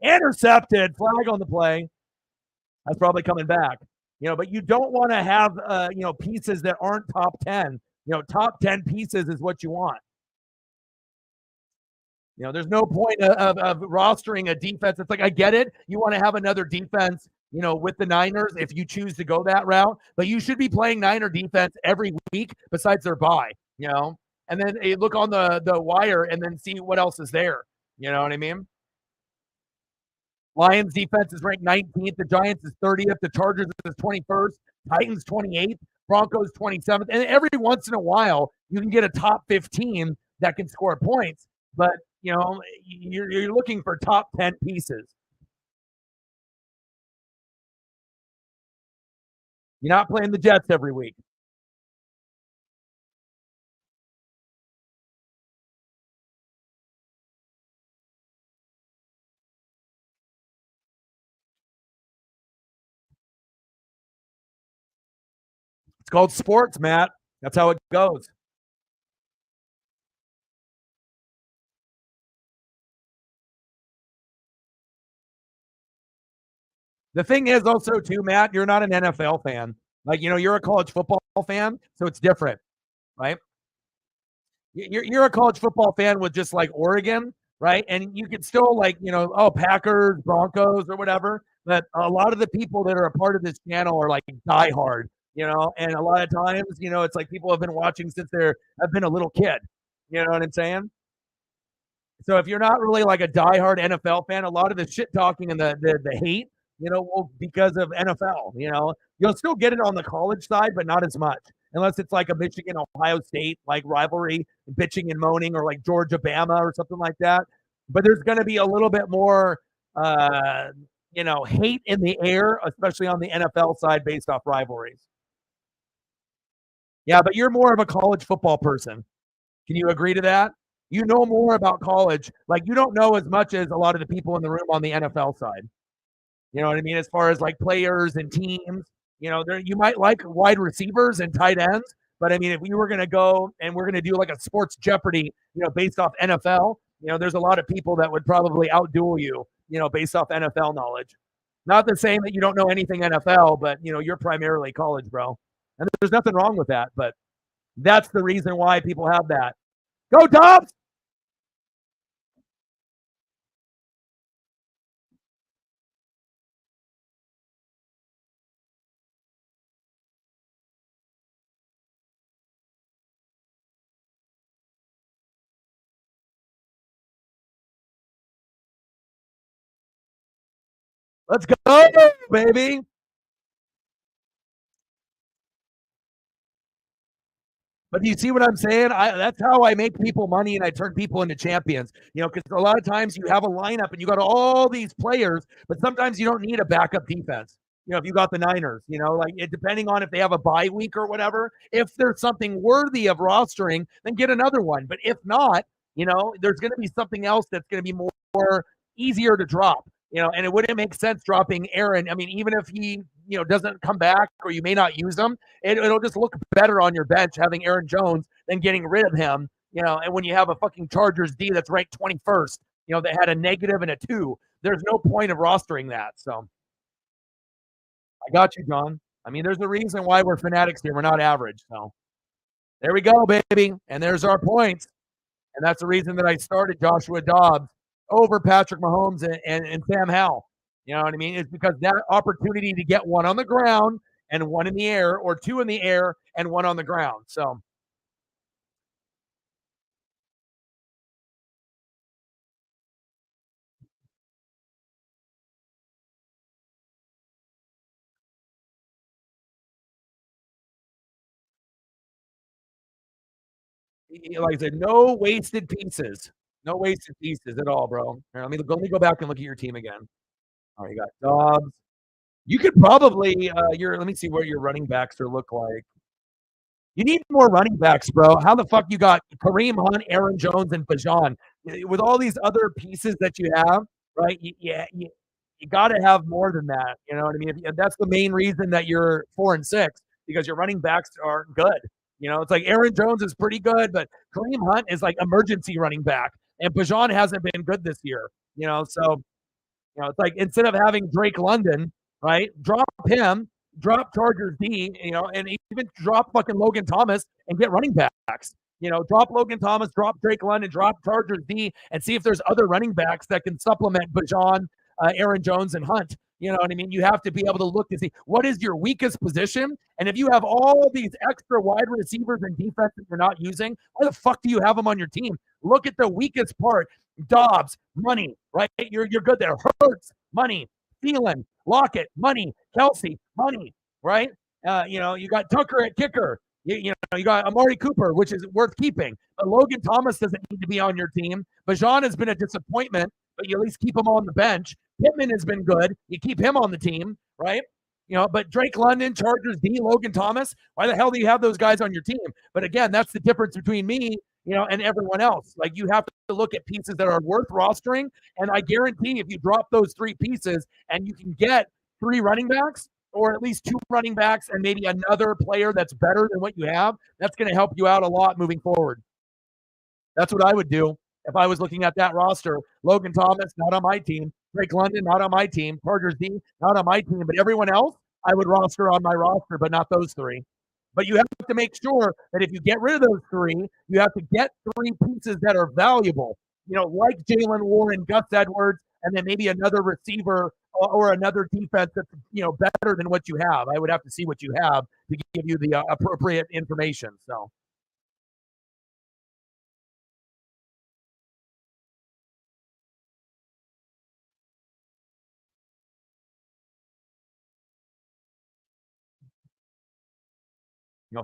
Intercepted, flag on the play. That's probably coming back. But you don't want to have pieces that aren't top 10. Top 10 pieces is what you want. There's no point of rostering a defense. It's like, I get it. You want to have another defense, with the Niners if you choose to go that route. But you should be playing Niner defense every week besides their bye, And then look on the wire and then see what else is there. You know what I mean? Lions defense is ranked 19th. The Giants is 30th. The Chargers is 21st. Titans 28th. Broncos 27th. And every once in a while, you can get a top 15 that can score points. But you're looking for top 10 pieces. You're not playing the Jets every week. It's called sports, Matt. That's how it goes. The thing is also too, Matt, you're not an NFL fan. Like, you're a college football fan, so it's different, right? You're a college football fan with just like Oregon, right? And you can still like, oh, Packers, Broncos, or whatever. But a lot of the people that are a part of this channel are like diehard, and a lot of times, it's like people have been watching since have been a little kid. You know what I'm saying? So if you're not really like a diehard NFL fan, a lot of the shit talking and the hate, will because of NFL. You'll still get it on the college side, but not as much, unless it's like a Michigan Ohio State like rivalry, bitching and moaning, or like Georgia Bama or something like that. But there's going to be a little bit more, hate in the air, especially on the NFL side based off rivalries. Yeah, but you're more of a college football person. Can you agree to that? You know more about college. Like, you don't know as much as a lot of the people in the room on the NFL side. You know what I mean? As far as like players and teams, you might like wide receivers and tight ends, but I mean, if we were going to go and we're going to do like a sports Jeopardy, based off NFL, there's a lot of people that would probably outduel you, based off NFL knowledge. Not the same that you don't know anything NFL, but you're primarily college, bro. And there's nothing wrong with that, but that's the reason why people have that. Go Dobbs! Let's go, baby. But do you see what I'm saying? That's how I make people money and I turn people into champions. Because a lot of times you have a lineup and you got all these players, but sometimes you don't need a backup defense. If you got the Niners, like depending on if they have a bye week or whatever, if there's something worthy of rostering, then get another one. But if not, there's going to be something else that's going to be more easier to drop. And it wouldn't make sense dropping Aaron. I mean, even if he, doesn't come back or you may not use him, it'll just look better on your bench having Aaron Jones than getting rid of him. And when you have a fucking Chargers D that's ranked 21st, that had a negative and a 2, there's no point of rostering that. So I got you, John. I mean, there's a reason why we're fanatics here. We're not average. So there we go, baby. And there's our points. And that's the reason that I started Joshua Dobbs over Patrick Mahomes and Sam Howell. You know what I mean? It's because that opportunity to get one on the ground and one in the air, or 2 in the air and 1 on the ground. So like I said, no wasted pieces. No wasted pieces at all, bro. Here, let me go back and look at your team again. All right, you got Dobbs. You could probably let me see what your running backs are look like. You need more running backs, bro. How the fuck you got Kareem Hunt, Aaron Jones, and Bajan with all these other pieces that you have, right? You got to have more than that. You know what I mean? And that's the main reason that you're 4-6, because your running backs aren't good. It's like Aaron Jones is pretty good, but Kareem Hunt is like emergency running back, and Bajan hasn't been good this year. So it's like instead of having Drake London, right, drop him, drop Chargers D, and even drop fucking Logan Thomas and get running backs. Drop Logan Thomas, drop Drake London, drop Chargers D, and see if there's other running backs that can supplement Bajan, Aaron Jones, and Hunt. You know what I mean? You have to be able to look to see what is your weakest position. And if you have all these extra wide receivers and defense that you're not using, why the fuck do you have them on your team? Look at the weakest part. Dobbs, money, right? You're good there. Hurts, money. Thielen, Lockett, money. Kelsey, money, right? You got Tucker at kicker. You got Amari Cooper, which is worth keeping. But Logan Thomas doesn't need to be on your team. Bajan has been a disappointment, but you at least keep him on the bench. Pittman has been good. You keep him on the team, right? But Drake London, Chargers D, Logan Thomas, why the hell do you have those guys on your team? But again, that's the difference between me, and everyone else. Like, you have to look at pieces that are worth rostering. And I guarantee if you drop those 3 pieces and you can get 3 running backs, or at least 2 running backs and maybe another player that's better than what you have, that's going to help you out a lot moving forward. That's what I would do if I was looking at that roster. Logan Thomas, not on my team. Drake London, not on my team. Chargers D, not on my team. But everyone else, I would roster on my roster, but not those three. But you have to make sure that if you get rid of those three, you have to get three pieces that are valuable. Like Jalen Warren, Gus Edwards, and then maybe another receiver or another defense that's better than what you have. I would have to see what you have to give you the appropriate information. So.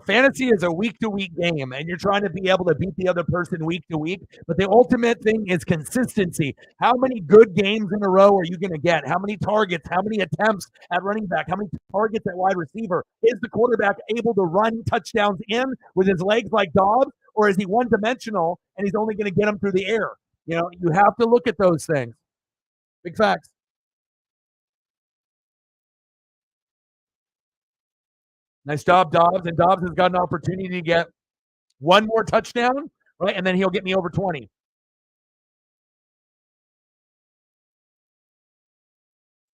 Fantasy is a week to week game, and you're trying to be able to beat the other person week to week. But the ultimate thing is consistency. How many good games in a row are you going to get? How many targets? How many attempts at running back? How many targets at wide receiver? Is the quarterback able to run touchdowns in with his legs like Dobbs, or is he one dimensional and he's only going to get them through the air? You have to look at those things. Big facts. Nice job, Dobbs. And Dobbs has got an opportunity to get one more touchdown, right? And then he'll get me over 20.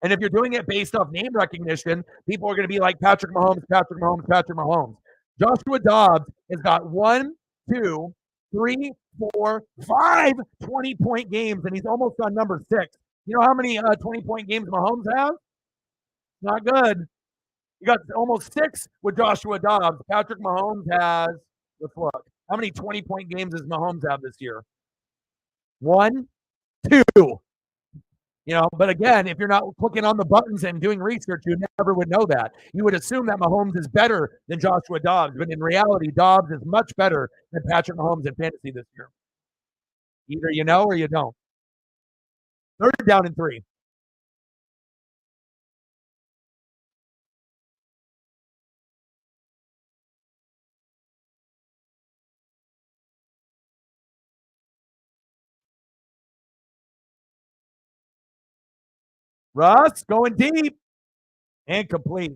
And if you're doing it based off name recognition, people are going to be like Patrick Mahomes, Patrick Mahomes, Patrick Mahomes. Joshua Dobbs has got 1, 2, 3, 4, 5 20-point games, and he's almost on number 6. You know how many 20-point games Mahomes has? Not good. You got almost 6 with Joshua Dobbs. Patrick Mahomes has, let's look. How many 20-point games does Mahomes have this year? 1, 2. But again, if you're not clicking on the buttons and doing research, you never would know that. You would assume that Mahomes is better than Joshua Dobbs, but in reality, Dobbs is much better than Patrick Mahomes in fantasy this year. Either you know or you don't. 3rd down and 3. Russ going deep and complete.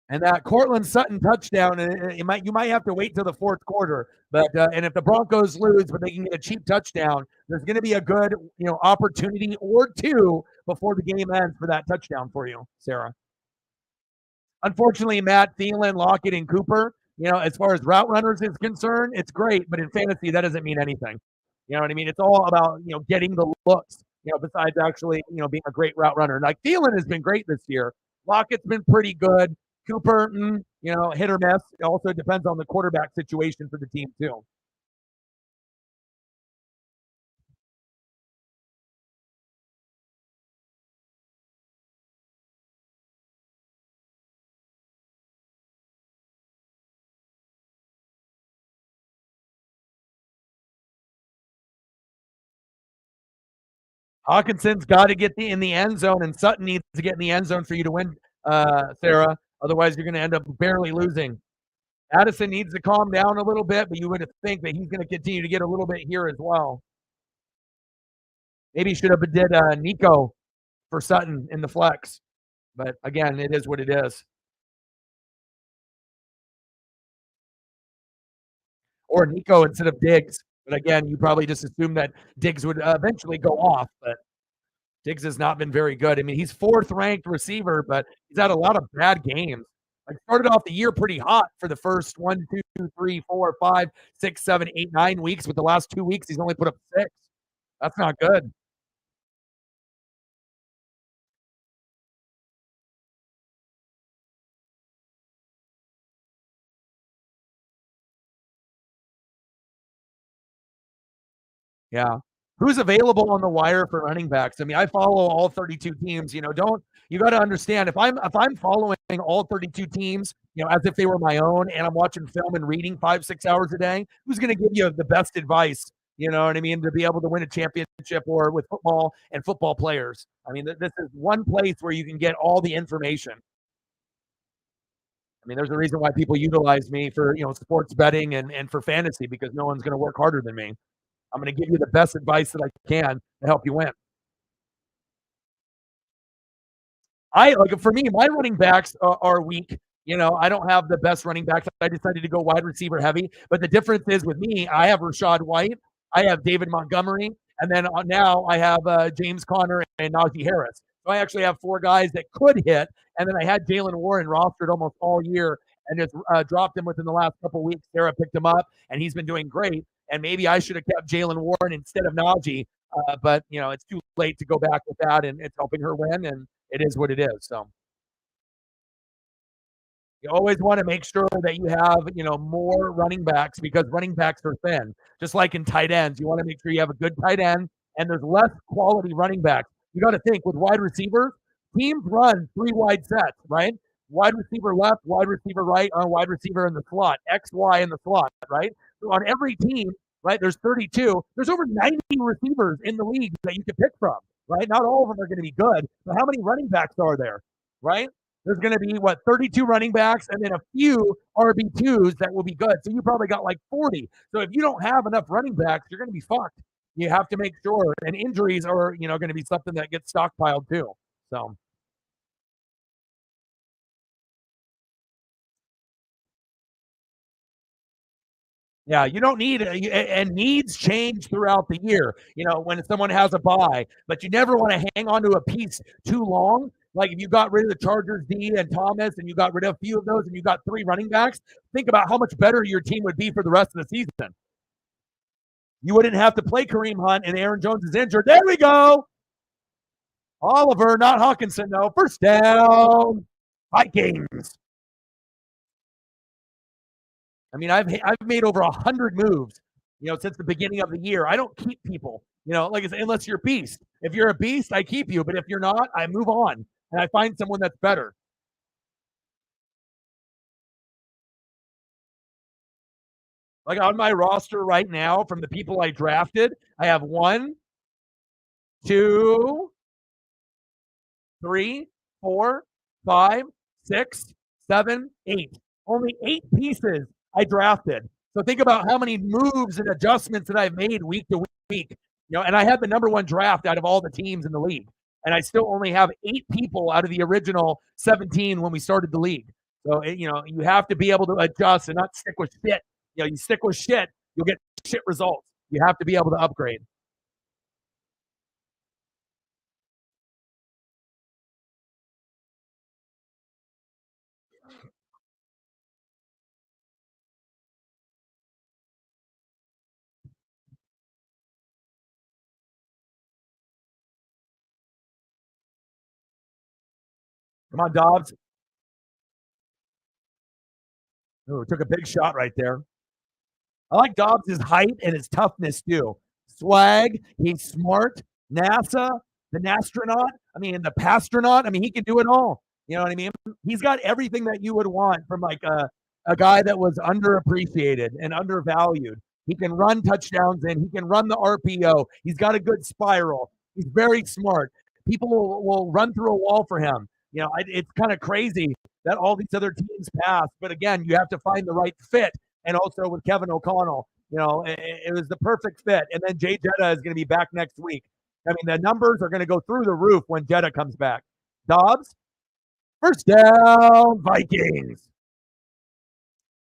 And that Cortland Sutton touchdown, you might have to wait till the 4th quarter. But and if the Broncos lose, but they can get a cheap touchdown, there's going to be a good opportunity or 2 before the game ends for that touchdown for you, Sarah. Unfortunately, Matt, Thielen, Lockett, and Cooper, as far as route runners is concerned, it's great, but in fantasy, that doesn't mean anything. You know what I mean? It's all about, getting the looks, besides actually, being a great route runner. Like Thielen has been great this year. Lockett's been pretty good. Cooper, hit or miss. It also depends on the quarterback situation for the team, too. Hawkinson's got to get in the end zone, and Sutton needs to get in the end zone for you to win, Sarah. Otherwise, you're going to end up barely losing. Addison needs to calm down a little bit, but you would think that he's going to continue to get a little bit here as well. Maybe he should have did Nico for Sutton in the flex. But again, it is what it is. Or Nico instead of Diggs. But again, you probably just assume that Diggs would eventually go off. But Diggs has not been very good. I mean, he's 4th ranked receiver, but he's had a lot of bad games. Like started off the year pretty hot for the first 1, 2, 3, 4, 5, 6, 7, 8, 9 weeks. But the last 2 weeks, he's only put up 6. That's not good. Yeah. Who's available on the wire for running backs? I mean, I follow all 32 teams. You got to understand if I'm following all 32 teams, as if they were my own, and I'm watching film and reading 5-6 hours a day, who's going to give you the best advice? You know what I mean? To be able to win a championship or with football and football players. I mean, this is one place where you can get all the information. I mean, there's a reason why people utilize me for sports betting and for fantasy, because no one's going to work harder than me. I'm going to give you the best advice that I can to help you win. I like for me, my running backs are weak. I don't have the best running backs. I decided to go wide receiver heavy. But the difference is with me, I have Rashad White, I have David Montgomery, and then now I have James Conner and Najee Harris. So I actually have four guys that could hit. And then I had Jalen Warren rostered almost all year and just dropped him within the last couple of weeks. Sarah picked him up, and he's been doing great. And maybe I should have kept Jalen Warren instead of Najee. But it's too late to go back with that, and it's helping her win. And it is what it is. So you always want to make sure that you have, more running backs because running backs are thin. Just like in tight ends, you want to make sure you have a good tight end and there's less quality running backs. You got to think with wide receivers, teams run three wide sets, right? Wide receiver left, wide receiver right, on wide receiver in the slot, X, Y in the slot, right? So on every team, right, there's 32. There's over 90 receivers in the league that you can pick from, right? Not all of them are going to be good, but how many running backs are there, right? There's going to be 32 running backs and then a few RB2s that will be good. So you probably got like 40. So if you don't have enough running backs, you're going to be fucked. You have to make sure, and injuries are going to be something that gets stockpiled too. So yeah, you don't need and needs change throughout the year. When someone has a bye, but you never want to hang on to a piece too long. Like if you got rid of the Chargers D and Thomas, and you got rid of a few of those, and you got three running backs, think about how much better your team would be for the rest of the season. You wouldn't have to play Kareem Hunt, and Aaron Jones is injured. There we go. Oliver, not Hawkinson, though. First down. Vikings. I mean, I've made over 100 moves, since the beginning of the year. I don't keep people, like I said, unless you're a beast. If you're a beast, I keep you. But if you're not, I move on and I find someone that's better. Like on my roster right now, from the people I drafted, I have 1, 2, 3, 4, 5, 6, 7, 8. Only 8 pieces I drafted. So think about how many moves and adjustments that I've made week to week. And I had the number one draft out of all the teams in the league. And I still only have 8 people out of the original 17 when we started the league. So, you have to be able to adjust and not stick with shit. You stick with shit, you'll get shit results. You have to be able to upgrade. Come on, Dobbs. Ooh, took a big shot right there. I like Dobbs' height and his toughness too. Swag, he's smart. NASA, the astronaut. I mean, the pastronaut. I mean, he can do it all. You know what I mean? He's got everything that you would want from like a guy that was underappreciated and undervalued. He can run touchdowns in. He can run the RPO. He's got a good spiral. He's very smart. People will run through a wall for him. It's kind of crazy that all these other teams pass. But again, you have to find the right fit. And also with Kevin O'Connell, it was the perfect fit. And then Jay Jetta is going to be back next week. I mean, the numbers are going to go through the roof when Jetta comes back. Dobbs, first down, Vikings.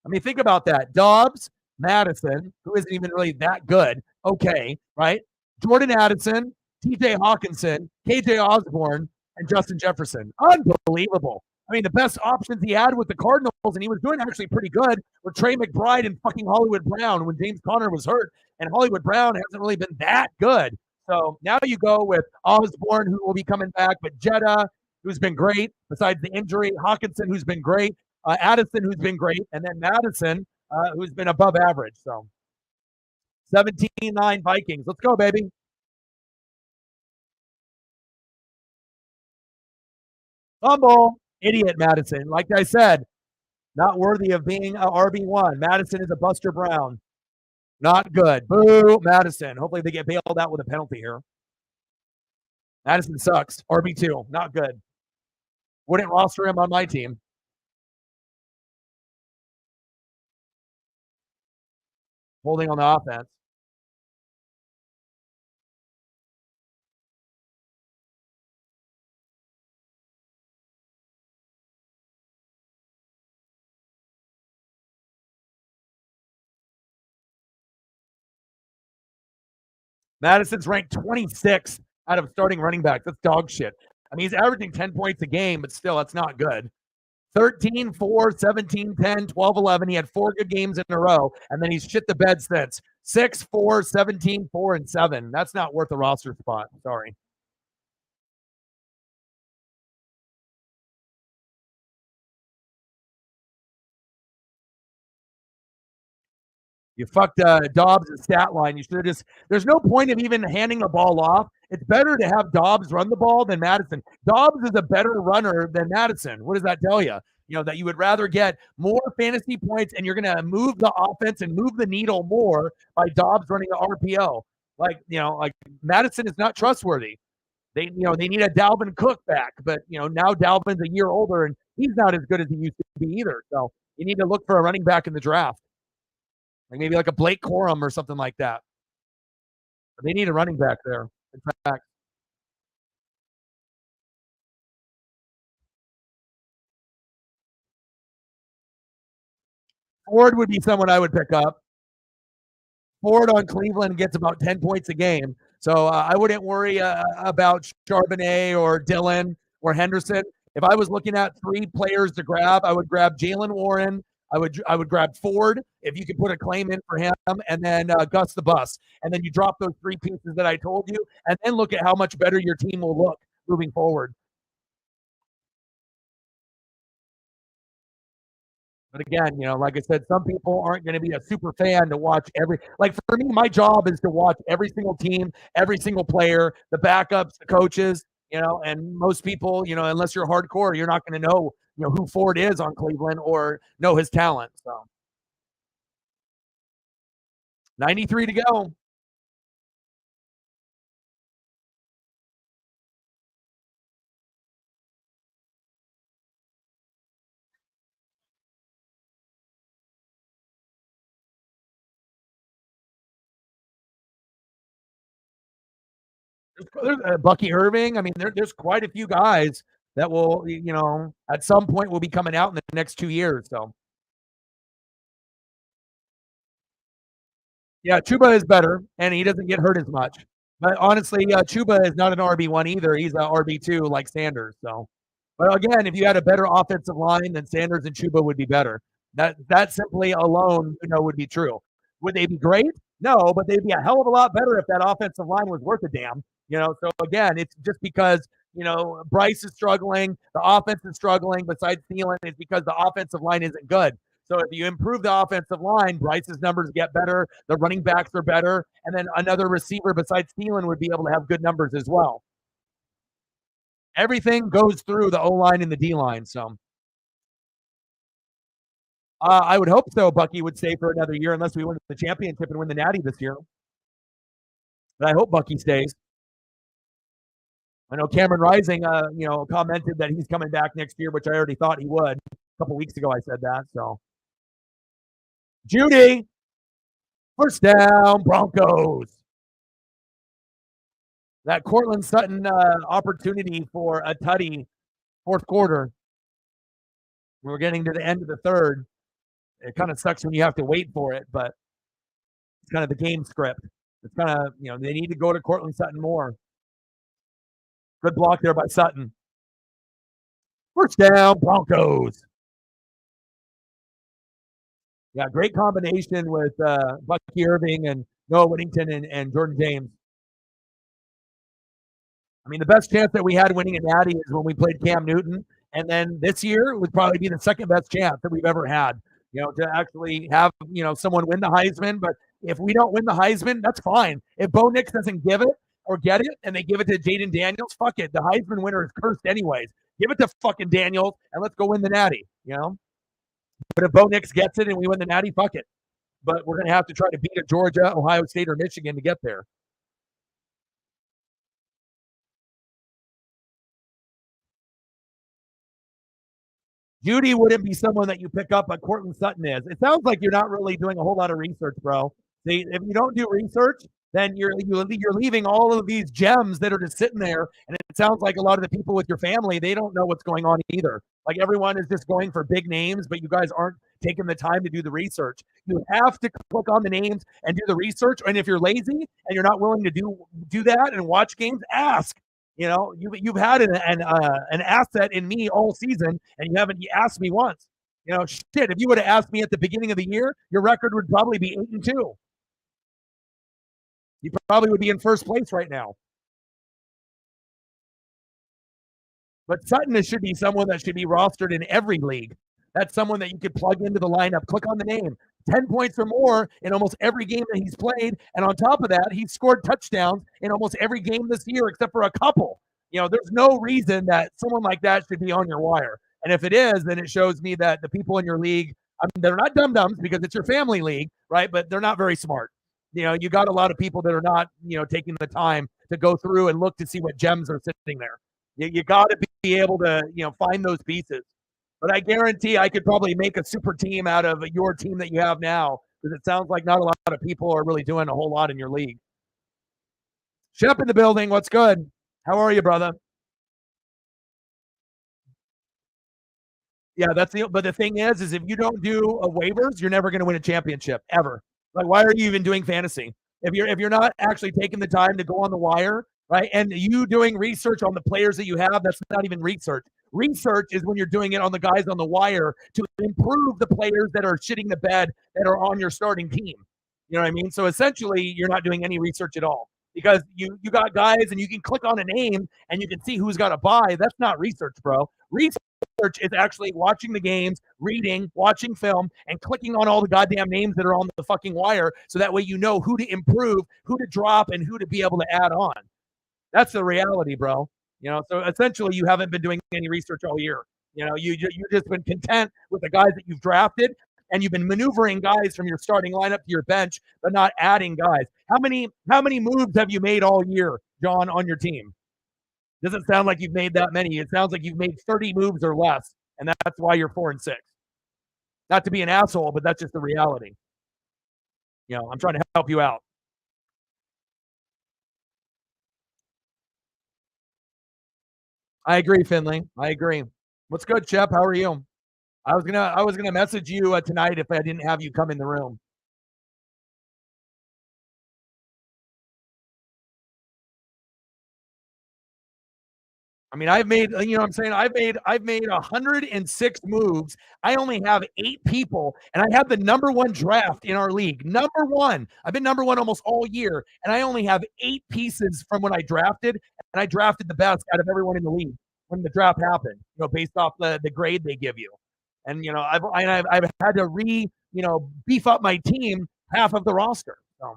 I mean, think about that. Dobbs, Madison, who isn't even really that good. Okay, right? Jordan Addison, TJ Hawkinson, KJ Osborne, and Justin Jefferson. Unbelievable. I mean, the best options he had with the Cardinals, and he was doing actually pretty good, were Trey McBride and fucking Hollywood Brown when James Conner was hurt. And Hollywood Brown hasn't really been that good. So now you go with Osborne, who will be coming back, but Jetta, who's been great besides the injury, Hawkinson, who's been great, Addison, who's been great, and then Madison, who's been above average. So 17-9 Vikings. Let's go, baby. Fumble. Idiot Madison. Like I said, not worthy of being a RB1. Madison is a Buster Brown. Not good. Boo, Madison. Hopefully they get bailed out with a penalty here. Madison sucks. RB2. Not good. Wouldn't roster him on my team. Holding on the offense. Madison's ranked 26th out of starting running backs. That's dog shit. I mean, he's averaging 10 points a game, but still, that's not good. 13, 4, 17, 10, 12, 11. He had 4 good games in a row, and then he's shit the bed since. 6, 4, 17, 4, and 7. That's not worth a roster spot. Sorry. You fucked Dobbs' stat line. You should have just. There's no point of even handing the ball off. It's better to have Dobbs run the ball than Madison. Dobbs is a better runner than Madison. What does that tell you? You know that you would rather get more fantasy points, and you're going to move the offense and move the needle more by Dobbs running the RPO. Like Madison is not trustworthy. They need a Dalvin Cook back, but now Dalvin's a year older and he's not as good as he used to be either. So you need to look for a running back in the draft. Like maybe like a Blake Corum or something like that. But they need a running back there. In fact, Ford would be someone I would pick up. Ford on Cleveland gets about 10 points a game. So I wouldn't worry about Charbonnet or Dillon or Henderson. If I was looking at 3 players to grab, I would grab Jalen Warren. I would grab Ford if you could put a claim in for him, and then Gus the Bus. And then you drop those 3 pieces that I told you, and then look at how much better your team will look moving forward. But again, like I said, some people aren't going to be a super fan to watch like for me, my job is to watch every single team, every single player, the backups, the coaches, and most people, unless you're hardcore, you're not going to know, who Ford is on Cleveland or know his talent. So 93 to go. There's Bucky Irving. I mean, there's quite a few guys that will, at some point will be coming out in the next 2 years. So yeah, Chuba is better, and he doesn't get hurt as much. But honestly, Chuba is not an RB1 either. He's an RB2 like Sanders. So, but again, if you had a better offensive line, then Sanders and Chuba would be better. That simply alone, would be true. Would they be great? No, but they'd be a hell of a lot better if that offensive line was worth a damn. So again, it's just because Bryce is struggling, the offense is struggling. Besides Thielen, it's because the offensive line isn't good. So if you improve the offensive line, Bryce's numbers get better, the running backs are better, and then another receiver besides Thielen would be able to have good numbers as well. Everything goes through the O-line and the D-line. So I would hope so. Bucky would stay for another year unless we win the championship and win the Natty this year. But I hope Bucky stays. I know Cameron Rising, commented that he's coming back next year, which I already thought he would. A couple weeks ago, I said that. So Judy, first down, Broncos. That Cortland Sutton opportunity for a tutty, fourth quarter. We're getting to the end of the third. It kind of sucks when you have to wait for it, but it's kind of the game script. It's kind of, they need to go to Cortland Sutton more. Good block there by Sutton. First down, Broncos. Yeah, great combination with Bucky Irving and Noah Whittington and Jordan James. I mean, the best chance that we had winning a Natty is when we played Cam Newton. And then this year would probably be the second best chance that we've ever had, to actually have, someone win the Heisman. But if we don't win the Heisman, that's fine. If Bo Nix doesn't give it or get it and they give it to Jaden Daniels, fuck it. The Heisman winner is cursed anyways. Give it to fucking Daniels and let's go win the Natty, But if Bo Nix gets it and we win the Natty, fuck it. But we're going to have to try to beat a Georgia, Ohio State, or Michigan to get there. Judy wouldn't be someone that you pick up, but Cortland Sutton is. It sounds like you're not really doing a whole lot of research, bro. See, if you don't do research, then you're leaving all of these gems that are just sitting there. And it sounds like a lot of the people with your family, they don't know what's going on either. Like everyone is just going for big names, but you guys aren't taking the time to do the research. You have to click on the names and do the research. And if you're lazy and you're not willing to do that and watch games, ask. You know, you've had an asset in me all season, and you haven't asked me once. You know, shit. If you would have asked me at the beginning of the year, your record would probably be 8-2. You probably would be in first place right now. But Sutton should be someone that should be rostered in every league. That's someone that you could plug into the lineup, click on the name, 10 points or more in almost every game that he's played. And on top of that, he's scored touchdowns in almost every game this year, except for a couple. You know, there's no reason that someone like that should be on your wire. And if it is, then it shows me that the people in your league, I mean, they're not dum-dums because it's your family league, right? But they're not very smart. You know, you got a lot of people that are not, you know, taking the time to go through and look to see what gems are sitting there. You got to be able to, you know, find those pieces. But I guarantee I could probably make a super team out of your team that you have now, because it sounds like not a lot of people are really doing a whole lot in your league. Shep in the building. What's good? How are you, brother? Yeah, but the thing is if you don't do waivers, you're never going to win a championship ever. Like, why are you even doing fantasy? If you're not actually taking the time to go on the wire, right? And you doing research on the players that you have, that's not even research. Research is when you're doing it on the guys on the wire to improve the players that are shitting the bed that are on your starting team. You know what I mean? So essentially, you're not doing any research at all because you got guys and you can click on a name and you can see who's got a buy. That's not research, bro. Research is actually watching the games, reading, watching film, and clicking on all the goddamn names that are on the fucking wire so that way you know who to improve, who to drop, and who to be able to add on. That's the reality, bro. You know, so essentially you haven't been doing any research all year. You know, you've just been content with the guys that you've drafted, and you've been maneuvering guys from your starting lineup to your bench, but not adding guys. How many moves have you made all year, John, on your team? Doesn't sound like you've made that many. It sounds like you've made 30 moves or less, and that's why you're 4-6. Not to be an asshole, but that's just the reality. You know, I'm trying to help you out. I agree, Finley. I agree. What's good, Shep? How are you? I was gonna message you tonight if I didn't have you come in the room. I mean, I've made, you know what I'm saying? I've made 106 moves. I only have 8 people, and I have the number one draft in our league. Number one. I've been number one almost all year, and I only have 8 pieces from when I drafted, and I drafted the best out of everyone in the league when the draft happened, you know, based off the grade they give you. And you know, I've had to beef up my team half of the roster. So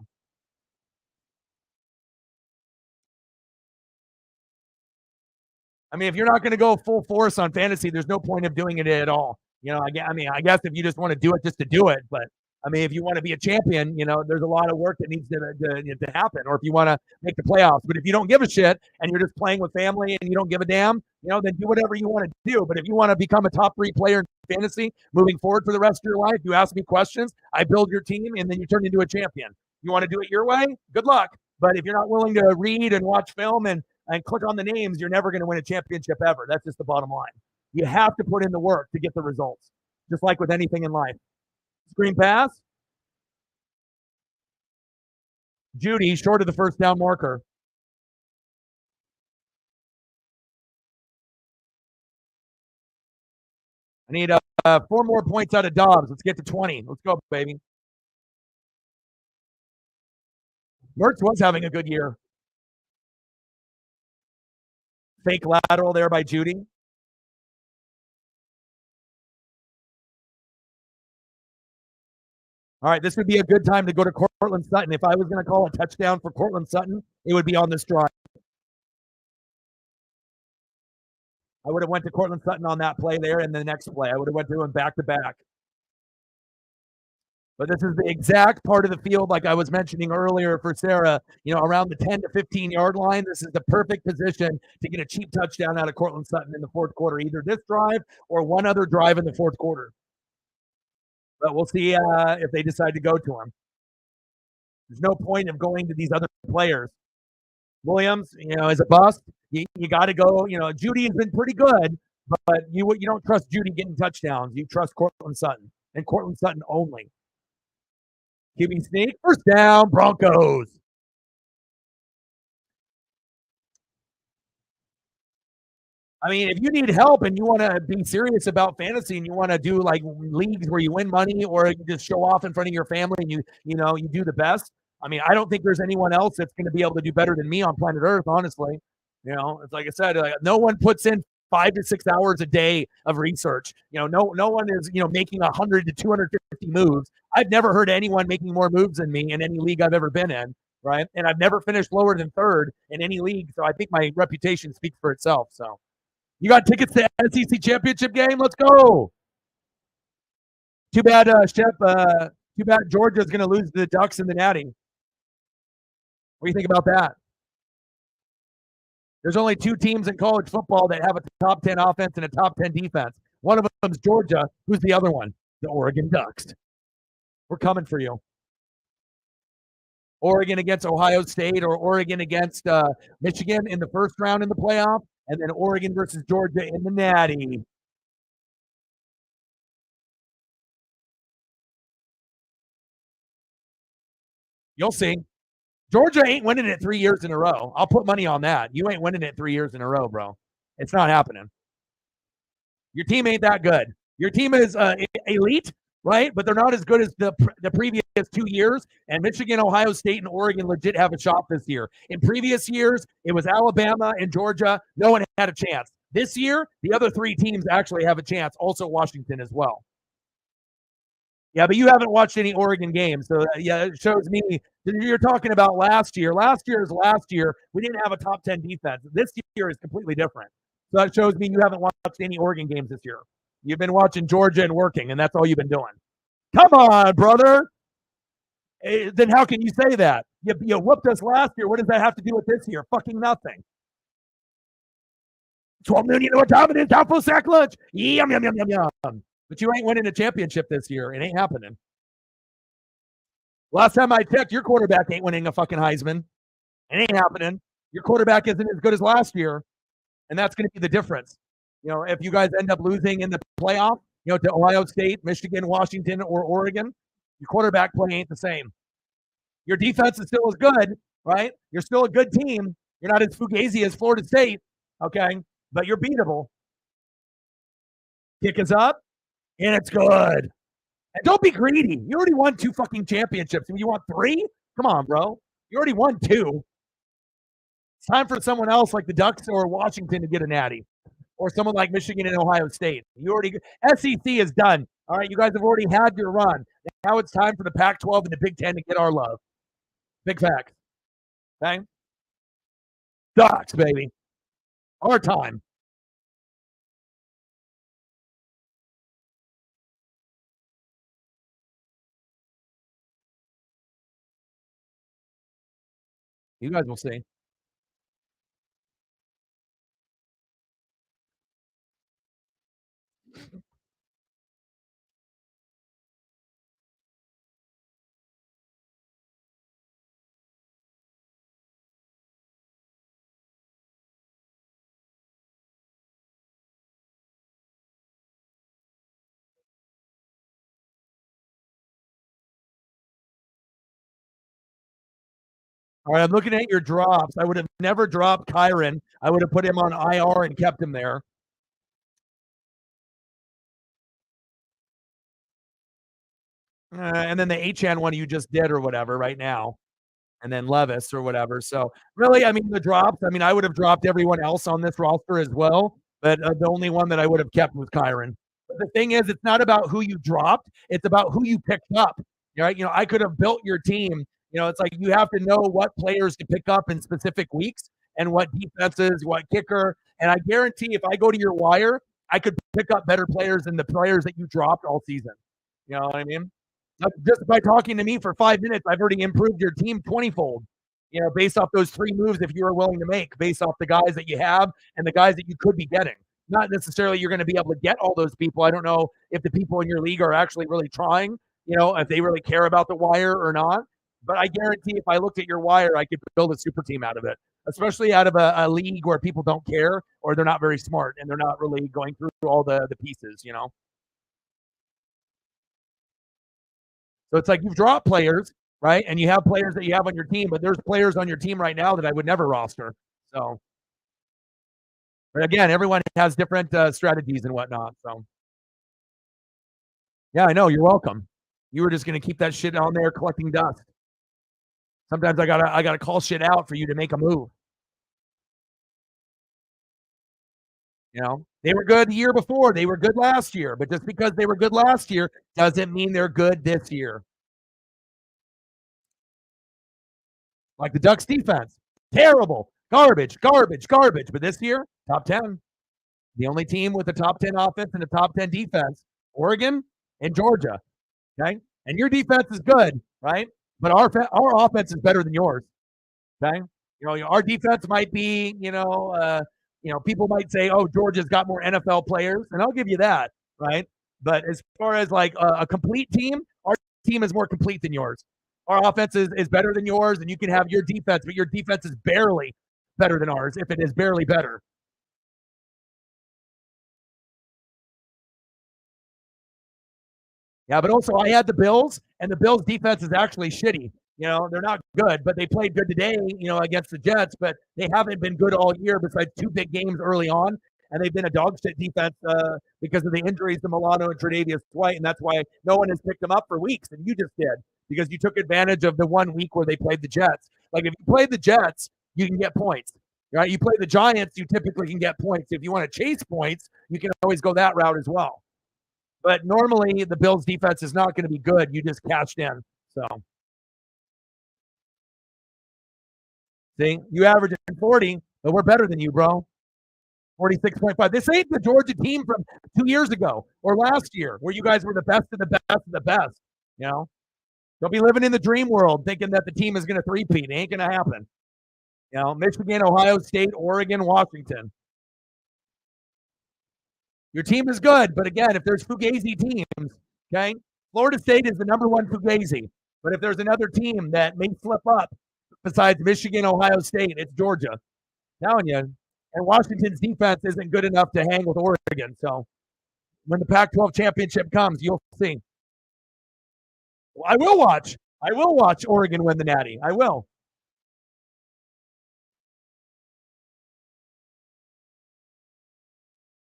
I mean, if you're not going to go full force on fantasy, there's no point of doing it at all. You know, I guess if you just want to do it just to do it, but I mean, if you want to be a champion, you know, there's a lot of work that needs to happen. Or if you want to make the playoffs, but if you don't give a shit and you're just playing with family and you don't give a damn, you know, then do whatever you want to do. But if you want to become a top 3 player in fantasy moving forward for the rest of your life, you ask me questions, I build your team, and then you turn into a champion. You want to do it your way? Good luck. But if you're not willing to read and watch film and click on the names, you're never going to win a championship ever. That's just the bottom line. You have to put in the work to get the results, just like with anything in life. Screen pass. Judy, short of the first down marker. I need 4 more points out of Dobbs. Let's get to 20. Let's go, baby. Mertz was having a good year. Fake lateral there by Judy. All right, this would be a good time to go to Cortland Sutton. If I was going to call a touchdown for Cortland Sutton, it would be on this drive. I would have went to Cortland Sutton on that play there and the next play. I would have went to him back to back. But this is the exact part of the field, like I was mentioning earlier for Sarah, you know, around the 10 to 15-yard line. This is the perfect position to get a cheap touchdown out of Cortland Sutton in the fourth quarter, either this drive or one other drive in the fourth quarter. But we'll see if they decide to go to him. There's no point of going to these other players. Williams, is a bust. You got to go. Judy has been pretty good, but you don't trust Judy getting touchdowns. You trust Cortland Sutton and Cortland Sutton only. QB sneak, first down, Broncos. I mean, if you need help and you want to be serious about fantasy and you want to do like leagues where you win money or you just show off in front of your family and you do the best. I mean, I don't think there's anyone else that's going to be able to do better than me on planet Earth, honestly. It's like I said, no one puts in 5 to 6 hours a day of research. No one is, making 100 to 250 moves. I've never heard anyone making more moves than me in any league I've ever been in, right? And I've never finished lower than third in any league, so I think my reputation speaks for itself. So, you got tickets to the SEC championship game? Let's go. Too bad, Shep. Too bad Georgia's going to lose to the Ducks in the Natty. What do you think about that? There's only 2 teams in college football that have a top 10 offense and a top 10 defense. One of them is Georgia. Who's the other one? The Oregon Ducks. We're coming for you. Oregon against Ohio State or Oregon against Michigan in the first round in the playoff, and then Oregon versus Georgia in the Natty. You'll see. Georgia ain't winning it 3 years in a row. I'll put money on that. You ain't winning it 3 years in a row, bro. It's not happening. Your team ain't that good. Your team is elite, right? But they're not as good as the previous 2 years. And Michigan, Ohio State, and Oregon legit have a shot this year. In previous years, it was Alabama and Georgia. No one had a chance. This year, the other 3 teams actually have a chance. Also, Washington as well. Yeah, but you haven't watched any Oregon games. So, yeah, it shows me you're talking about last year. Last year. We didn't have a top 10 defense. This year is completely different. So that shows me you haven't watched any Oregon games this year. You've been watching Georgia and working, and that's all you've been doing. Come on, brother. Then how can you say that? You whooped us last year. What does that have to do with this year? Fucking nothing. 12 million to a dominant doubtful sack lunch. Yum, yum, yum, yum, yum. But you ain't winning a championship this year. It ain't happening. Last time I checked, your quarterback ain't winning a fucking Heisman. It ain't happening. Your quarterback isn't as good as last year, and that's going to be the difference. If you guys end up losing in the playoff, to Ohio State, Michigan, Washington, or Oregon, your quarterback play ain't the same. Your defense is still as good, right? You're still a good team. You're not as fugazi as Florida State, okay? But you're beatable. Kick is up, and it's good. And don't be greedy. You already won 2 fucking championships. You want 3? Come on, bro. You already won 2. It's time for someone else like the Ducks or Washington to get a natty. Or someone like Michigan and Ohio State. SEC is done. All right, you guys have already had your run. Now it's time for the Pac-12 and the Big Ten to get our love. Big facts. Okay? Ducks, baby. Our time. You guys will see. All right, I'm looking at your drops. I would have never dropped Kyron. I would have put him on IR and kept him there. And then the Achane one you just did or whatever right now. And then Levis or whatever. So really, I mean, the drops, I would have dropped everyone else on this roster as well. But the only one that I would have kept was Kyron. But the thing is, it's not about who you dropped. It's about who you picked up. Right? I could have built your team. It's like you have to know what players to pick up in specific weeks and what defenses, what kicker. And I guarantee if I go to your wire, I could pick up better players than the players that you dropped all season. You know what I mean? Just by talking to me for 5 minutes, I've already improved your team 20-fold, based off those 3 moves if you were willing to make, based off the guys that you have and the guys that you could be getting. Not necessarily you're going to be able to get all those people. I don't know if the people in your league are actually really trying, if they really care about the wire or not. But I guarantee if I looked at your wire, I could build a super team out of it, especially out of a league where people don't care or they're not very smart and they're not really going through all the pieces, you know? So it's like you've dropped players, right? And you have players that you have on your team, but there's players on your team right now that I would never roster. So, but again, everyone has different strategies and whatnot. So, yeah, I know. You're welcome. You were just gonna keep that shit on there collecting dust. Sometimes I gotta call shit out for you to make a move. You know, they were good the year before. They were good last year, but just because they were good last year doesn't mean they're good this year. Like the Ducks defense, terrible, garbage, garbage, garbage. But this year, top 10. The only team with a top 10 offense and a top 10 defense, Oregon and Georgia. Okay. And your defense is good, right? But our offense is better than yours. Okay. Our defense might be, people might say, oh, Georgia's got more NFL players, and I'll give you that, right? But as far as like a complete team, our team is more complete than yours. Our offense is better than yours, and you can have your defense, but your defense is barely better than ours, if it is barely better. Yeah, but also I had the Bills, and the Bills defense is actually shitty. They're not good, but they played good today, against the Jets, but they haven't been good all year besides two big games early on. And they've been a dog shit defense because of the injuries to Milano and Tre'Davious White. And that's why no one has picked them up for weeks. And you just did because you took advantage of the 1 week where they played the Jets. Like if you play the Jets, you can get points. Right? You play the Giants, you typically can get points. If you want to chase points, you can always go that route as well. But normally the Bills defense is not going to be good. You just cashed in. So, see, you average 40, but we're better than you, bro. 46.5. This ain't the Georgia team from 2 years ago or last year where you guys were the best of the best of the best. Don't be living in the dream world thinking that the team is going to three-peat. It ain't going to happen. Michigan, Ohio State, Oregon, Washington. Your team is good, but again, if there's Fugazi teams, okay, Florida State is the number one Fugazi. But if there's another team that may slip up besides Michigan, Ohio State, it's Georgia. I'm telling you. And Washington's defense isn't good enough to hang with Oregon. So when the Pac-12 championship comes, you'll see. I will watch. I will watch Oregon win the Natty. I will.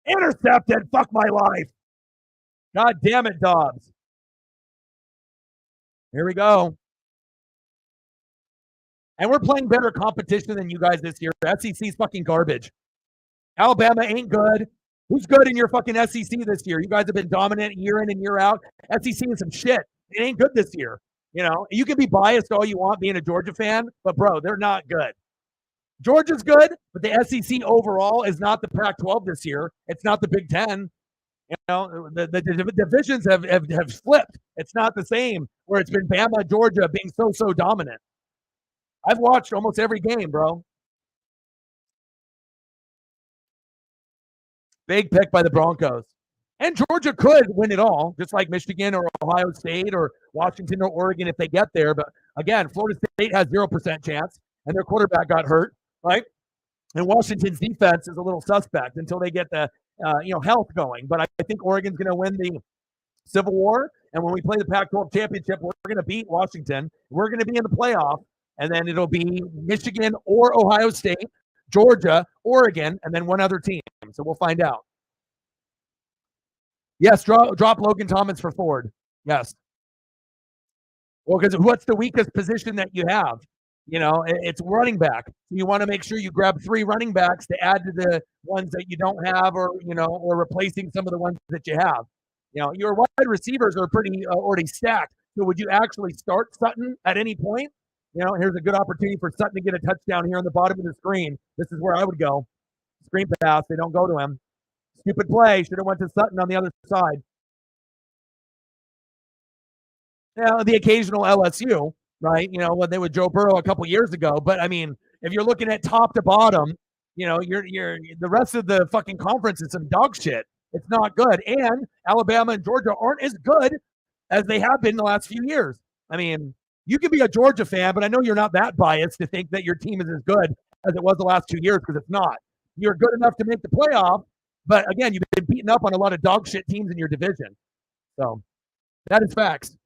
Intercepted. Fuck my life. God damn it, Dobbs. Here we go. And we're playing better competition than you guys this year. SEC's fucking garbage. Alabama ain't good. Who's good in your fucking SEC this year? You guys have been dominant year in and year out. SEC is some shit. It ain't good this year. You can be biased all you want being a Georgia fan, but bro, they're not good. Georgia's good, but the SEC overall is not the Pac-12 this year. It's not the Big Ten. The divisions have flipped. It's not the same where it's been Bama, Georgia being so dominant. I've watched almost every game, bro. Big pick by the Broncos. And Georgia could win it all, just like Michigan or Ohio State or Washington or Oregon if they get there. But again, Florida State has 0% chance, and their quarterback got hurt, right? And Washington's defense is a little suspect until they get the health going. But I think Oregon's going to win the Civil War. And when we play the Pac-12 championship, we're going to beat Washington. We're going to be in the playoff. And then it'll be Michigan or Ohio State, Georgia, Oregon, and then one other team. So we'll find out. Yes, drop Logan Thomas for Ford. Yes. Well, because what's the weakest position that you have? It's running back. You want to make sure you grab 3 running backs to add to the ones that you don't have or replacing some of the ones that you have. Your wide receivers are pretty already stacked. So would you actually start Sutton at any point? Here's a good opportunity for Sutton to get a touchdown here on the bottom of the screen. This is where I would go. Screen pass. They don't go to him. Stupid play. Should have went to Sutton on the other side. The occasional LSU, right? When they were Joe Burrow a couple years ago. But I mean, if you're looking at top to bottom, you're the rest of the fucking conference is some dog shit. It's not good. And Alabama and Georgia aren't as good as they have been the last few years. I mean, You can be a Georgia fan, but I know you're not that biased to think that your team is as good as it was the last 2 years because it's not. You're good enough to make the playoff, but again, you've been beaten up on a lot of dog shit teams in your division. So that is facts.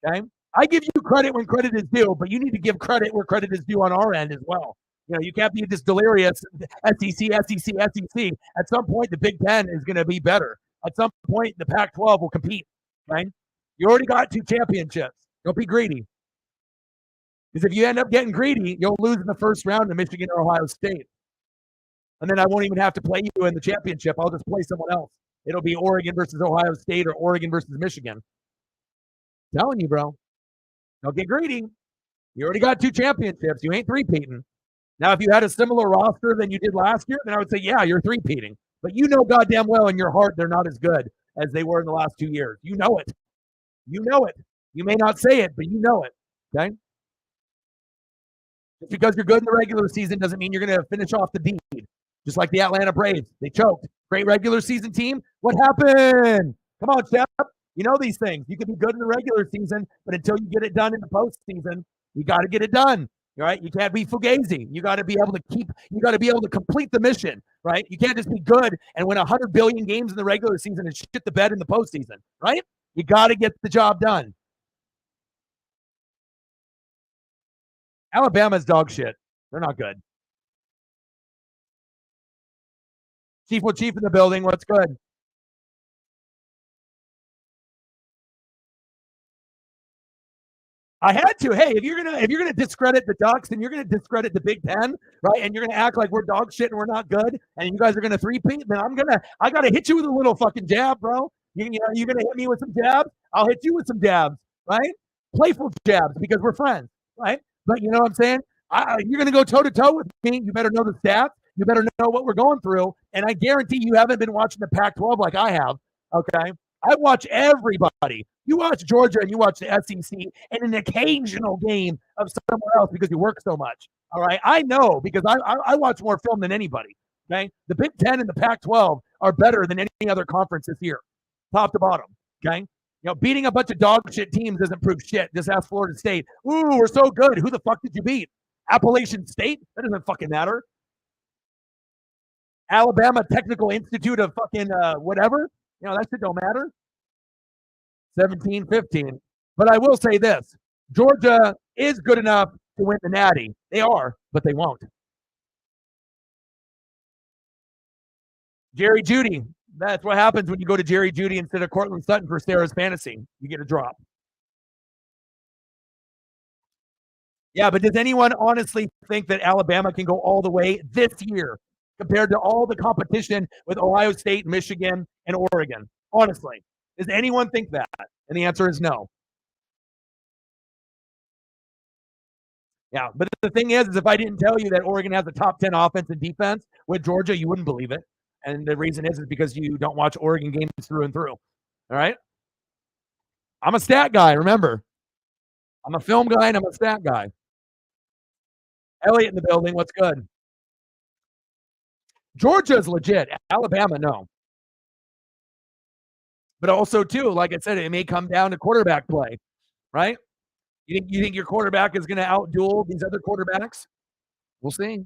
Okay. I give you credit when credit is due, but you need to give credit where credit is due on our end as well. You can't be this delirious SEC, SEC, SEC. At some point, the Big Ten is going to be better. At some point, the Pac-12 will compete. Right? You already got 2 championships. Don't be greedy. Because if you end up getting greedy, you'll lose in the first round to Michigan or Ohio State. And then I won't even have to play you in the championship. I'll just play someone else. It'll be Oregon versus Ohio State or Oregon versus Michigan. I'm telling you, bro. Don't get greedy. You already got 2 championships. You ain't three-peating. Now, if you had a similar roster than you did last year, then I would say, yeah, you're three-peating. But you know goddamn well in your heart they're not as good as they were in the last 2 years. You know it. You know it. You may not say it, but you know it. Okay? Just because you're good in the regular season doesn't mean you're going to finish off the deed. Just like the Atlanta Braves. They choked. Great regular season team. What happened? Come on, Shep. You know these things. You can be good in the regular season, but until you get it done in the postseason, you got to get it done. Right? You can't be fugazi. You got to be able to complete the mission, right? You can't just be good and win 100 billion games in the regular season and shit the bed in the postseason, right? You got to get the job done. Alabama's dog shit. They're not good. Chief in the building. What's good? I had to. Hey, if you're gonna discredit the Ducks and you're gonna discredit the Big Ten, right? And you're gonna act like we're dog shit and we're not good, and you guys are gonna three-peat, then I gotta hit you with a little fucking jab, bro. You're gonna hit me with some jabs. I'll hit you with some jabs, right? Playful jabs because we're friends, right? But you know what I'm saying? You're gonna go toe to toe with me. You better know the stats. You better know what we're going through. And I guarantee you haven't been watching the Pac-12 like I have. Okay, I watch everybody. You watch Georgia and you watch the SEC and an occasional game of somewhere else because you work so much. All right. I know because I watch more film than anybody. Okay. The Big Ten and the Pac 12 are better than any other conference this year, top to bottom. Okay. Beating a bunch of dog shit teams doesn't prove shit. Just ask Florida State. Ooh, we're so good. Who the fuck did you beat? Appalachian State? That doesn't fucking matter. Alabama Technical Institute of fucking whatever. That shit don't matter. 17-15. But I will say this. Georgia is good enough to win the Natty. They are, but they won't. Jerry Jeudy. That's what happens when you go to Jerry Jeudy instead of Cortland Sutton for Sarah's fantasy. You get a drop. Yeah, but does anyone honestly think that Alabama can go all the way this year compared to all the competition with Ohio State, Michigan, and Oregon? Honestly, does anyone think that? And the answer is no. Yeah, but the thing is if I didn't tell you that Oregon has a top 10 offense and defense with Georgia, you wouldn't believe it. And the reason is because you don't watch Oregon games through and through. All right? I'm a stat guy, remember. I'm a film guy and I'm a stat guy. Elliot in the building, what's good? Georgia is legit. Alabama, no. But also, too, like I said, it may come down to quarterback play, right? You think your quarterback is going to outduel these other quarterbacks? We'll see.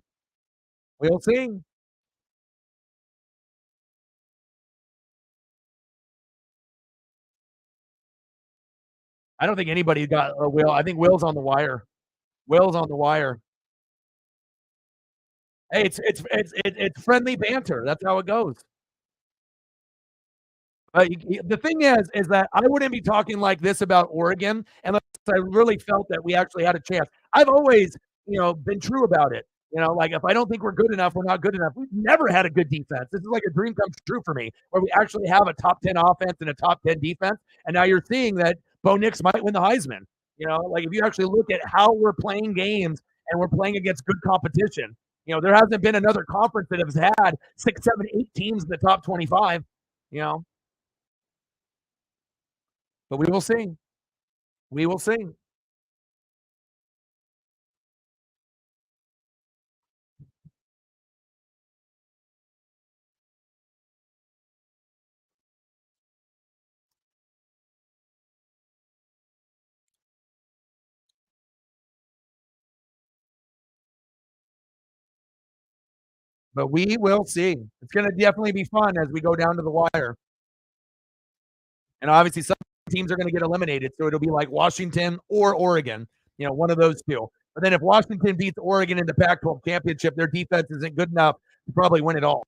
We'll see. I don't think anybody got Will. I think Will's on the wire. Will's on the wire. Hey, it's friendly banter. That's how it goes. The thing is that I wouldn't be talking like this about Oregon unless I really felt that we actually had a chance. I've always, been true about it. Like if I don't think we're good enough, we're not good enough. We've never had a good defense. This is like a dream come true for me, where we actually have a top 10 offense and a top 10 defense. And now you're seeing that Bo Nix might win the Heisman. Like if you actually look at how we're playing games and we're playing against good competition, there hasn't been another conference that has had 6, 7, 8 teams in the top 25. But we will see. We will see. But we will see. It's going to definitely be fun as we go down to the wire. And obviously, some teams are going to get eliminated. So it'll be like Washington or Oregon, one of those two. But then if Washington beats Oregon in the Pac 12 championship, their defense isn't good enough to probably win it all.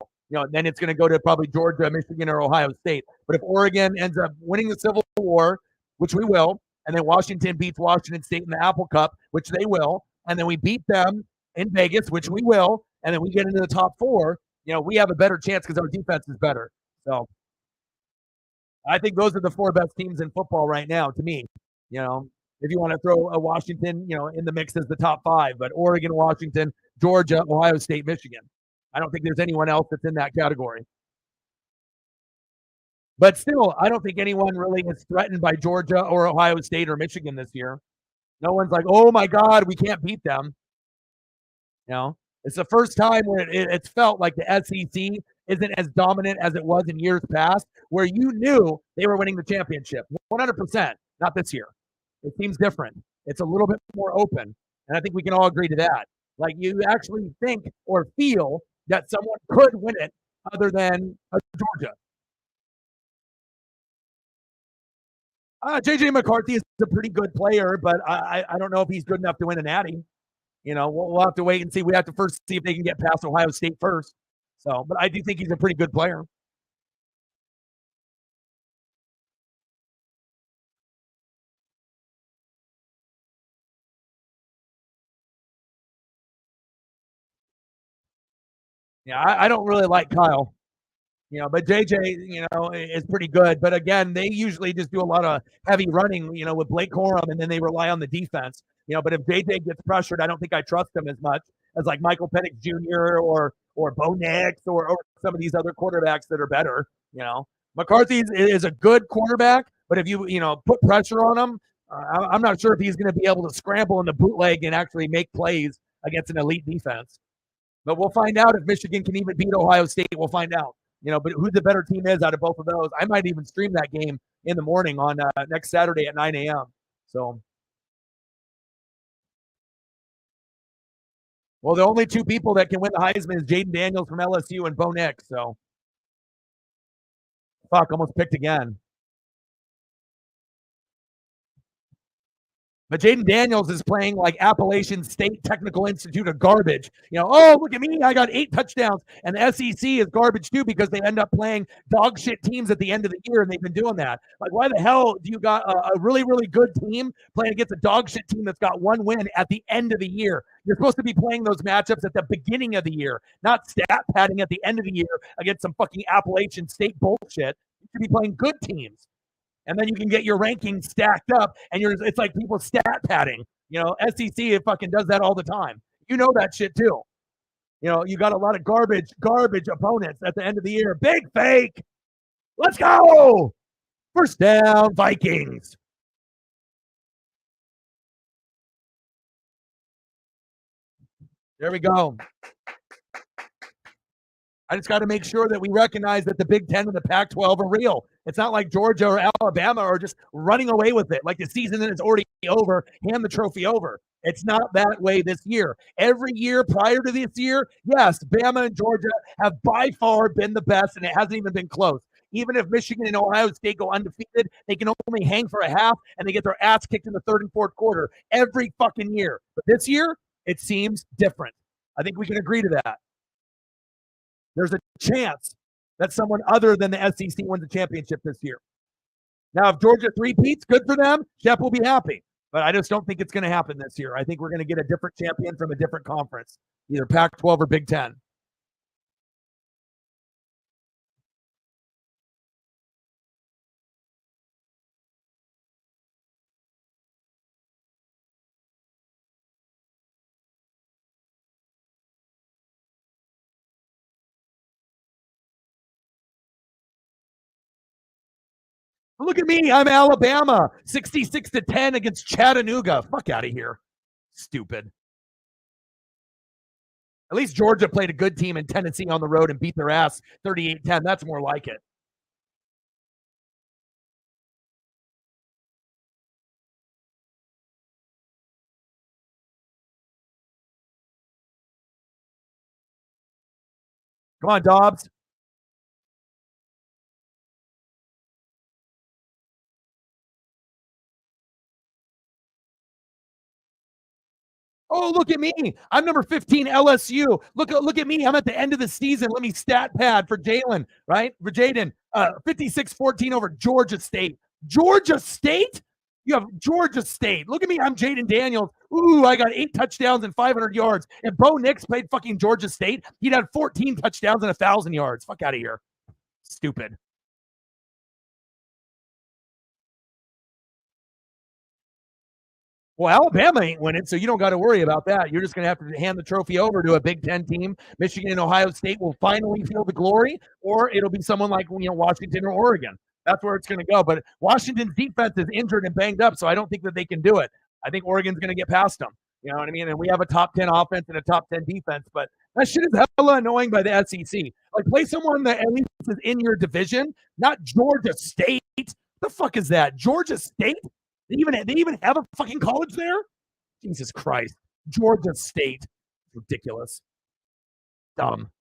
Then it's going to go to probably Georgia, Michigan, or Ohio State. But if Oregon ends up winning the Civil War, which we will, and then Washington beats Washington State in the Apple Cup, which they will, and then we beat them in Vegas, which we will, and then we get into the top four, we have a better chance because our defense is better. So I think those are the four best teams in football right now to me. If you want to throw a Washington, in the mix as the top five, but Oregon, Washington, Georgia, Ohio State, Michigan. I don't think there's anyone else that's in that category. But still, I don't think anyone really is threatened by Georgia or Ohio State or Michigan this year. No one's like, oh my God, we can't beat them. It's the first time where it's felt like the SEC isn't as dominant as it was in years past, where you knew they were winning the championship 100%. Not this year. It seems different. It's a little bit more open, and I think we can all agree to that. Like you actually think or feel that someone could win it other than Georgia. JJ McCarthy is a pretty good player, but I don't know if he's good enough to win a natty. We'll have to wait and see. We have to first see if they can get past Ohio State first. So, but I do think he's a pretty good player. Yeah, I don't really like Kyle. But JJ, is pretty good. But again, they usually just do a lot of heavy running, with Blake Corum, and then they rely on the defense. But if JJ gets pressured, I don't think I trust him as much as like Michael Penix Jr. or Bo Nix or some of these other quarterbacks that are better. McCarthy is a good quarterback, but if you put pressure on him, I'm not sure if he's going to be able to scramble in the bootleg and actually make plays against an elite defense. But we'll find out if Michigan can even beat Ohio State. We'll find out. But who the better team is out of both of those. I might even stream that game in the morning on next Saturday at 9 a.m. So, well, the only two people that can win the Heisman is Jaden Daniels from LSU and Bo Nix. So, fuck, almost picked again. But Jaden Daniels is playing like Appalachian State Technical Institute of garbage. Oh, look at me. I got 8 touchdowns. And the SEC is garbage too because they end up playing dog shit teams at the end of the year, and they've been doing that. Like, why the hell do you got a really, really good team playing against a dog shit team that's got one win at the end of the year? You're supposed to be playing those matchups at the beginning of the year, not stat padding at the end of the year against some fucking Appalachian State bullshit. You should be playing good teams. And then you can get your rankings stacked up, and it's like people stat padding. SEC fucking does that all the time. You know that shit too. You got a lot of garbage opponents at the end of the year. Big fake. Let's go. First down, Vikings. There we go. I just got to make sure that we recognize that the Big Ten and the Pac-12 are real. It's not like Georgia or Alabama are just running away with it. Like the season is already over, hand the trophy over. It's not that way this year. Every year prior to this year, yes, Bama and Georgia have by far been the best, and it hasn't even been close. Even if Michigan and Ohio State go undefeated, they can only hang for a half, and they get their ass kicked in the third and fourth quarter every fucking year. But this year, it seems different. I think we can agree to that. There's a chance that someone other than the SEC wins the championship this year. Now, if Georgia three-peats, good for them. Shep will be happy. But I just don't think it's going to happen this year. I think we're going to get a different champion from a different conference, either Pac-12 or Big Ten. Look at me. I'm Alabama. 66-10 against Chattanooga. Fuck out of here. Stupid. At least Georgia played a good team in Tennessee on the road and beat their ass 38-10. That's more like it. Come on, Dobbs. Oh, look at me. I'm number 15 LSU. Look at me. I'm at the end of the season. Let me stat pad for Jalen, right? For Jaden. 56-14 over Georgia State. Georgia State? You have Georgia State. Look at me. I'm Jaden Daniels. Ooh, I got 8 touchdowns and 500 yards. If Bo Nix played fucking Georgia State, he'd have 14 touchdowns and 1,000 yards. Fuck out of here. Stupid. Well, Alabama ain't winning, so you don't got to worry about that. You're just going to have to hand the trophy over to a Big Ten team. Michigan and Ohio State will finally feel the glory, or it'll be someone like Washington or Oregon. That's where it's going to go. But Washington's defense is injured and banged up, so I don't think that they can do it. I think Oregon's going to get past them. You know what I mean? And we have a top 10 offense and a top 10 defense, but that shit is hella annoying by the SEC. Like, play someone that at least is in your division, not Georgia State. The fuck is that? Georgia State? They even have a fucking college there? Jesus Christ. Georgia State. Ridiculous. Dumb.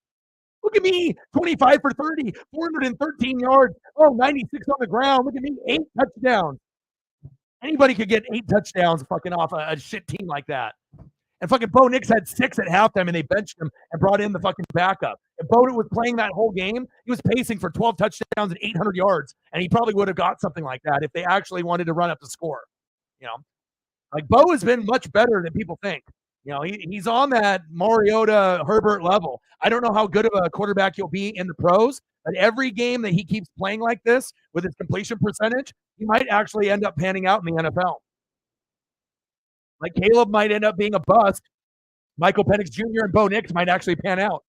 Look at me. 25 for 30, 413 yards. Oh, 96 on the ground. Look at me. 8 touchdowns. Anybody could get 8 touchdowns fucking off a shit team like that. And fucking Bo Nix had 6 at halftime, and they benched him and brought in the fucking backup. If Bo was playing that whole game, he was pacing for 12 touchdowns and 800 yards, and he probably would have got something like that if they actually wanted to run up the score. You know, like, Bo has been much better than people think. He's on that Mariota Herbert level. I don't know how good of a quarterback he'll be in the pros, but every game that he keeps playing like this with his completion percentage, he might actually end up panning out in the NFL. Like, Caleb might end up being a bust. Michael Penix Jr. and Bo Nix might actually pan out.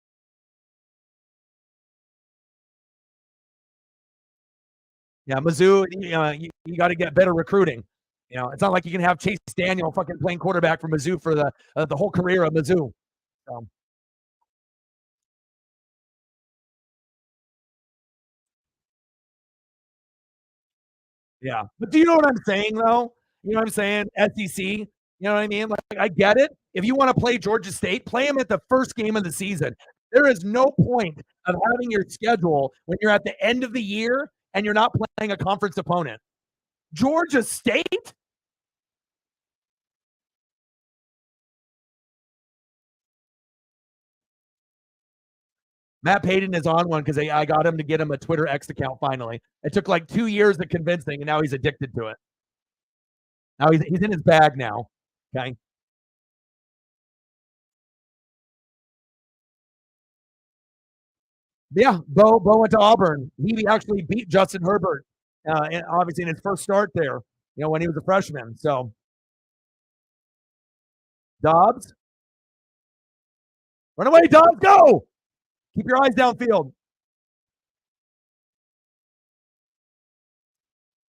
Yeah, Mizzou, you got to get better recruiting. It's not like you can have Chase Daniel fucking playing quarterback for Mizzou for the whole career of Mizzou. So, yeah. But do you know what I'm saying, though? You know what I'm saying? SEC. You know what I mean? Like, I get it. If you want to play Georgia State, play them at the first game of the season. There is no point of having your schedule when you're at the end of the year and you're not playing a conference opponent. Georgia State? Matt Payton is on one because I got him to get him a Twitter X account finally. It took like 2 years of convincing, and now he's addicted to it. Now he's in his bag now. Okay. Yeah, Bo went to Auburn. He actually beat Justin Herbert, obviously in his first start there, when he was a freshman. So, Dobbs, run away, Dobbs, go! Keep your eyes downfield.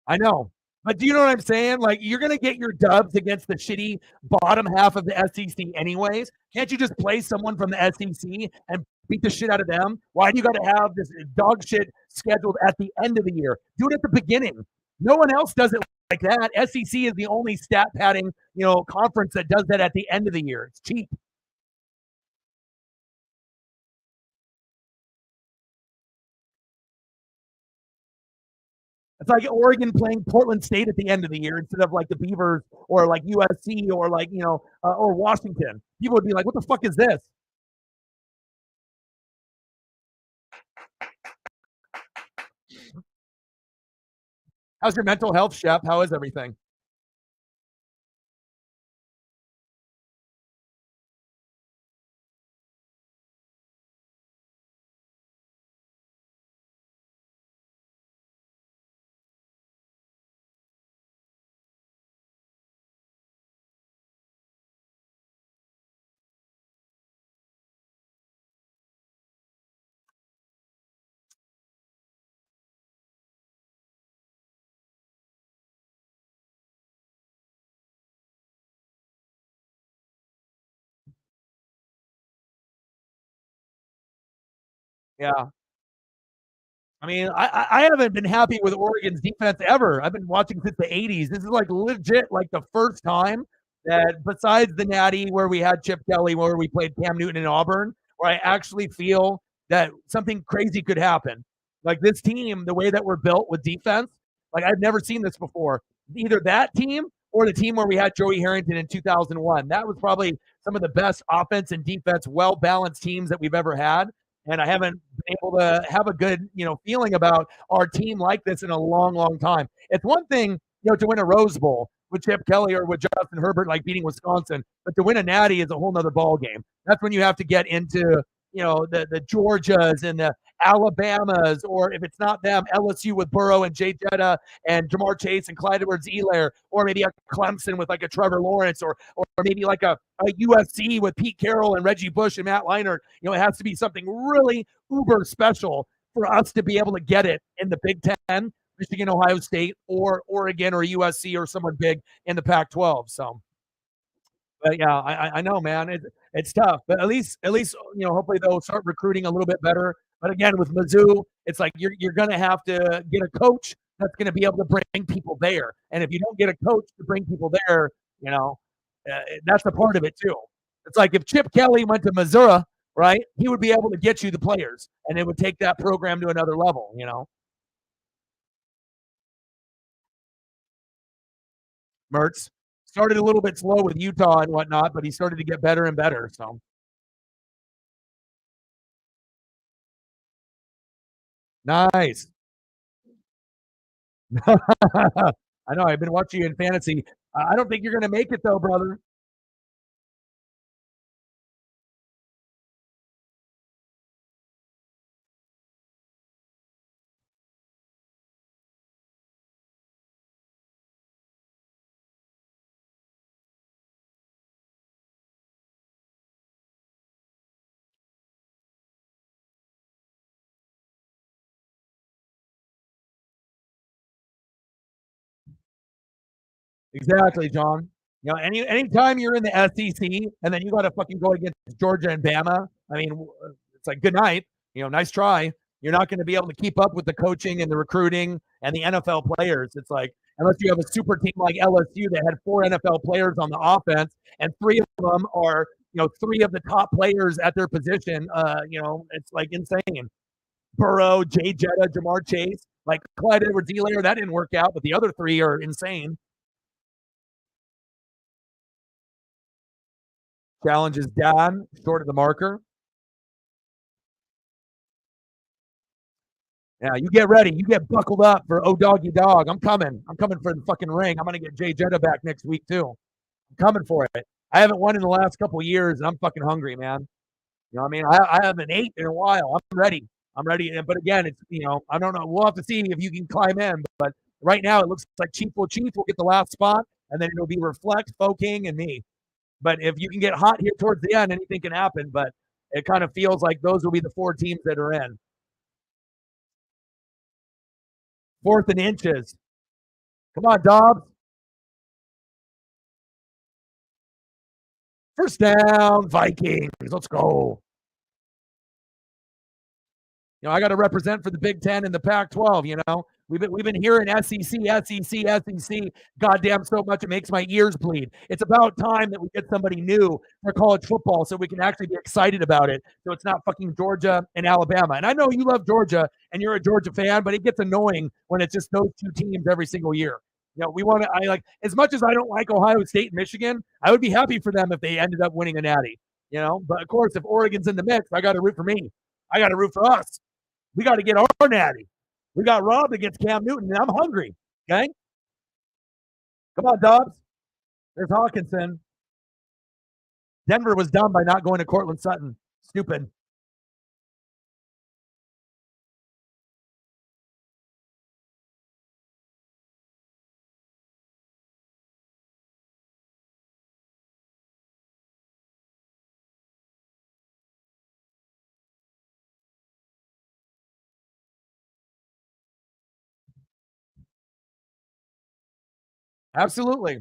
I know. But do you know what I'm saying? Like, you're going to get your dubs against the shitty bottom half of the SEC anyways. Can't you just play someone from the SEC and beat the shit out of them? Why do you got to have this dog shit scheduled at the end of the year? Do it at the beginning. No one else does it like that. SEC is the only stat padding, conference that does that at the end of the year. It's cheap. It's like Oregon playing Portland State at the end of the year instead of like the Beavers or like USC or like, or Washington. People would be like, what the fuck is this? How's your mental health, Chef? How is everything? Yeah. I mean, I haven't been happy with Oregon's defense ever. I've been watching since the 80s. This is like legit like the first time that besides the Natty where we had Chip Kelly, where we played Cam Newton in Auburn, where I actually feel that something crazy could happen. Like this team, the way that we're built with defense, like I've never seen this before. Either that team or the team where we had Joey Harrington in 2001. That was probably some of the best offense and defense, well balanced teams that we've ever had. And I haven't been able to have a good, feeling about our team like this in a long, long time. It's one thing, to win a Rose Bowl with Chip Kelly or with Justin Herbert, like beating Wisconsin, but to win a Natty is a whole nother ball game. That's when you have to get into, the Georgias and the Alabamas, or if it's not them, LSU with Burrow and Jay Jetta and Jamar Chase and Clyde Edwards-Helaire, or maybe a Clemson with like a Trevor Lawrence, or maybe like a USC with Pete Carroll and Reggie Bush and Matt Leinart. It has to be something really uber special for us to be able to get it in the Big Ten, Michigan, Ohio State, or Oregon, or USC, or someone big in the Pac-12. So, but yeah, I know, man, it's tough, but at least hopefully they'll start recruiting a little bit better. But again, with Mizzou, it's like you're gonna have to get a coach that's gonna be able to bring people there, and if you don't get a coach to bring people there, that's a part of it too. It's like if Chip Kelly went to Missouri, right? He would be able to get you the players, and it would take that program to another level. Mertz started a little bit slow with Utah and whatnot, but he started to get better and better. So nice. I know. I've been watching you in fantasy. I don't think you're going to make it though, brother. Exactly, John. Anytime you're in the SEC and then you got to fucking go against Georgia and Bama, I mean, it's like good night. Nice try. You're not going to be able to keep up with the coaching and the recruiting and the NFL players. It's like unless you have a super team like LSU that had 4 NFL players on the offense and 3 of them are 3 of the top players at their position. It's like insane. Burrow, Jay Jetta, Jamar Chase, like Clyde Edwards-Helaire, that didn't work out, but the other 3 are insane. Challenges Dan short of the marker. Yeah, you get ready. You get buckled up for Oh Doggy Dog. I'm coming. I'm coming for the fucking ring. I'm going to get Jay Jetta back next week, too. I'm coming for it. I haven't won in the last couple of years, and I'm fucking hungry, man. You know what I mean? I haven't ate in a while. I'm ready. I'm ready. But again, it's, I don't know. We'll have to see if you can climb in. But right now, it looks like Chief will get the last spot, and then it'll be Reflect, Foking, and me. But if you can get hot here towards the end, anything can happen. But it kind of feels like those will be the 4 teams that are in. 4th and inches. Come on, Dobbs. First down, Vikings. Let's go. I got to represent for the Big Ten and the Pac-12. We've been hearing SEC, goddamn so much it makes my ears bleed. It's about time that we get somebody new for college football so we can actually be excited about it. So it's not fucking Georgia and Alabama. And I know you love Georgia and you're a Georgia fan, but it gets annoying when it's just those 2 teams every single year. We want to. I like as much as I don't like Ohio State and Michigan. I would be happy for them if they ended up winning a natty. But of course, if Oregon's in the mix, I got to root for me. I got to root for us. We got to get our natty. We got robbed against Cam Newton, and I'm hungry. Okay? Come on, Dobbs. There's Hawkinson. Denver was dumb by not going to Cortland Sutton. Stupid. Absolutely.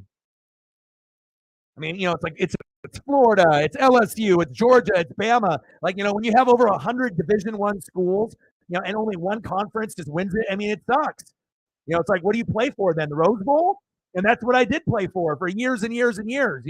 I mean, it's Florida, it's LSU, it's Georgia, it's Bama. Like, when you have over 100 Division I schools, and only one conference just wins it, I mean, it sucks. It's like, what do you play for then? The Rose Bowl? And that's what I did play for years and years and years.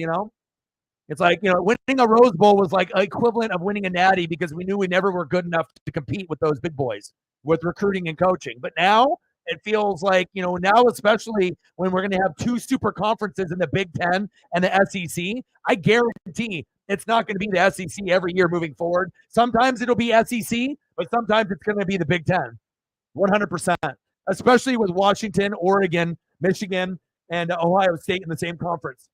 It's like, winning a Rose Bowl was like equivalent of winning a natty because we knew we never were good enough to compete with those big boys with recruiting and coaching. But now it feels like, now especially when we're going to have two super conferences in the Big Ten and the SEC, I guarantee it's not going to be the SEC every year moving forward. Sometimes it'll be SEC, but sometimes it's going to be the Big Ten, 100%, especially with Washington, Oregon, Michigan, and Ohio State in the same conference.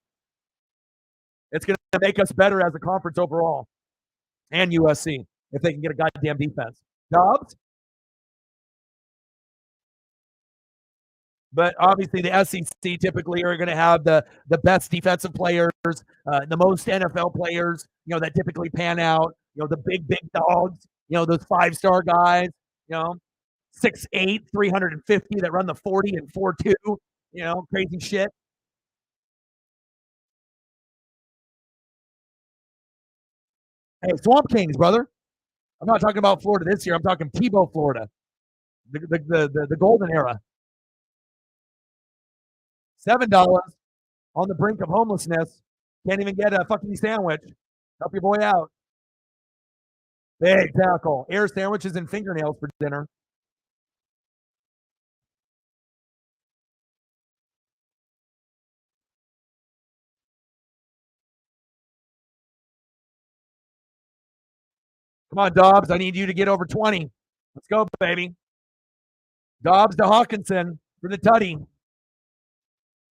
It's going to make us better as a conference overall, and USC if they can get a goddamn defense. Dobbs, but obviously the SEC typically are going to have the best defensive players, the most NFL players, that typically pan out. The big dogs, those 5-star guys, 6'8", 350 that run the 40 and 4.2, crazy shit. Hey, Swamp Kings, brother. I'm not talking about Florida this year. I'm talking Tebow, Florida, the golden era. $7 on the brink of homelessness. Can't even get a fucking sandwich. Help your boy out. Big tackle. Air sandwiches and fingernails for dinner. Come on, Dobbs. I need you to get over 20. Let's go, baby. Dobbs to Hawkinson for the tutty.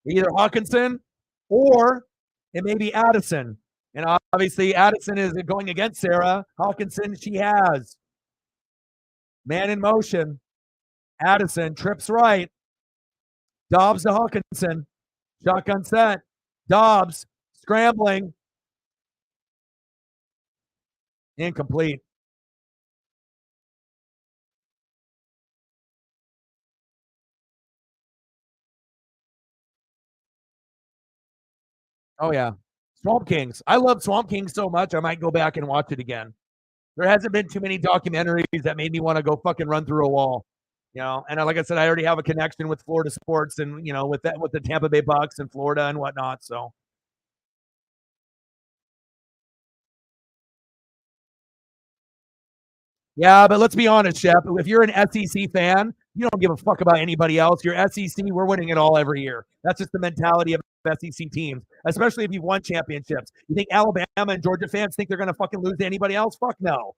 Either Hawkinson or it may be Addison. And obviously, Addison is going against Sarah. Hawkinson, she has. Man in motion. Addison trips right. Dobbs to Hawkinson. Shotgun set. Dobbs scrambling. Incomplete. Oh, yeah. Swamp Kings. I love Swamp Kings so much, I might go back and watch it again. There hasn't been too many documentaries that made me want to go fucking run through a wall. And like I said, I already have a connection with Florida sports and, with the Tampa Bay Bucks and Florida and whatnot. So, yeah, but let's be honest, Shep. If you're an SEC fan, you don't give a fuck about anybody else. You're SEC, we're winning it all every year. That's just the mentality of SEC teams, especially if you've won championships. You think Alabama and Georgia fans think they're going to fucking lose to anybody else? Fuck no.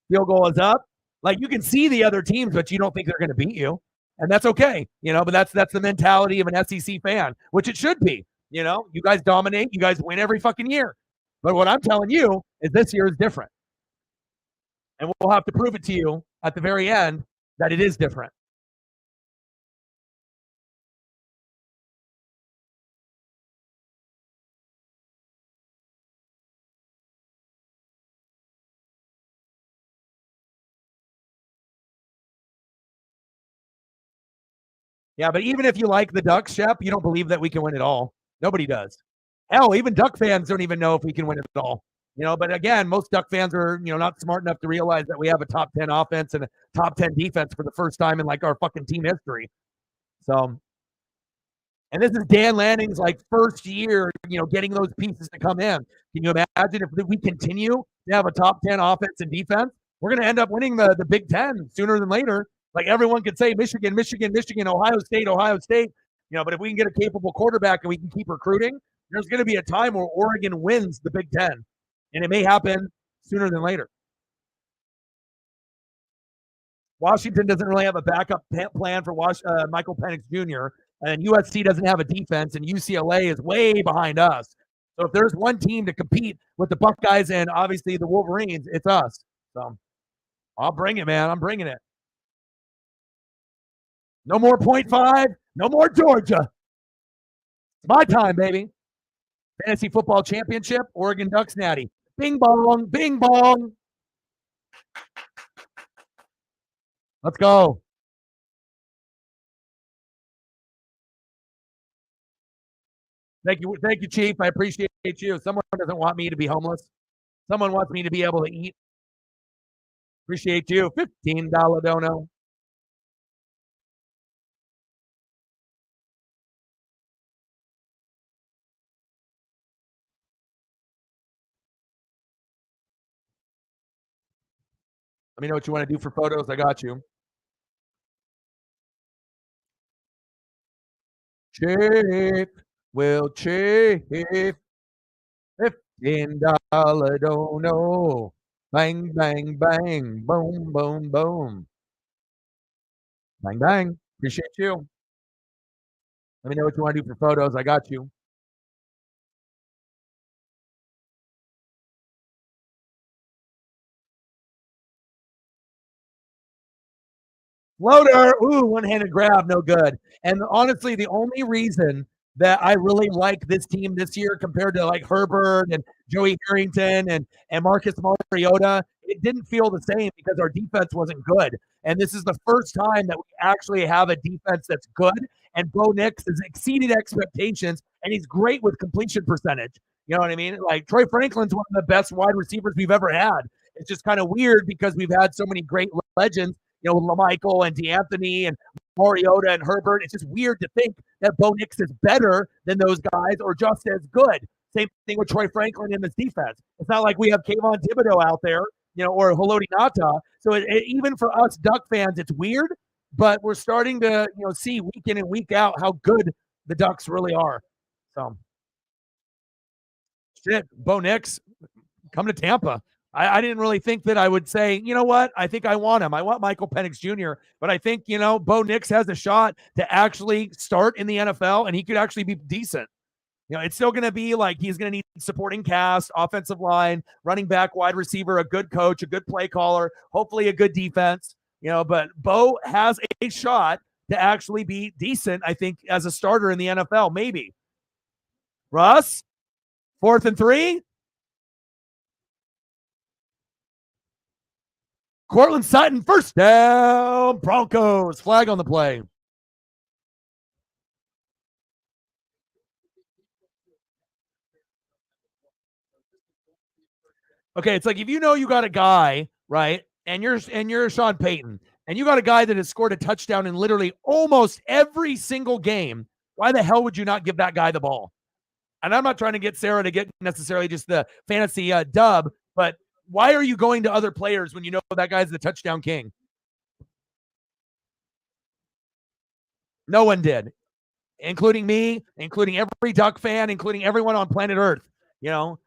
Field goal is up. Like, you can see the other teams, but you don't think they're going to beat you. And that's okay, but that's the mentality of an SEC fan, which it should be. You guys dominate, you guys win every fucking year. But what I'm telling you is this year is different. And we'll have to prove it to you at the very end that it is different. Yeah, but even if you like the Ducks, Shep, you don't believe that we can win it all. Nobody does. Hell, even Duck fans don't even know if we can win it all. But again, most Duck fans are, not smart enough to realize that we have a top 10 offense and a top 10 defense for the first time in like our fucking team history. So, and this is Dan Lanning's like first year, getting those pieces to come in. Can you imagine if we continue to have a top 10 offense and defense? We're going to end up winning the Big Ten sooner than later. Like everyone could say Michigan, Michigan, Michigan, Ohio State, Ohio State. But if we can get a capable quarterback and we can keep recruiting, there's going to be a time where Oregon wins the Big Ten. And it may happen sooner than later. Washington doesn't really have a backup plan for Michael Penix Jr., and USC doesn't have a defense, and UCLA is way behind us. So if there's one team to compete with the Buckeyes and obviously the Wolverines, it's us. So I'll bring it, man. I'm bringing it. No more 0.5. No more Georgia. It's my time, baby. Fantasy Football Championship, Oregon Ducks natty. Bing bong, bing bong. Let's go. Thank you, Chief. I appreciate you. Someone doesn't want me to be homeless. Someone wants me to be able to eat. Appreciate you. $15 dono. Let me know what you want to do for photos. I got you. Chief will chief $15 dono. Bang, bang, bang, boom, boom, boom. Bang, bang. Appreciate you. Let me know what you want to do for photos. I got you. Floater. Ooh, one-handed grab, no good. And honestly, the only reason that I really like this team this year compared to like Herbert and Joey Harrington and Marcus Mariota, it didn't feel the same because our defense wasn't good. And this is the first time that we actually have a defense that's good. And Bo Nix has exceeded expectations, and he's great with completion percentage. You know what I mean? Like Troy Franklin's one of the best wide receivers we've ever had. It's just kind of weird because we've had so many great legends, you know, LaMichael and DeAnthony and Mariota and Herbert. It's just weird to think that Bo Nix is better than those guys or just as good. Same thing with Troy Franklin in this defense. It's not like we have Kayvon Thibodeau out there, you know, or Haloti Ngata. So even for us Duck fans, it's weird, but we're starting to, you know, see week in and week out how good the Ducks really are. So, shit, Bo Nix, come to Tampa. I didn't really think that I would say, you know what? I think I want him. I want Michael Penix Jr., but I think, you know, Bo Nix has a shot to actually start in the NFL, and he could actually be decent. You know, it's still going to be like he's going to need supporting cast, offensive line, running back, wide receiver, a good coach, a good play caller, hopefully a good defense, you know, but Bo has a shot to actually be decent, I think, as a starter in the NFL, maybe. Russ, 4th and 3. Cortland Sutton, first down, Broncos, flag on the play. Okay, it's like if you know you got a guy, right, and you're Sean Payton, and you got a guy that has scored a touchdown in literally almost every single game, why the hell would you not give that guy the ball? And I'm not trying to get Sarah to get necessarily just the fantasy dub, but why are you going to other players when you know that guy's the touchdown king? No one did, including me, including every Duck fan, including everyone on planet Earth. You know,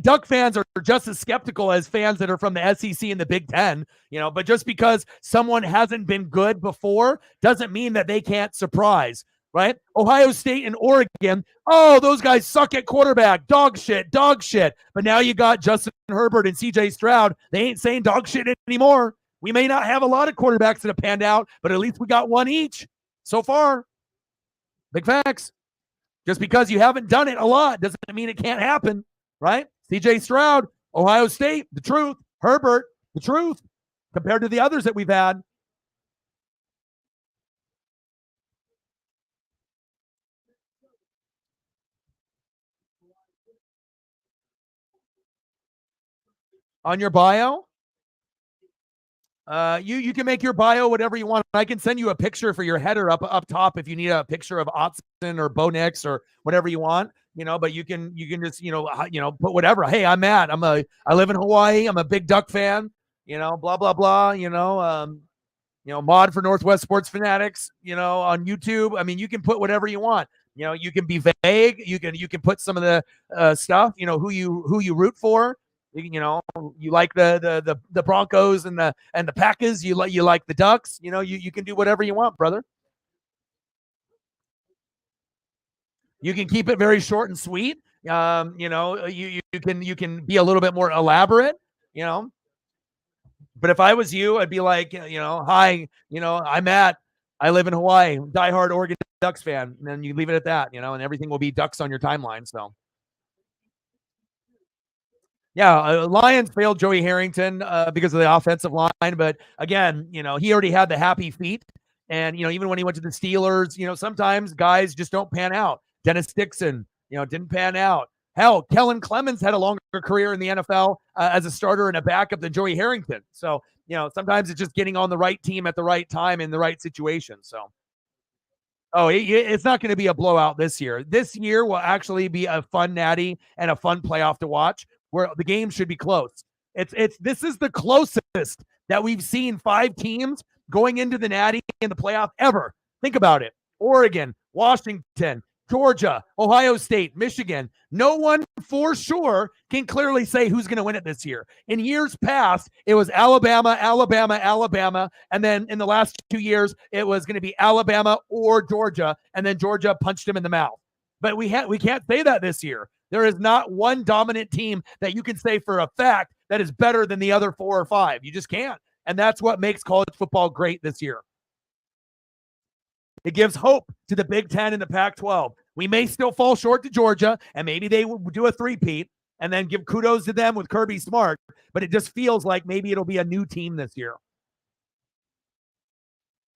Duck fans are just as skeptical as fans that are from the SEC and the Big Ten, you know, but just because someone hasn't been good before doesn't mean that they can't surprise, right? Ohio State and Oregon, oh, those guys suck at quarterback, dog shit, dog shit. But now you got Justin Herbert and CJ Stroud. They ain't saying dog shit anymore. We may not have a lot of quarterbacks that have panned out, but at least we got one each so far. Big facts. Just because you haven't done it a lot doesn't mean it can't happen, right? CJ Stroud, Ohio State, the truth. Herbert, the truth, compared to the others that we've had. On your bio, you can make your bio whatever you want. I can send you a picture for your header up top if you need a picture of Otson or Bo Nix or whatever you want, you know. But you can just put whatever. Hey, I'm Matt. I live in Hawaii. I'm a big Duck fan. You know, blah blah blah. Mod for Northwest Sports Fanatics. You know, on YouTube. I mean, you can put whatever you want. You know, you can be vague. You can put some of the stuff. You know, who you root for. You know, you like the Broncos and the Packers. You like the Ducks. You know, you can do whatever you want, brother. You can keep it very short and sweet. You can be a little bit more elaborate. You know, but if I was you, I'd be like, hi, I'm Matt. I live in Hawaii. Diehard Oregon Ducks fan, and then you leave it at that. You know, and everything will be Ducks on your timeline. So. Yeah, Lions failed Joey Harrington because of the offensive line, but again, he already had the happy feet, and even when he went to the Steelers, sometimes guys just don't pan out. Dennis Dixon, didn't pan out. Hell, Kellen Clemens had a longer career in the NFL as a starter and a backup than Joey Harrington. So, sometimes it's just getting on the right team at the right time in the right situation. So. Oh, it's not going to be a blowout this year. This year will actually be a fun natty and a fun playoff to watch where the game should be close. This is the closest that we've seen 5 teams going into the Natty in the playoff ever. Think about it. Oregon, Washington, Georgia, Ohio State, Michigan. No one for sure can clearly say who's going to win it this year. In years past, it was Alabama, Alabama, Alabama. And then in the last 2 years, it was going to be Alabama or Georgia. And then Georgia punched him in the mouth. But we can't say that this year. There is not one dominant team that you can say for a fact that is better than the other 4 or 5. You just can't. And that's what makes college football great this year. It gives hope to the Big Ten and the Pac-12. We may still fall short to Georgia, and maybe they will do a three-peat and then give kudos to them with Kirby Smart, but it just feels like maybe it'll be a new team this year.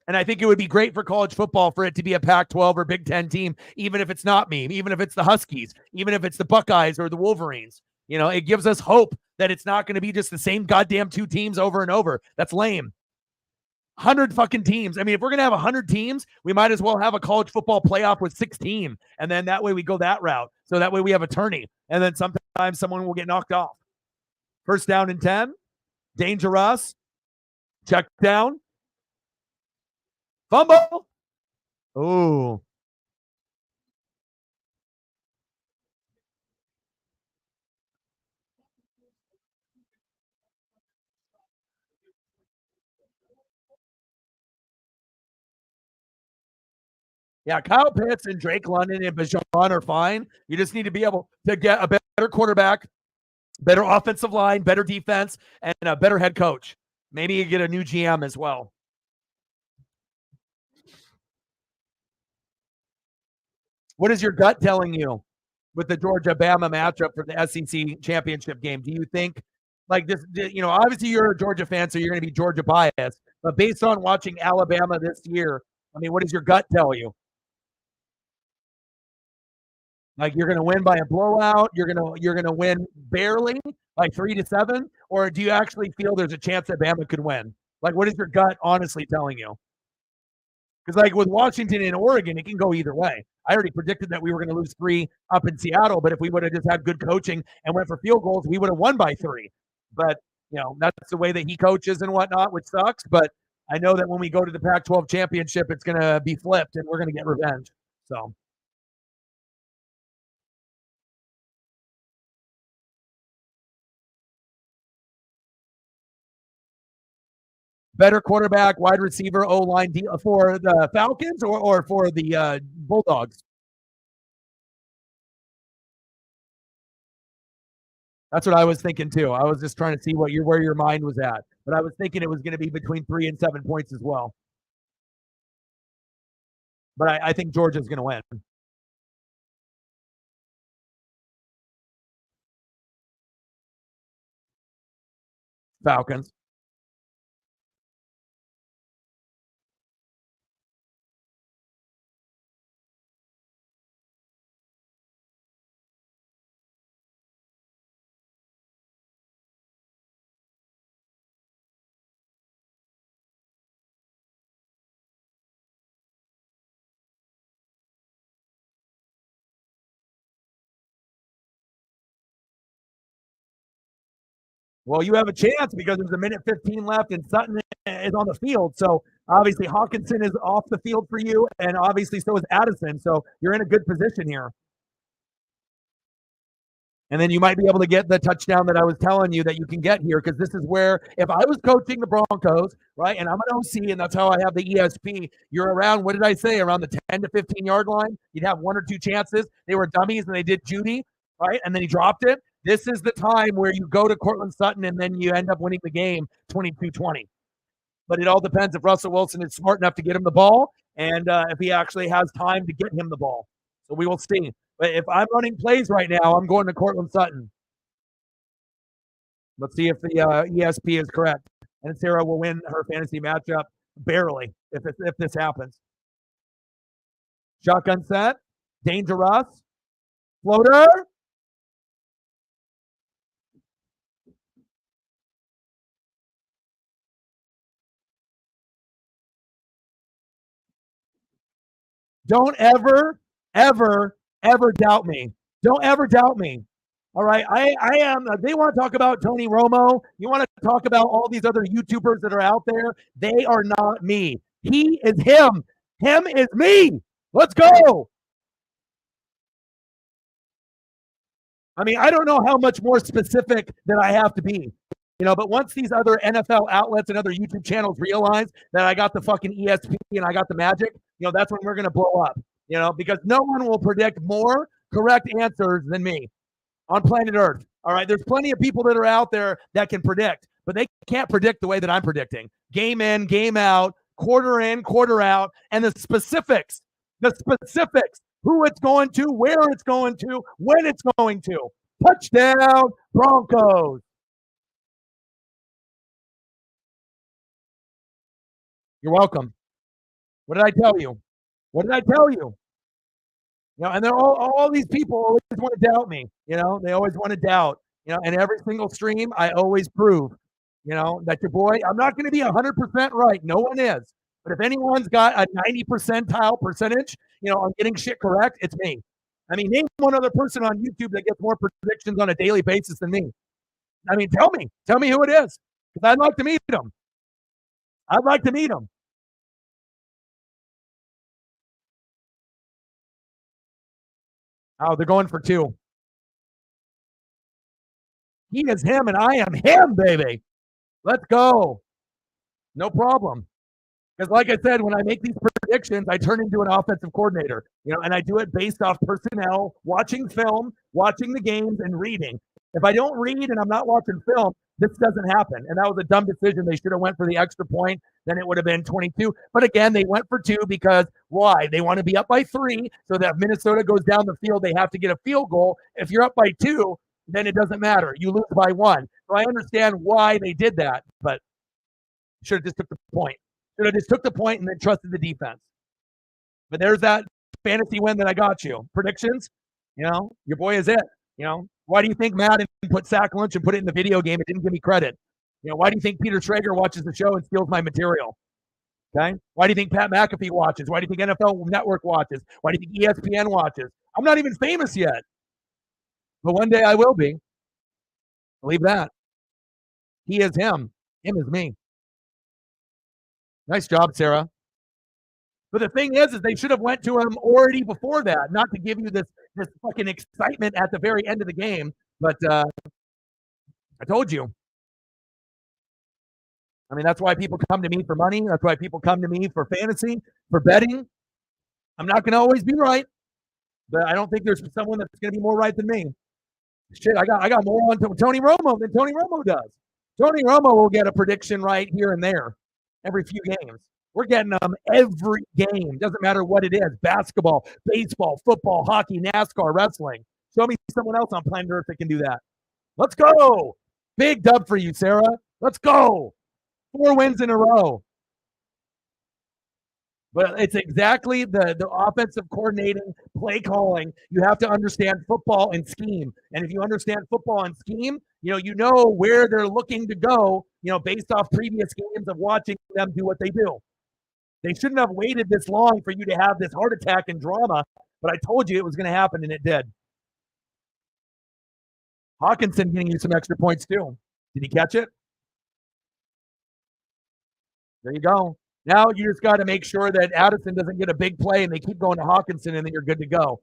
And I think it would be great for college football for it to be a Pac-12 or Big Ten team, even if it's not me, even if it's the Huskies, even if it's the Buckeyes or the Wolverines. You know, it gives us hope that it's not going to be just the same goddamn 2 teams over and over. That's lame. 100 fucking teams. I mean, if we're going to have 100 teams, we might as well have a college football playoff with 16. And then that way we go that route. So that way we have a tourney. And then sometimes someone will get knocked off. First down and 10. Dangerous. Check down. Fumble. Oh. Yeah, Kyle Pitts and Drake London and Bijan are fine. You just need to be able to get a better quarterback, better offensive line, better defense, and a better head coach. Maybe you get a new GM as well. What is your gut telling you with the Georgia-Bama matchup for the SEC championship game? Do you think, like this, you know, obviously you're a Georgia fan, so you're going to be Georgia biased, but based on watching Alabama this year, I mean, what does your gut tell you? Like you're going to win by a blowout, you're going to win barely, like 3-7, or do you actually feel there's a chance that Bama could win? Like, what is your gut honestly telling you? Because like with Washington and Oregon, it can go either way. I already predicted that we were going to lose 3 up in Seattle, but if we would have just had good coaching and went for field goals, we would have won by 3. But you know, that's the way that he coaches and whatnot, which sucks. But I know that when we go to the Pac-12 championship, it's going to be flipped, and we're going to get revenge. So better quarterback, wide receiver, O line for the Falcons or for the Bulldogs. That's what I was thinking too. I was just trying to see where your mind was at, but I was thinking it was going to be between 3 and 7 points as well. But I think Georgia's going to win. Falcons. Well, you have a chance because there's a minute 15 left and Sutton is on the field. So obviously Hawkinson is off the field for you, and obviously so is Addison. So you're in a good position here. And then you might be able to get the touchdown that I was telling you that you can get here, because this is where, if I was coaching the Broncos, right, and I'm an OC, and that's how I have the ESP, you're around, what did I say, around the 10 to 15 yard line. You'd have 1 or 2 chances. They were dummies, and they did Judy, right, and then he dropped it. This is the time where you go to Cortland Sutton, and then you end up winning the game 22-20. But it all depends if Russell Wilson is smart enough to get him the ball, and if he actually has time to get him the ball. So we will see. But if I'm running plays right now, I'm going to Cortland Sutton. Let's see if the ESP is correct. And Sarah will win her fantasy matchup barely if this happens. Shotgun set. Dangerous. Floater. Don't ever, ever, ever doubt me. Don't ever doubt me. All right, I am. They want to talk about Tony Romo. You want to talk about all these other YouTubers that are out there. They are not me. He is him. Him is me. Let's go. I mean, I don't know how much more specific that I have to be, but once these other NFL outlets and other YouTube channels realize that I got the fucking ESP and I got the magic, that's when we're going to blow up, because no one will predict more correct answers than me on planet Earth. All right. There's plenty of people that are out there that can predict, but they can't predict the way that I'm predicting. Game in, game out, quarter in, quarter out, and the specifics, who it's going to, where it's going to, when it's going to. Touchdown, Broncos. You're welcome. What did I tell you? What did I tell you? And they're all these people always want to doubt me. They always want to doubt. And every single stream, I always prove, that your boy, I'm not going to be 100% right. No one is. But if anyone's got a 90 percentile percentage, on getting shit correct, it's me. I mean, name one other person on YouTube that gets more predictions on a daily basis than me. I mean, tell me who it is, because I'd like to meet them. I'd like to meet them. Oh, they're going for 2. He is him, and I am him, baby. Let's go. No problem. Because like I said, when I make these predictions, I turn into an offensive coordinator, and I do it based off personnel, watching film, watching the games, and reading. If I don't read and I'm not watching film, this doesn't happen. And that was a dumb decision. They should have went for the extra point. Then it would have been 22. But again, they went for 2 because why? They want to be up by 3 so that if Minnesota goes down the field, they have to get a field goal. If you're up by 2, then it doesn't matter. You lose by 1. So I understand why they did that, but should have just took the point. Should have just took the point and then trusted the defense. But there's that fantasy win that I got you. Predictions, your boy is it. Why do you think Madden put sack lunch and put it in the video game? It didn't give me credit. Why do you think Peter Schrager watches the show and steals my material? Okay. Why do you think Pat McAfee watches? Why do you think NFL Network watches? Why do you think ESPN watches? I'm not even famous yet. But one day I will be. Believe that. He is him. Him is me. Nice job, Sarah. But the thing is they should have went to him already before that, not to give you this fucking excitement at the very end of the game. But I told you. I mean, that's why people come to me for money. That's why people come to me for fantasy, for betting. I'm not going to always be right, but I don't think there's someone that's going to be more right than me. Shit, I got more on Tony Romo than Tony Romo does. Tony Romo will get a prediction right here and there every few games. We're getting them every game. Doesn't matter what it is. Basketball, baseball, football, hockey, NASCAR, wrestling. Show me someone else on planet Earth that can do that. Let's go. Big dub for you, Sarah. Let's go. 4 wins in a row. But it's exactly the offensive coordinating, play calling. You have to understand football and scheme. And if you understand football and scheme, you know where they're looking to go, based off previous games of watching them do what they do. They shouldn't have waited this long for you to have this heart attack and drama, but I told you it was going to happen, and it did. Hawkinson getting you some extra points, too. Did he catch it? There you go. Now you just got to make sure that Addison doesn't get a big play, and they keep going to Hawkinson, and then you're good to go.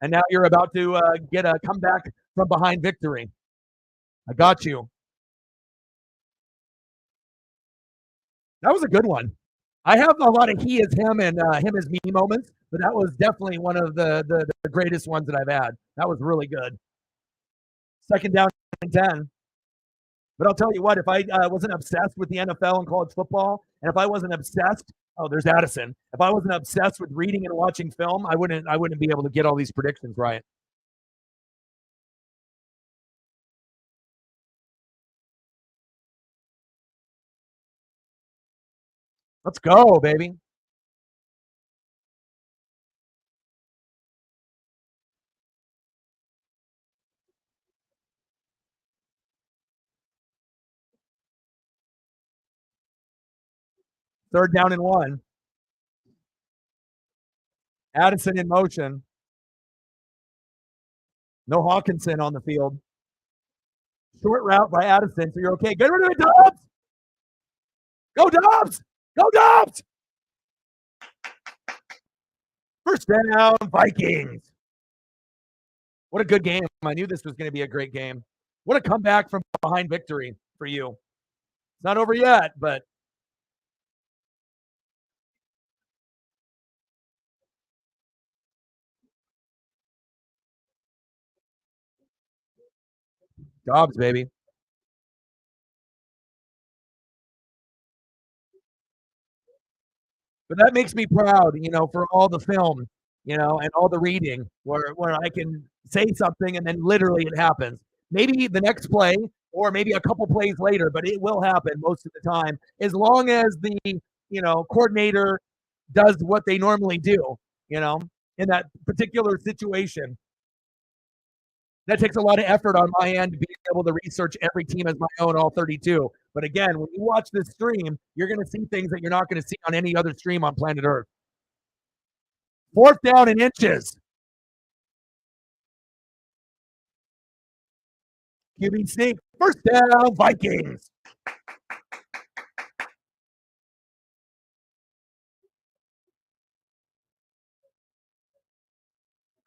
And now you're about to get a comeback from behind victory. I got you. That was a good one. I have a lot of he is him and him is me moments, but that was definitely one of the greatest ones that I've had. That was really good. 2nd down and 10. But I'll tell you what, if I wasn't obsessed with the NFL and college football, and if I wasn't obsessed, there's Addison. If I wasn't obsessed with reading and watching film, I wouldn't be able to get all these predictions right. Let's go, baby. Third down and 1. Addison in motion. No Hawkinson on the field. Short route by Addison, so you're okay. Get rid of it, Dobbs. Go, Dobbs. Go, Dobbs. First down, Vikings. What a good game. I knew this was going to be a great game. What a comeback from behind victory for you. It's not over yet, but Dobbs, baby. But that makes me proud, for all the film, and all the reading where I can say something and then literally it happens. Maybe the next play or maybe a couple plays later, but it will happen most of the time as long as the, coordinator does what they normally do, you know, in that particular situation. That takes a lot of effort on my end to be able to research every team as my own, all 32. But again, when you watch this stream, you're going to see things that you're not going to see on any other stream on planet Earth. Fourth down and inches. QB sneak. First down, Vikings.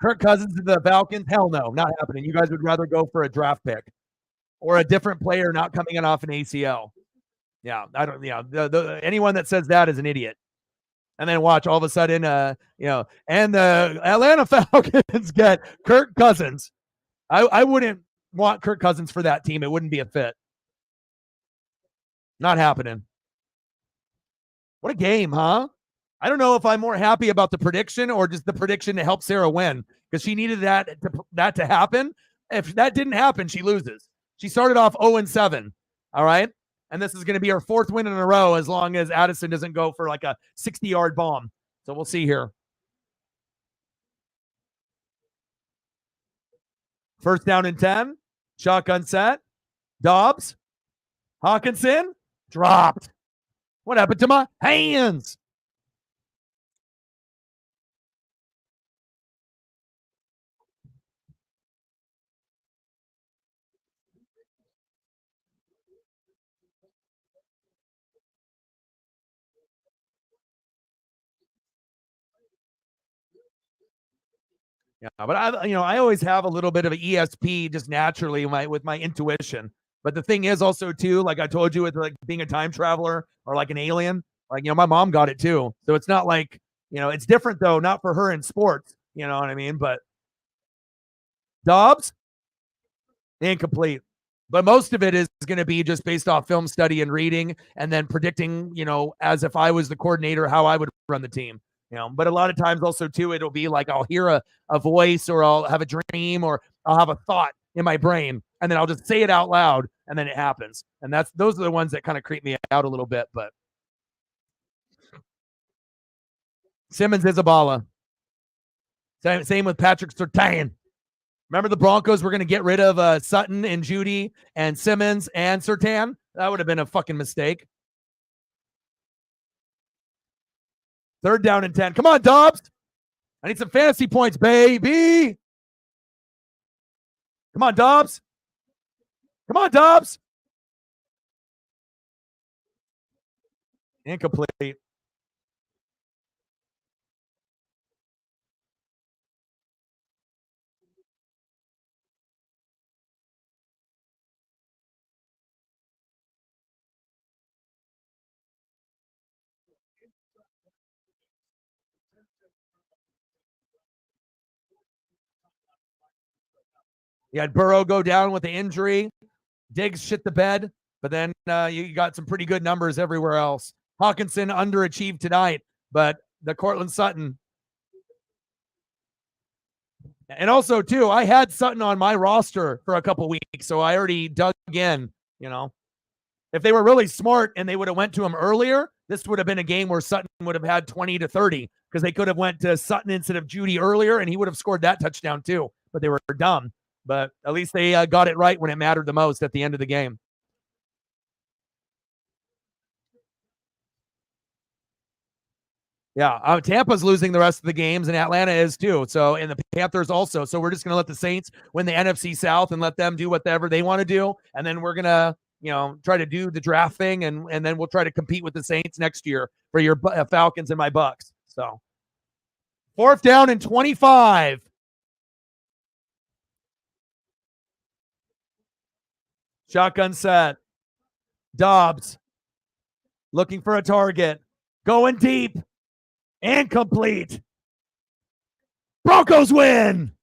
Kirk Cousins to the Falcons? Hell no, not happening. You guys would rather go for a draft pick or a different player not coming in off an ACL. Yeah, I don't. Yeah, anyone that says that is an idiot. And then watch all of a sudden, and the Atlanta Falcons get Kirk Cousins. I wouldn't want Kirk Cousins for that team. It wouldn't be a fit. Not happening. What a game, huh? I don't know if I'm more happy about the prediction or just the prediction to help Sarah win because she needed that to happen. If that didn't happen, she loses. She started off 0-7. All right. And this is going to be her fourth win in a row as long as Addison doesn't go for like a 60-yard bomb. So we'll see here. First down and 10. Shotgun set. Dobbs. Hawkinson. Dropped. What happened to my hands? Yeah, but I always have a little bit of an ESP just naturally with my intuition. But the thing is also too, like I told you, with like being a time traveler or like an alien, like my mom got it too. So it's not like it's different though, not for her in sports. You know what I mean? But Dobbs, incomplete. But most of it is going to be just based off film study and reading, and then predicting, as if I was the coordinator, how I would run the team. But a lot of times also too, it'll be like I'll hear a voice or I'll have a dream or I'll have a thought in my brain and then I'll just say it out loud and then it happens. And those are the ones that kind of creep me out a little bit. But Simmons is a baller. Same with Patrick Surtain. Remember the Broncos were going to get rid of Sutton and Judy and Simmons and Surtain? That would have been a fucking mistake. Third down and 10. Come on, Dobbs. I need some fantasy points, baby. Come on, Dobbs. Come on, Dobbs. Incomplete. You had Burrow go down with the injury. Diggs shit the bed, but then you got some pretty good numbers everywhere else. Hawkinson underachieved tonight, but the Cortland Sutton. And also, too, I had Sutton on my roster for a couple weeks, so I already dug in, If they were really smart and they would have went to him earlier, this would have been a game where Sutton would have had 20 to 30 because they could have went to Sutton instead of Judy earlier, and he would have scored that touchdown too, but they were dumb. But at least they got it right when it mattered the most at the end of the game. Yeah, Tampa's losing the rest of the games, and Atlanta is too. So, and the Panthers also. So we're just going to let the Saints win the NFC South and let them do whatever they want to do, and then we're gonna, try to do the draft thing, and then we'll try to compete with the Saints next year for your Falcons and my Bucks. So, fourth down and 25. Shotgun set. Dobbs looking for a target, going deep and complete. Broncos win.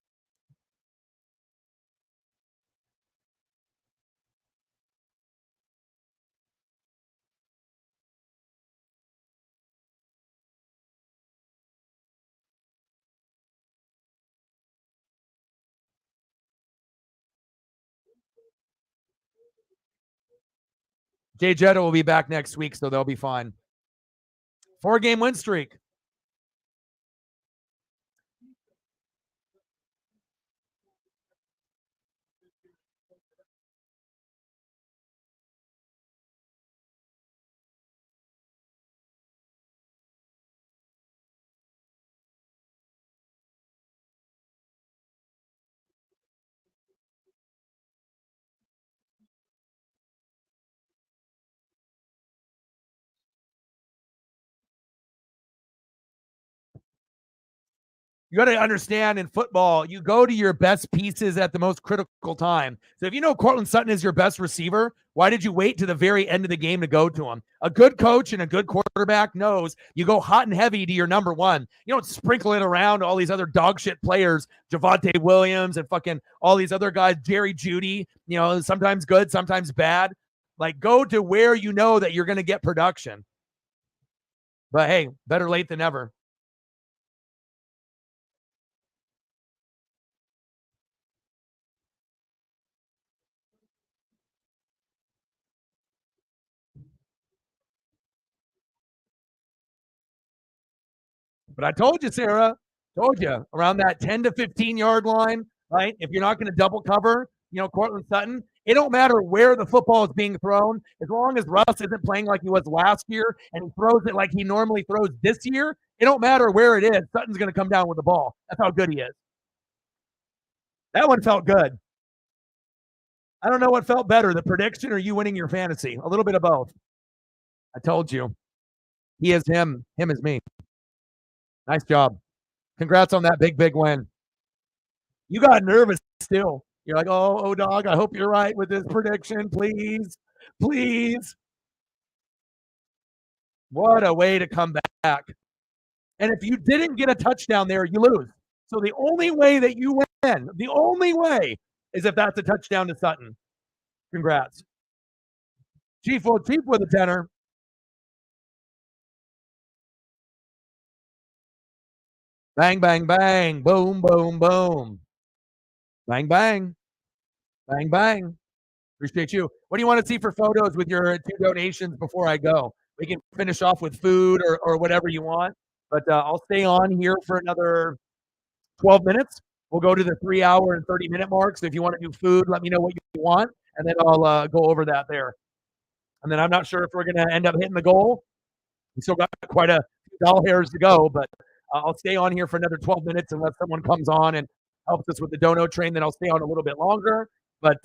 Jay Jetta will be back next week, so they'll be fine. 4-game win streak. You got to understand in football, you go to your best pieces at the most critical time. So if you know Courtland Sutton is your best receiver, why did you wait to the very end of the game to go to him? A good coach and a good quarterback knows you go hot and heavy to your number one. You don't sprinkle it around all these other dog shit players, Javonte Williams and fucking all these other guys, Jerry Jeudy, sometimes good, sometimes bad. Like, go to where you know that you're going to get production. But hey, better late than never. But I told you, Sarah, told you around that 10 to 15 yard line, right? If you're not going to double cover, Courtland Sutton, it don't matter where the football is being thrown, as long as Russ isn't playing like he was last year and he throws it like he normally throws this year. It don't matter where it is. Sutton's going to come down with the ball. That's how good he is. That one felt good. I don't know what felt better, the prediction or you winning your fantasy. A little bit of both. I told you. He is him. Him is me. Nice job. Congrats on that big, big win. You got nervous still. You're like, oh, dog, I hope you're right with this prediction. Please, please. What a way to come back. And if you didn't get a touchdown there, you lose. So the only way that you win, the only way is if that's a touchdown to Sutton. Congrats. Chief with a tenner. Bang, bang, bang. Boom, boom, boom. Bang, bang. Bang, bang. Appreciate you. What do you want to see for photos with your 2 donations before I go? We can finish off with food or whatever you want, but I'll stay on here for another 12 minutes. We'll go to the 3-hour and 30-minute mark. So if you want to do food, let me know what you want, and then I'll go over that there. And then I'm not sure if we're going to end up hitting the goal. We still got quite a few doll hairs to go, but I'll stay on here for another 12 minutes unless someone comes on and helps us with the dono train. Then I'll stay on a little bit longer. But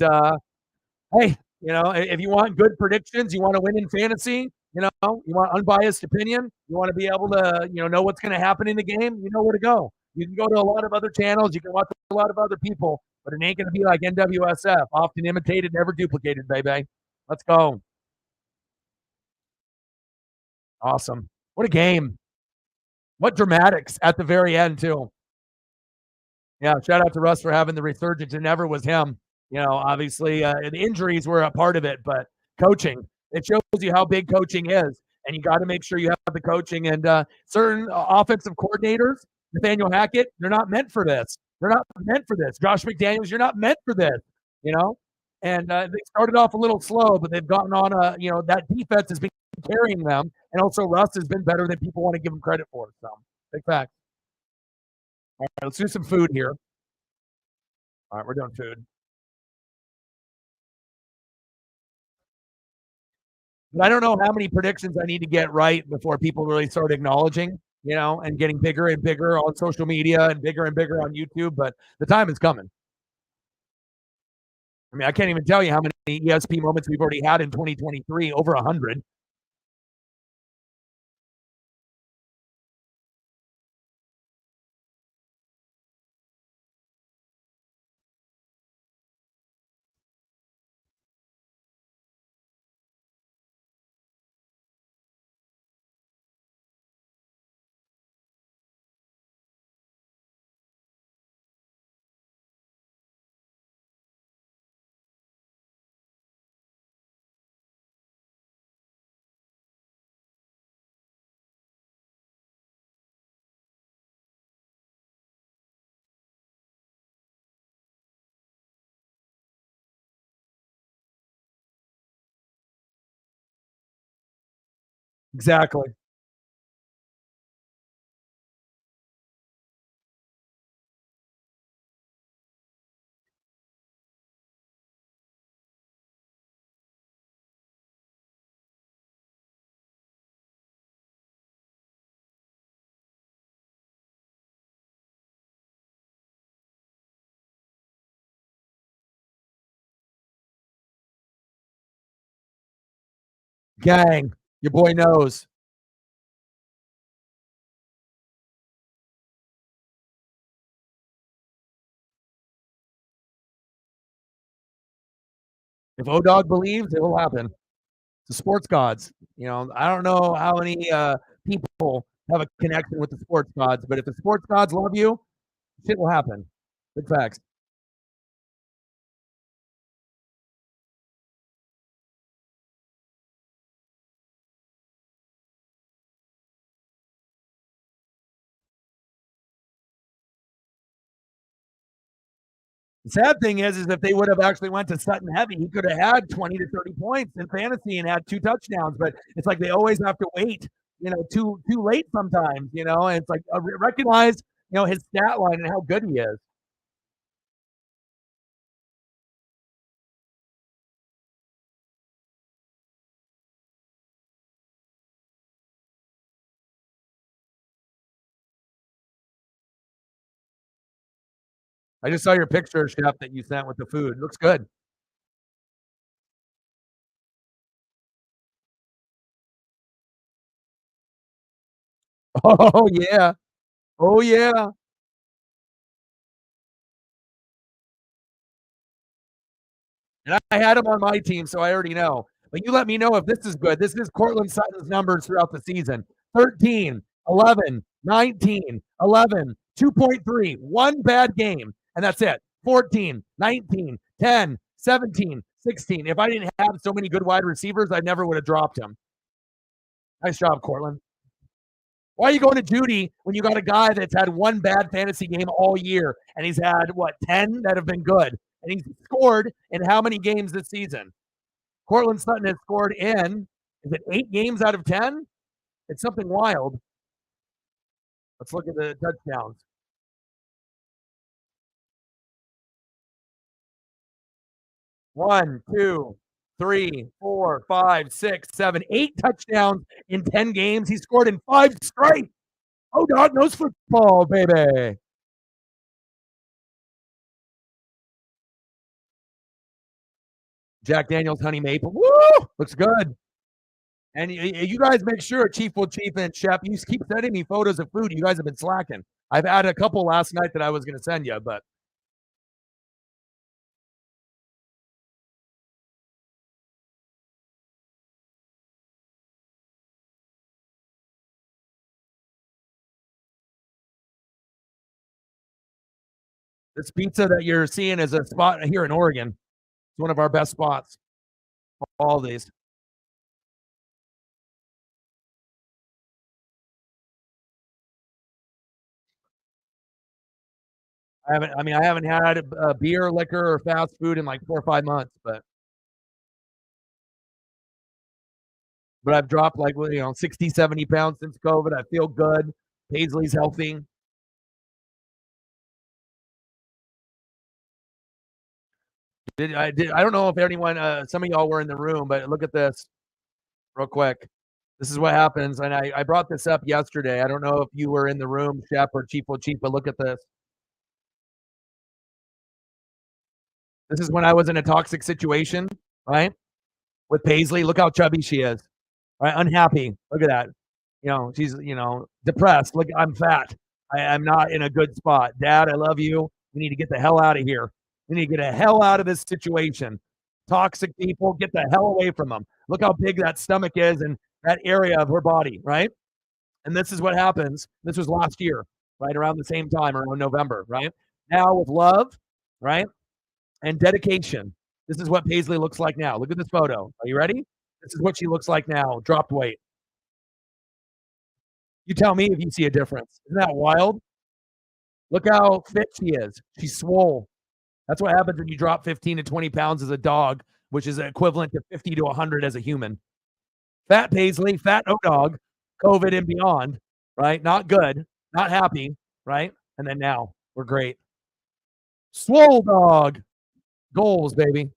hey, if you want good predictions, you want to win in fantasy, you want unbiased opinion, you want to be able to, know what's going to happen in the game, you know where to go. You can go to a lot of other channels, you can watch a lot of other people, but it ain't going to be like NWSF, often imitated, never duplicated, baby. Let's go. Awesome. What a game. What dramatics at the very end, too. Yeah, shout out to Russ for having the resurgence. It never was him. Obviously, the injuries were a part of it, but coaching, it shows you how big coaching is. And you got to make sure you have the coaching. And certain offensive coordinators, Nathaniel Hackett, they're not meant for this. They're not meant for this. Josh McDaniels, you're not meant for this, And they started off a little slow, but they've gotten on that defense has been carrying them. And also Russ has been better than people want to give him credit for. So, big fact. All right, let's do some food here. All right, we're doing food. But I don't know how many predictions I need to get right before people really start acknowledging. and getting bigger and bigger on social media and bigger on YouTube. But the time is coming. I mean, I can't even tell you how many ESP moments we've already had in 2023, over 100. Exactly. Gang, your boy knows. If O-Dog believes, it will happen. The sports gods. I don't know how many people have a connection with the sports gods, but if the sports gods love you, shit will happen. Big facts. The sad thing is if they would have actually went to Sutton heavy, he could have had 20 to 30 points in fantasy and had 2 touchdowns. But it's like they always have to wait, too late sometimes. And it's like recognize, his stat line and how good he is. I just saw your picture, Chef, that you sent with the food. Looks good. Oh yeah. Oh yeah. And I had him on my team, so I already know. But you let me know if this is good. This is Cortland Sutton's numbers throughout the season: 13, 11, 19, 11, 2.3, one bad game, and that's it. 14, 19, 10, 17, 16. If I didn't have so many good wide receivers, I never would have dropped him. Nice job, Cortland. Why are you going to Judy when you got a guy that's had one bad fantasy game all year and he's had, 10 that have been good? And he's scored in how many games this season? Cortland Sutton has scored in, is it 8 games out of 10? It's something wild. Let's look at the touchdowns. 1, 2, 3, 4, 5, 6, 7, 8 touchdowns in 10 games. He scored in 5 straight. Oh, dog knows football, baby. Jack Daniels, Honey Maple. Woo! Looks good. And you guys make sure, Chief and Chef, you keep sending me photos of food. You guys have been slacking. I've had a couple last night that I was going to send you, but this pizza that you're seeing is a spot here in Oregon. It's one of our best spots. All these. I haven't had beer, liquor, or fast food in like 4 or 5 months, but I've dropped like 60, 70 pounds since COVID. I feel good. Paisley's healthy. I don't know if anyone, some of y'all were in the room, but look at this real quick. This is what happens, and I brought this up yesterday. I don't know if you were in the room, Shep or Chief, but look at this. This is when I was in a toxic situation, right? With Paisley. Look how chubby she is. Right? Unhappy. Look at that. She's depressed. Look, I'm fat. I'm not in a good spot. Dad, I love you. We need to get the hell out of here. We need to get the hell out of this situation. Toxic people, get the hell away from them. Look how big that stomach is and that area of her body, right? And this is what happens. This was last year, right? Around the same time, around November, right? Now with love, right? And dedication. This is what Paisley looks like now. Look at this photo. Are you ready? This is what she looks like now. Dropped weight. You tell me if you see a difference. Isn't that wild? Look how fit she is. She's swole. That's what happens when you drop 15 to 20 pounds as a dog, which is equivalent to 50 to 100 as a human. Fat Paisley, fat no dog, COVID and beyond, right? Not good, not happy, right? And then now we're great. Swole dog, goals, baby.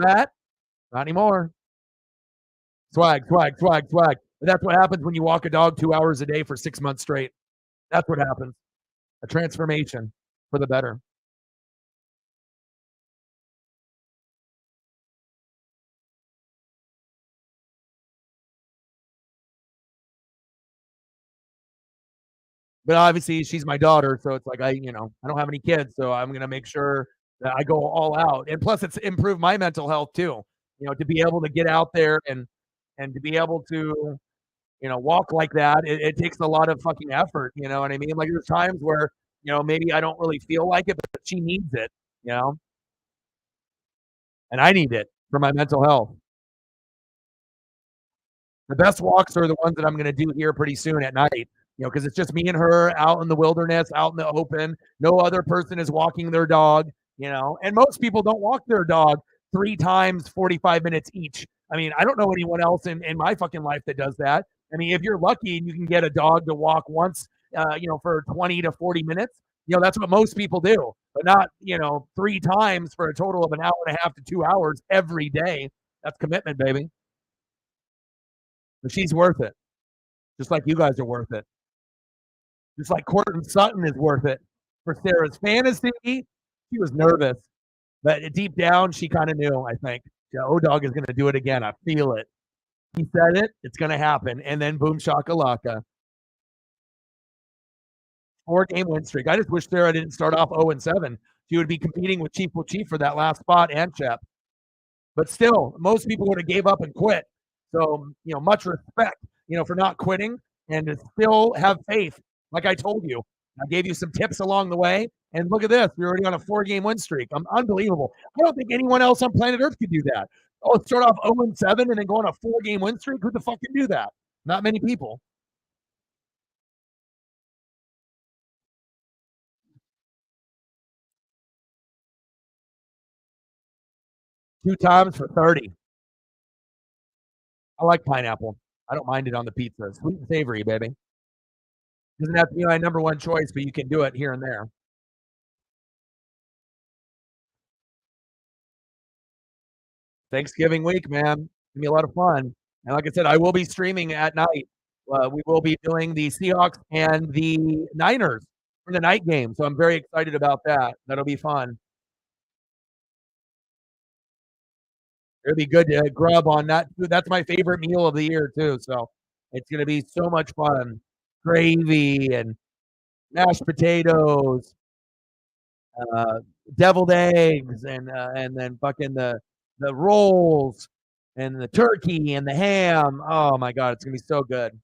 Fat, not anymore. Swag, swag, swag, swag. But that's what happens when you walk a dog 2 hours a day for 6 months straight. That's what happens. A transformation for the better. But obviously, she's my daughter, so it's like I don't have any kids, so I'm gonna make sure that I go all out. And plus, it's improved my mental health too. To be able to get out there and to be able to walk like that, it takes a lot of fucking effort. You know what I mean? Like there's times where maybe I don't really feel like it, but she needs it. You know, and I need it for my mental health. The best walks are the ones that I'm going to do here pretty soon at night, because it's just me and her out in the wilderness, out in the open. No other person is walking their dog, and most people don't walk their dog 3 times, 45 minutes each. I mean, I don't know anyone else in my fucking life that does that. I mean, if you're lucky and you can get a dog to walk once, for 20 to 40 minutes, that's what most people do, but not, 3 times for a total of an hour and a half to 2 hours every day. That's commitment, baby. But she's worth it, just like you guys are worth it. Just like Courtland Sutton is worth it for Sarah's fantasy. She was nervous, but deep down, she kind of knew, I think. O-Dog is going to do it again. I feel it. He said it. It's going to happen. And then boom shakalaka. 4-game win streak. I just wish Sarah didn't start off 0-7. She would be competing with Chief for that last spot and Shep. But still, most people would have gave up and quit. So, much respect, for not quitting and to still have faith. Like I told you, I gave you some tips along the way. And look at this. You're already on a 4-game win streak. Unbelievable. I don't think anyone else on planet Earth could do that. Oh, start off 0-7 and then go on a 4-game win streak. Who the fuck can do that? Not many people. Two times for 30. I like pineapple. I don't mind it on the pizza. Sweet and savory, baby. Doesn't have to be my number one choice, but you can do it here and there. Thanksgiving week, man. It's gonna be a lot of fun. And like I said, I will be streaming at night. We will be doing the Seahawks and the Niners for the night game. So I'm very excited about that. That'll be fun. It'll be good to grub on that. That's my favorite meal of the year too. So it's gonna be so much fun. Gravy and mashed potatoes, uh, deviled eggs, and then fucking the rolls and the turkey and the ham. Oh my god, it's gonna be so good.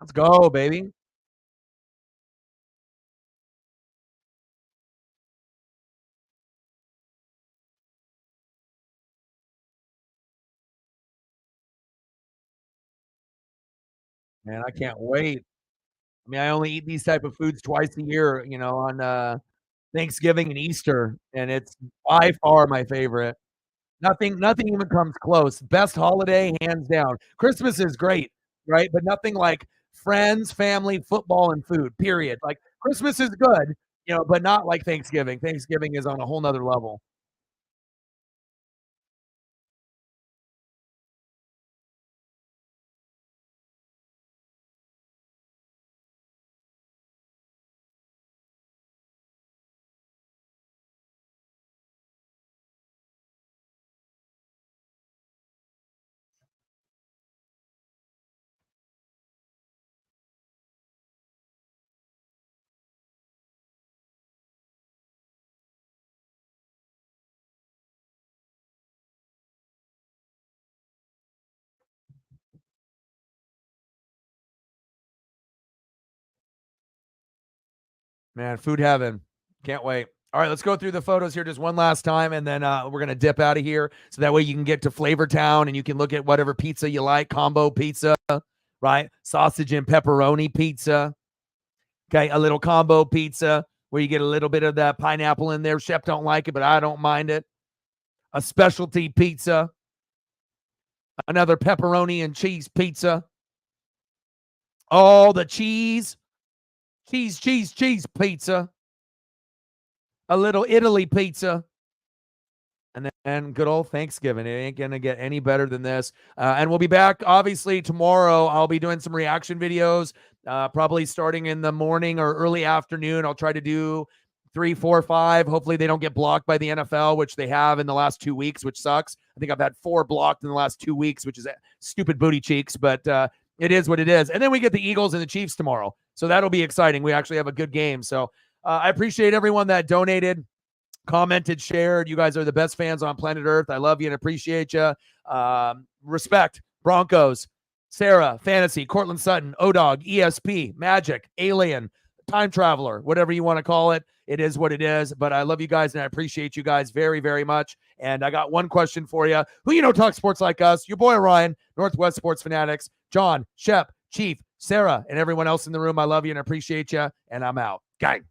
Let's go, baby. Man, I can't wait. I mean, I only eat these type of foods twice a year, on, Thanksgiving and Easter, and it's by far my favorite. Nothing even comes close. Best holiday, hands down. Christmas is great, right? But nothing like friends, family, football, and food, period. Like, Christmas is good, but not like Thanksgiving. Thanksgiving is on a whole nother level. Man, food heaven. Can't wait. All right, let's go through the photos here just one last time, and then we're gonna dip out of here. So that way you can get to Flavor Town and you can look at whatever pizza you like, combo pizza, right? Sausage and pepperoni pizza. Okay, a little combo pizza where you get a little bit of that pineapple in there. Chef don't like it, but I don't mind it. A specialty pizza, another pepperoni and cheese pizza. All the cheese pizza. A little Italy pizza. And then good old Thanksgiving. It ain't going to get any better than this. And we'll be back, obviously, tomorrow. I'll be doing some reaction videos, probably starting in the morning or early afternoon. I'll try to do 3, 4, 5. Hopefully they don't get blocked by the NFL, which they have in the last 2 weeks, which sucks. I think I've had 4 blocked in the last 2 weeks, which is stupid booty cheeks, but it is what it is. And then we get the Eagles and the Chiefs tomorrow. So that'll be exciting. We actually have a good game. So I appreciate everyone that donated, commented, shared. You guys are the best fans on planet Earth. I love you and appreciate you. Respect. Broncos, Sarah, Fantasy, Cortland Sutton, O-Dog, ESP, Magic, Alien, Time Traveler, whatever you want to call it. It is what it is. But I love you guys and I appreciate you guys very, very much. And I got one question for you. Who talk sports like us? Your boy Ryan, Northwest Sports Fanatics, John, Shep, Chief, Sarah, and everyone else in the room. I love you and appreciate you. And I'm out. Gang.